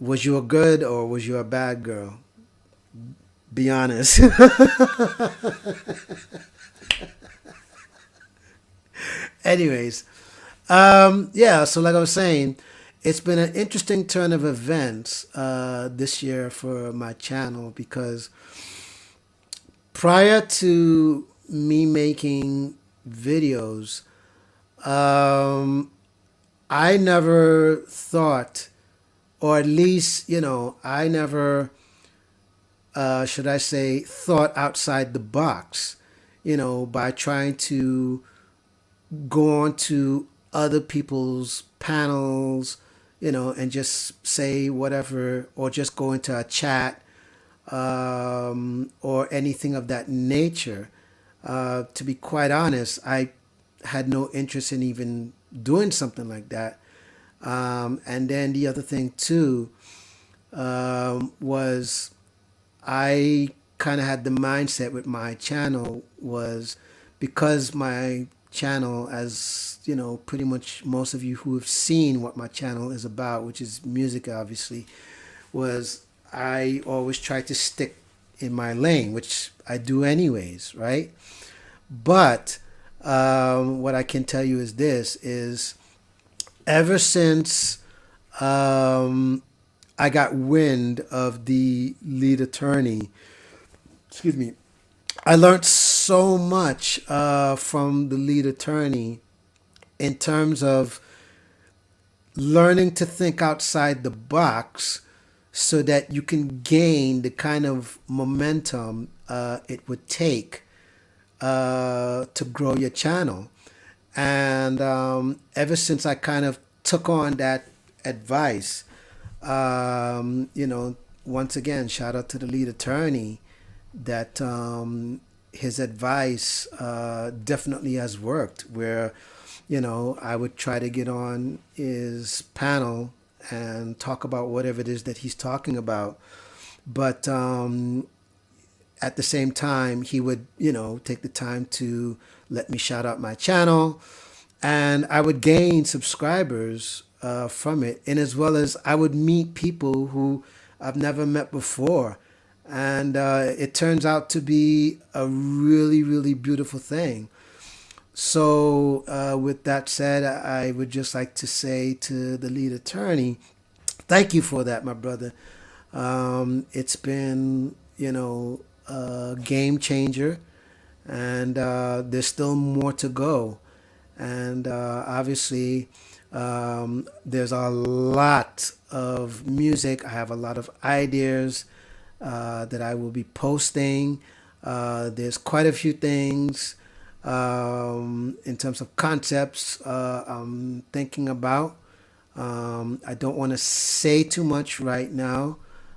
was you a good or was you a bad girl? Be honest. Anyways, yeah, so like I was saying, it's been an interesting turn of events this year for my channel because prior to me making videos, um, I never thought, or at least, I never, should I say, thought outside the box, by trying to go on to other people's panels, and just say whatever, or just go into a chat, or anything of that nature. To be quite honest, I had no interest in even doing something like that. And then the other thing too was I kind of had the mindset with my channel was because my channel, as pretty much most of you who have seen what my channel is about, which is music, obviously, was I always try to stick in my lane, which I do anyways, right? But what I can tell you is this: is ever since um, I got wind of the lead attorney, excuse me, I learned so much from the lead attorney in terms of learning to think outside the box so that you can gain the kind of momentum it would take to grow your channel. And ever since I kind of took on that advice, once again, shout out to the lead attorney that his advice definitely has worked. Where, I would try to get on his panel and talk about whatever it is that he's talking about. But at the same time, he would, take the time to let me shout out my channel, and I would gain subscribers from it, and as well as I would meet people who I've never met before, and it turns out to be a really, really beautiful thing. So, with that said, I would just like to say to the lead attorney, thank you for that, my brother. It's been, a game changer, and there's still more to go. And obviously, there's a lot of music. I have a lot of ideas that I will be posting. There's quite a few things in terms of concepts I'm thinking about. I don't want to say too much right now.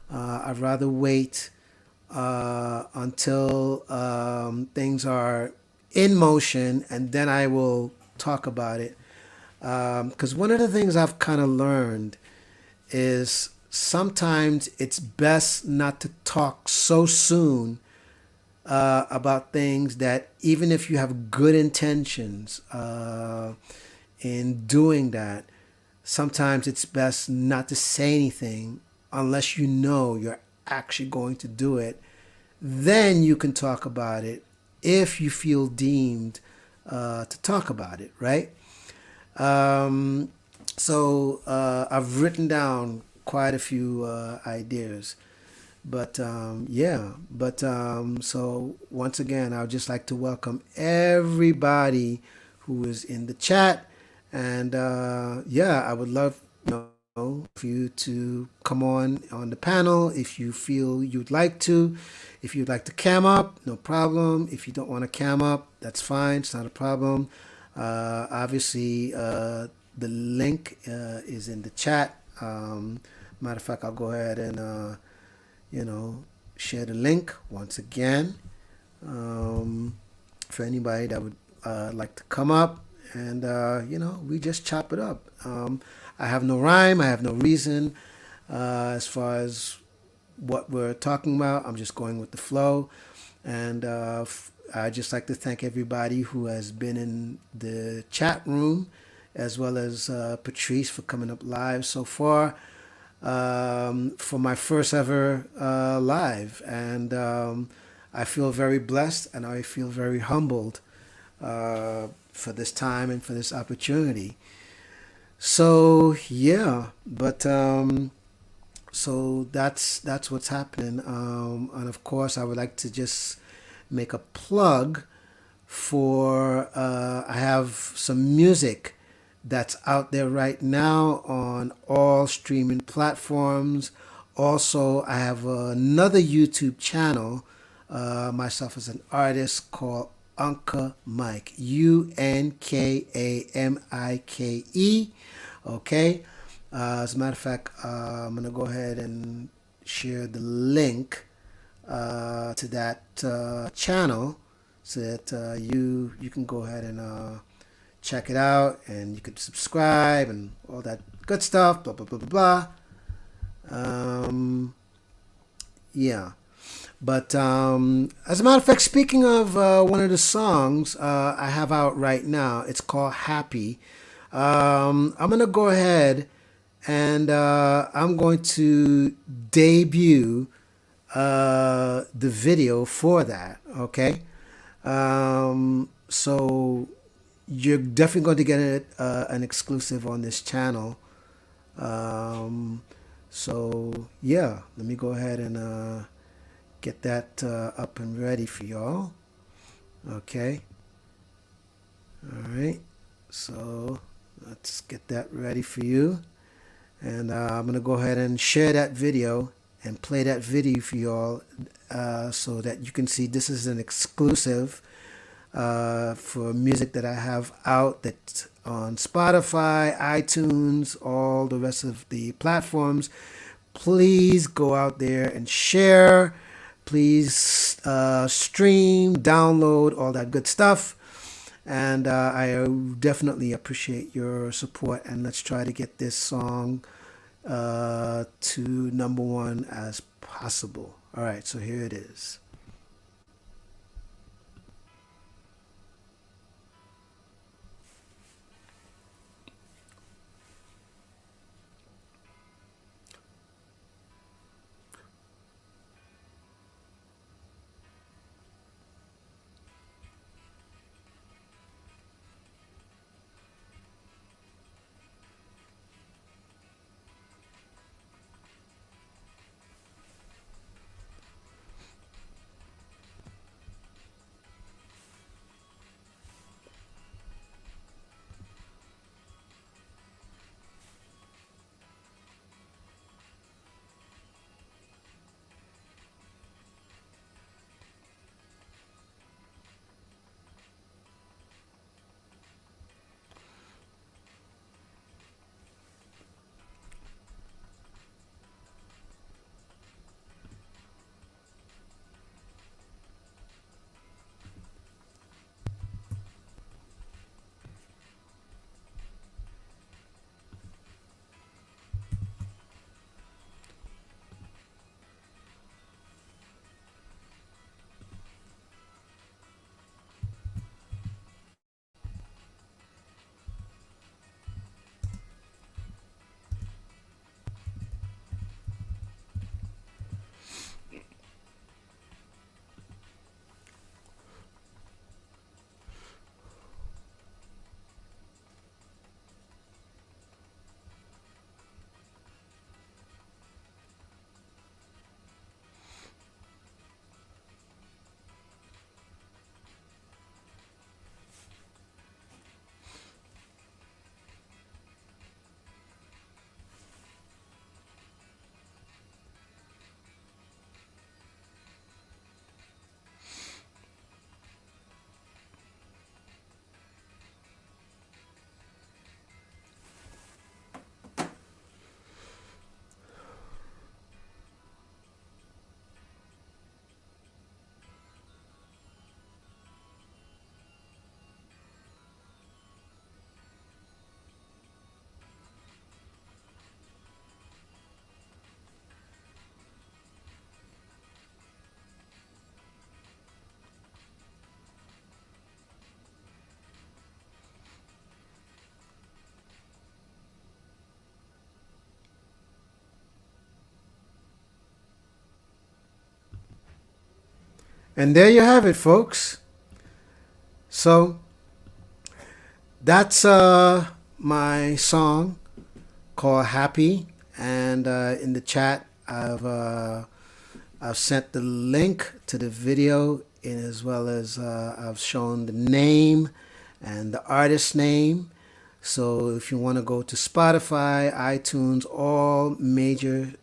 I'd rather wait until things are in motion, and then I will talk about it. Because one of the things I've kind of learned is sometimes it's best not to talk so soon about things that even if you have good intentions in doing that, sometimes it's best not to say anything unless you know you're actually going to do it. Then you can talk about it if you feel deemed to talk about it, right? Um, So I've written down quite a few ideas. But yeah, but so once again, I would just like to welcome everybody who is in the chat, and yeah, I would love for you to come on the panel if you feel you'd like to. If you'd like to cam up, no problem. If you don't want to cam up, that's fine. It's not a problem. Obviously, the link is in the chat. Matter of fact, I'll go ahead and you know, share the link once again um, for anybody that would like to come up and, we just chop it up. I have no rhyme, I have no reason as far as what we're talking about. I'm just going with the flow. And I'd just like to thank everybody who has been in the chat room, as well as Patrice for coming up live so far for my first ever live. And I feel very blessed and I feel very humbled for this time and for this opportunity. So yeah, but so that's what's happening. And of course, I would like to just make a plug for I have some music that's out there right now on all streaming platforms. Also, I have another YouTube channel, myself as an artist, called Unka Mike. Unkamike. Okay. As a matter of fact, I'm gonna go ahead and share the link to that channel so that you can go ahead and check it out, and you could subscribe and all that good stuff. Blah blah blah blah blah. Yeah. But as a matter of fact, speaking of one of the songs I have out right now, it's called Happy. I'm going to go ahead and I'm going to debut the video for that, okay? So you're definitely going to get an exclusive on this channel. Um, so yeah, let me go ahead and get that up and ready for y'all. Okay. All right. So let's get that ready for you. And I'm going to go ahead and share that video and play that video for y'all so that you can see this is an exclusive for music that I have out that's on Spotify, iTunes, all the rest of the platforms. Please go out there and share. Please stream, download, all that good stuff. And I definitely appreciate your support. And let's try to get this song to number one as possible. All right, so here it is. And there you have it, folks. So that's my song called Happy. And in the chat, I've sent the link to the video, in as well as I've shown the name and the artist name. So if you want to go to Spotify, iTunes, all major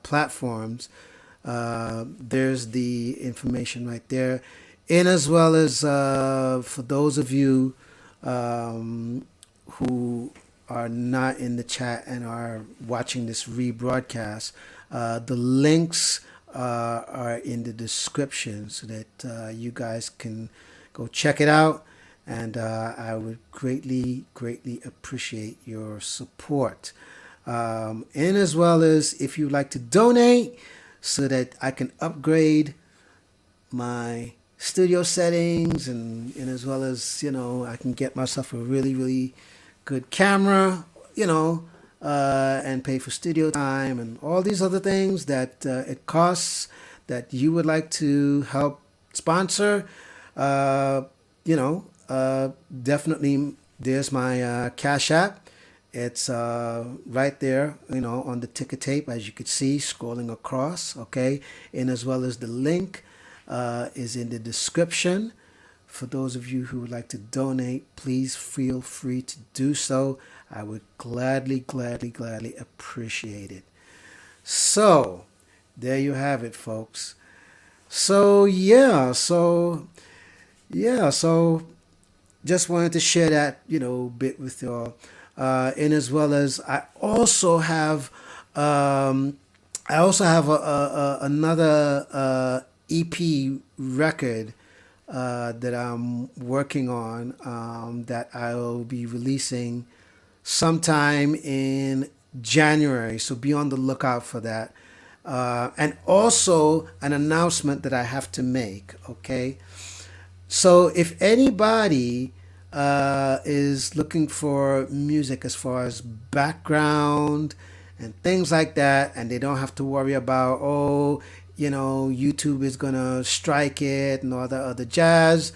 platforms, there's the information right there. And as well as for those of you who are not in the chat and are watching this rebroadcast, the links are in the description so that you guys can go check it out. And I would greatly, greatly appreciate your support. And as well as if you'd like to donate so that I can upgrade my studio settings, and as well as, I can get myself a really, really good camera, and pay for studio time and all these other things that it costs, that you would like to help sponsor, you know, definitely there's my Cash App. It's right there, on the ticker tape, as you could see, scrolling across, okay? And as well as the link is in the description. For those of you who would like to donate, please feel free to do so. I would gladly, gladly, gladly appreciate it. So, there you have it, folks. So, so just wanted to share that, bit with y'all. And as well as I also have another EP record that I'm working on, that I'll be releasing sometime in January. So be on the lookout for that. And also an announcement that I have to make. Okay. So if anybody is looking for music as far as background and things like that, and they don't have to worry about, YouTube is gonna strike it and all the other jazz,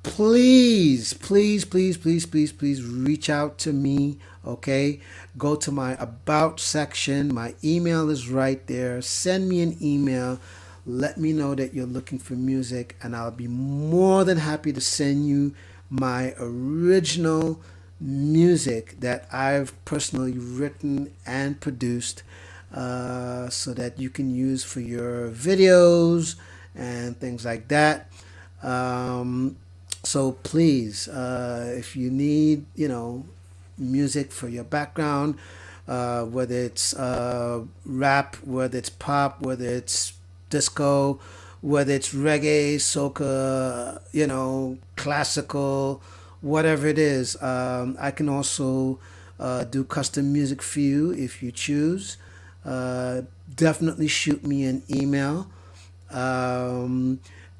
please, please, please, please, please, please reach out to me. Okay, go to my about section. My email is right there. Send me an email. Let me know that you're looking for music, and I'll be more than happy to send you my original music that I've personally written and produced, so that you can use for your videos and things like that. So please, if you need, music for your background, whether it's rap, whether it's pop, whether it's disco, whether it's reggae, soca, classical, whatever it is. I can also do custom music for you if you choose. Definitely shoot me an email.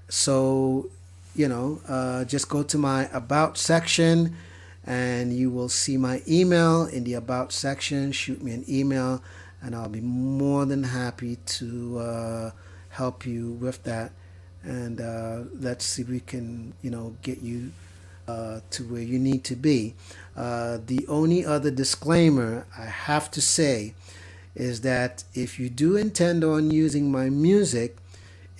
So, just go to my About section and you will see my email in the About section. Shoot me an email and I'll be more than happy to help you with that. And let's see if we can, get you to where you need to be. The only other disclaimer I have to say is that if you do intend on using my music,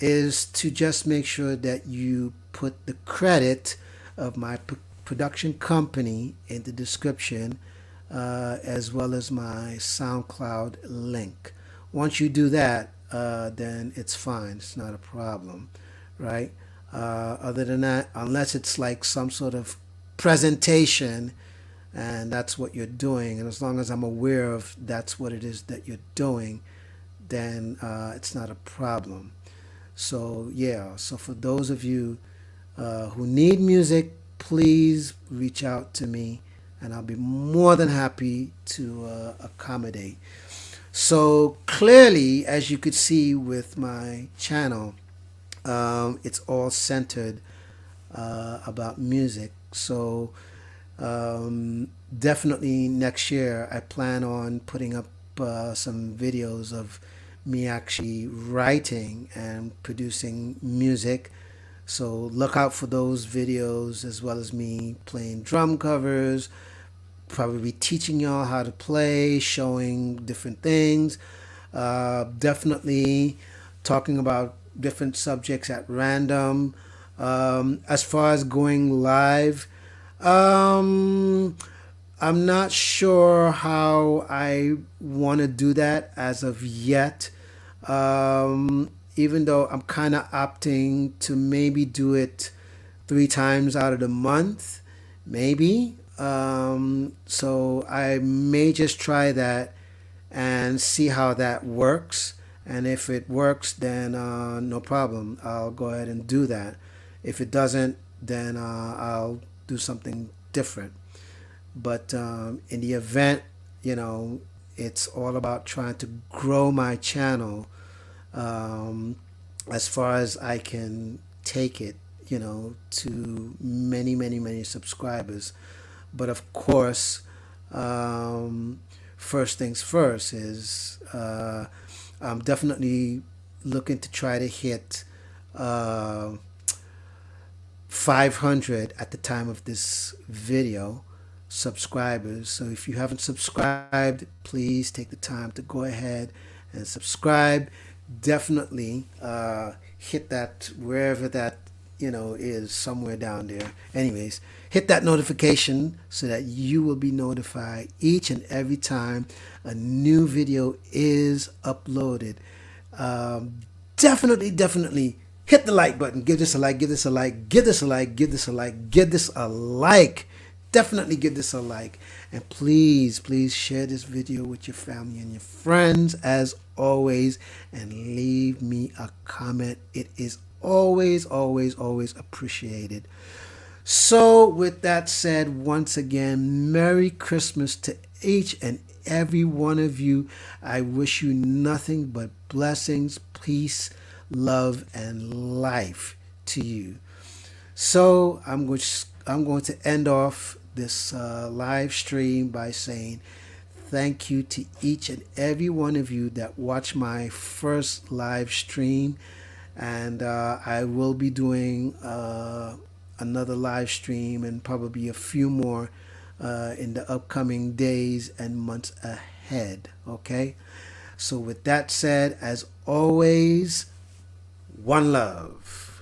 is to just make sure that you put the credit of my production company in the description, as well as my SoundCloud link. Once you do that, then it's fine. It's not a problem, right? Other than that, unless it's like some sort of presentation and that's what you're doing, and as long as I'm aware of that's what it is that you're doing, then it's not a problem. So yeah, so for those of you who need music, please reach out to me and I'll be more than happy to accommodate. So clearly, as you could see with my channel, it's all centered about music. So definitely next year I plan on putting up some videos of me actually writing and producing music. So look out for those videos, as well as me playing drum covers, probably teaching y'all how to play, showing different things, definitely talking about different subjects at random. As far as going live, um, I'm not sure how I want to do that as of yet. Even though I'm kind of opting to maybe do it 3 times out of the month, maybe. So I may just try that and see how that works. And if it works, then no problem. I'll go ahead and do that. If it doesn't, then I'll do something different. But in the event, you know, it's all about trying to grow my channel um, as far as I can take it, you know, to many, many, many subscribers. But of course, um, first things first is I'm definitely looking to try to hit uh, 500 at the time of this video subscribers. So if you haven't subscribed, please take the time to go ahead and subscribe. Definitely hit that wherever that is, somewhere down there. Anyways, hit that notification so that you will be notified each and every time a new video is uploaded. um, definitely hit the like button. Give this a like, give this a like, give this a like, give this a like, give this a like. Definitely give this a like. And please share this video with your family and your friends as always. And leave me a comment. It is always appreciated. So, with that said, once again, Merry Christmas to each and every one of you. I wish you nothing but blessings, peace, love, and life to you. So, I'm going to end off this live stream by saying thank you to each and every one of you that watched my first live stream. And I will be doing another live stream and probably a few more in the upcoming days and months ahead. Okay? So, with that said, as always, one love.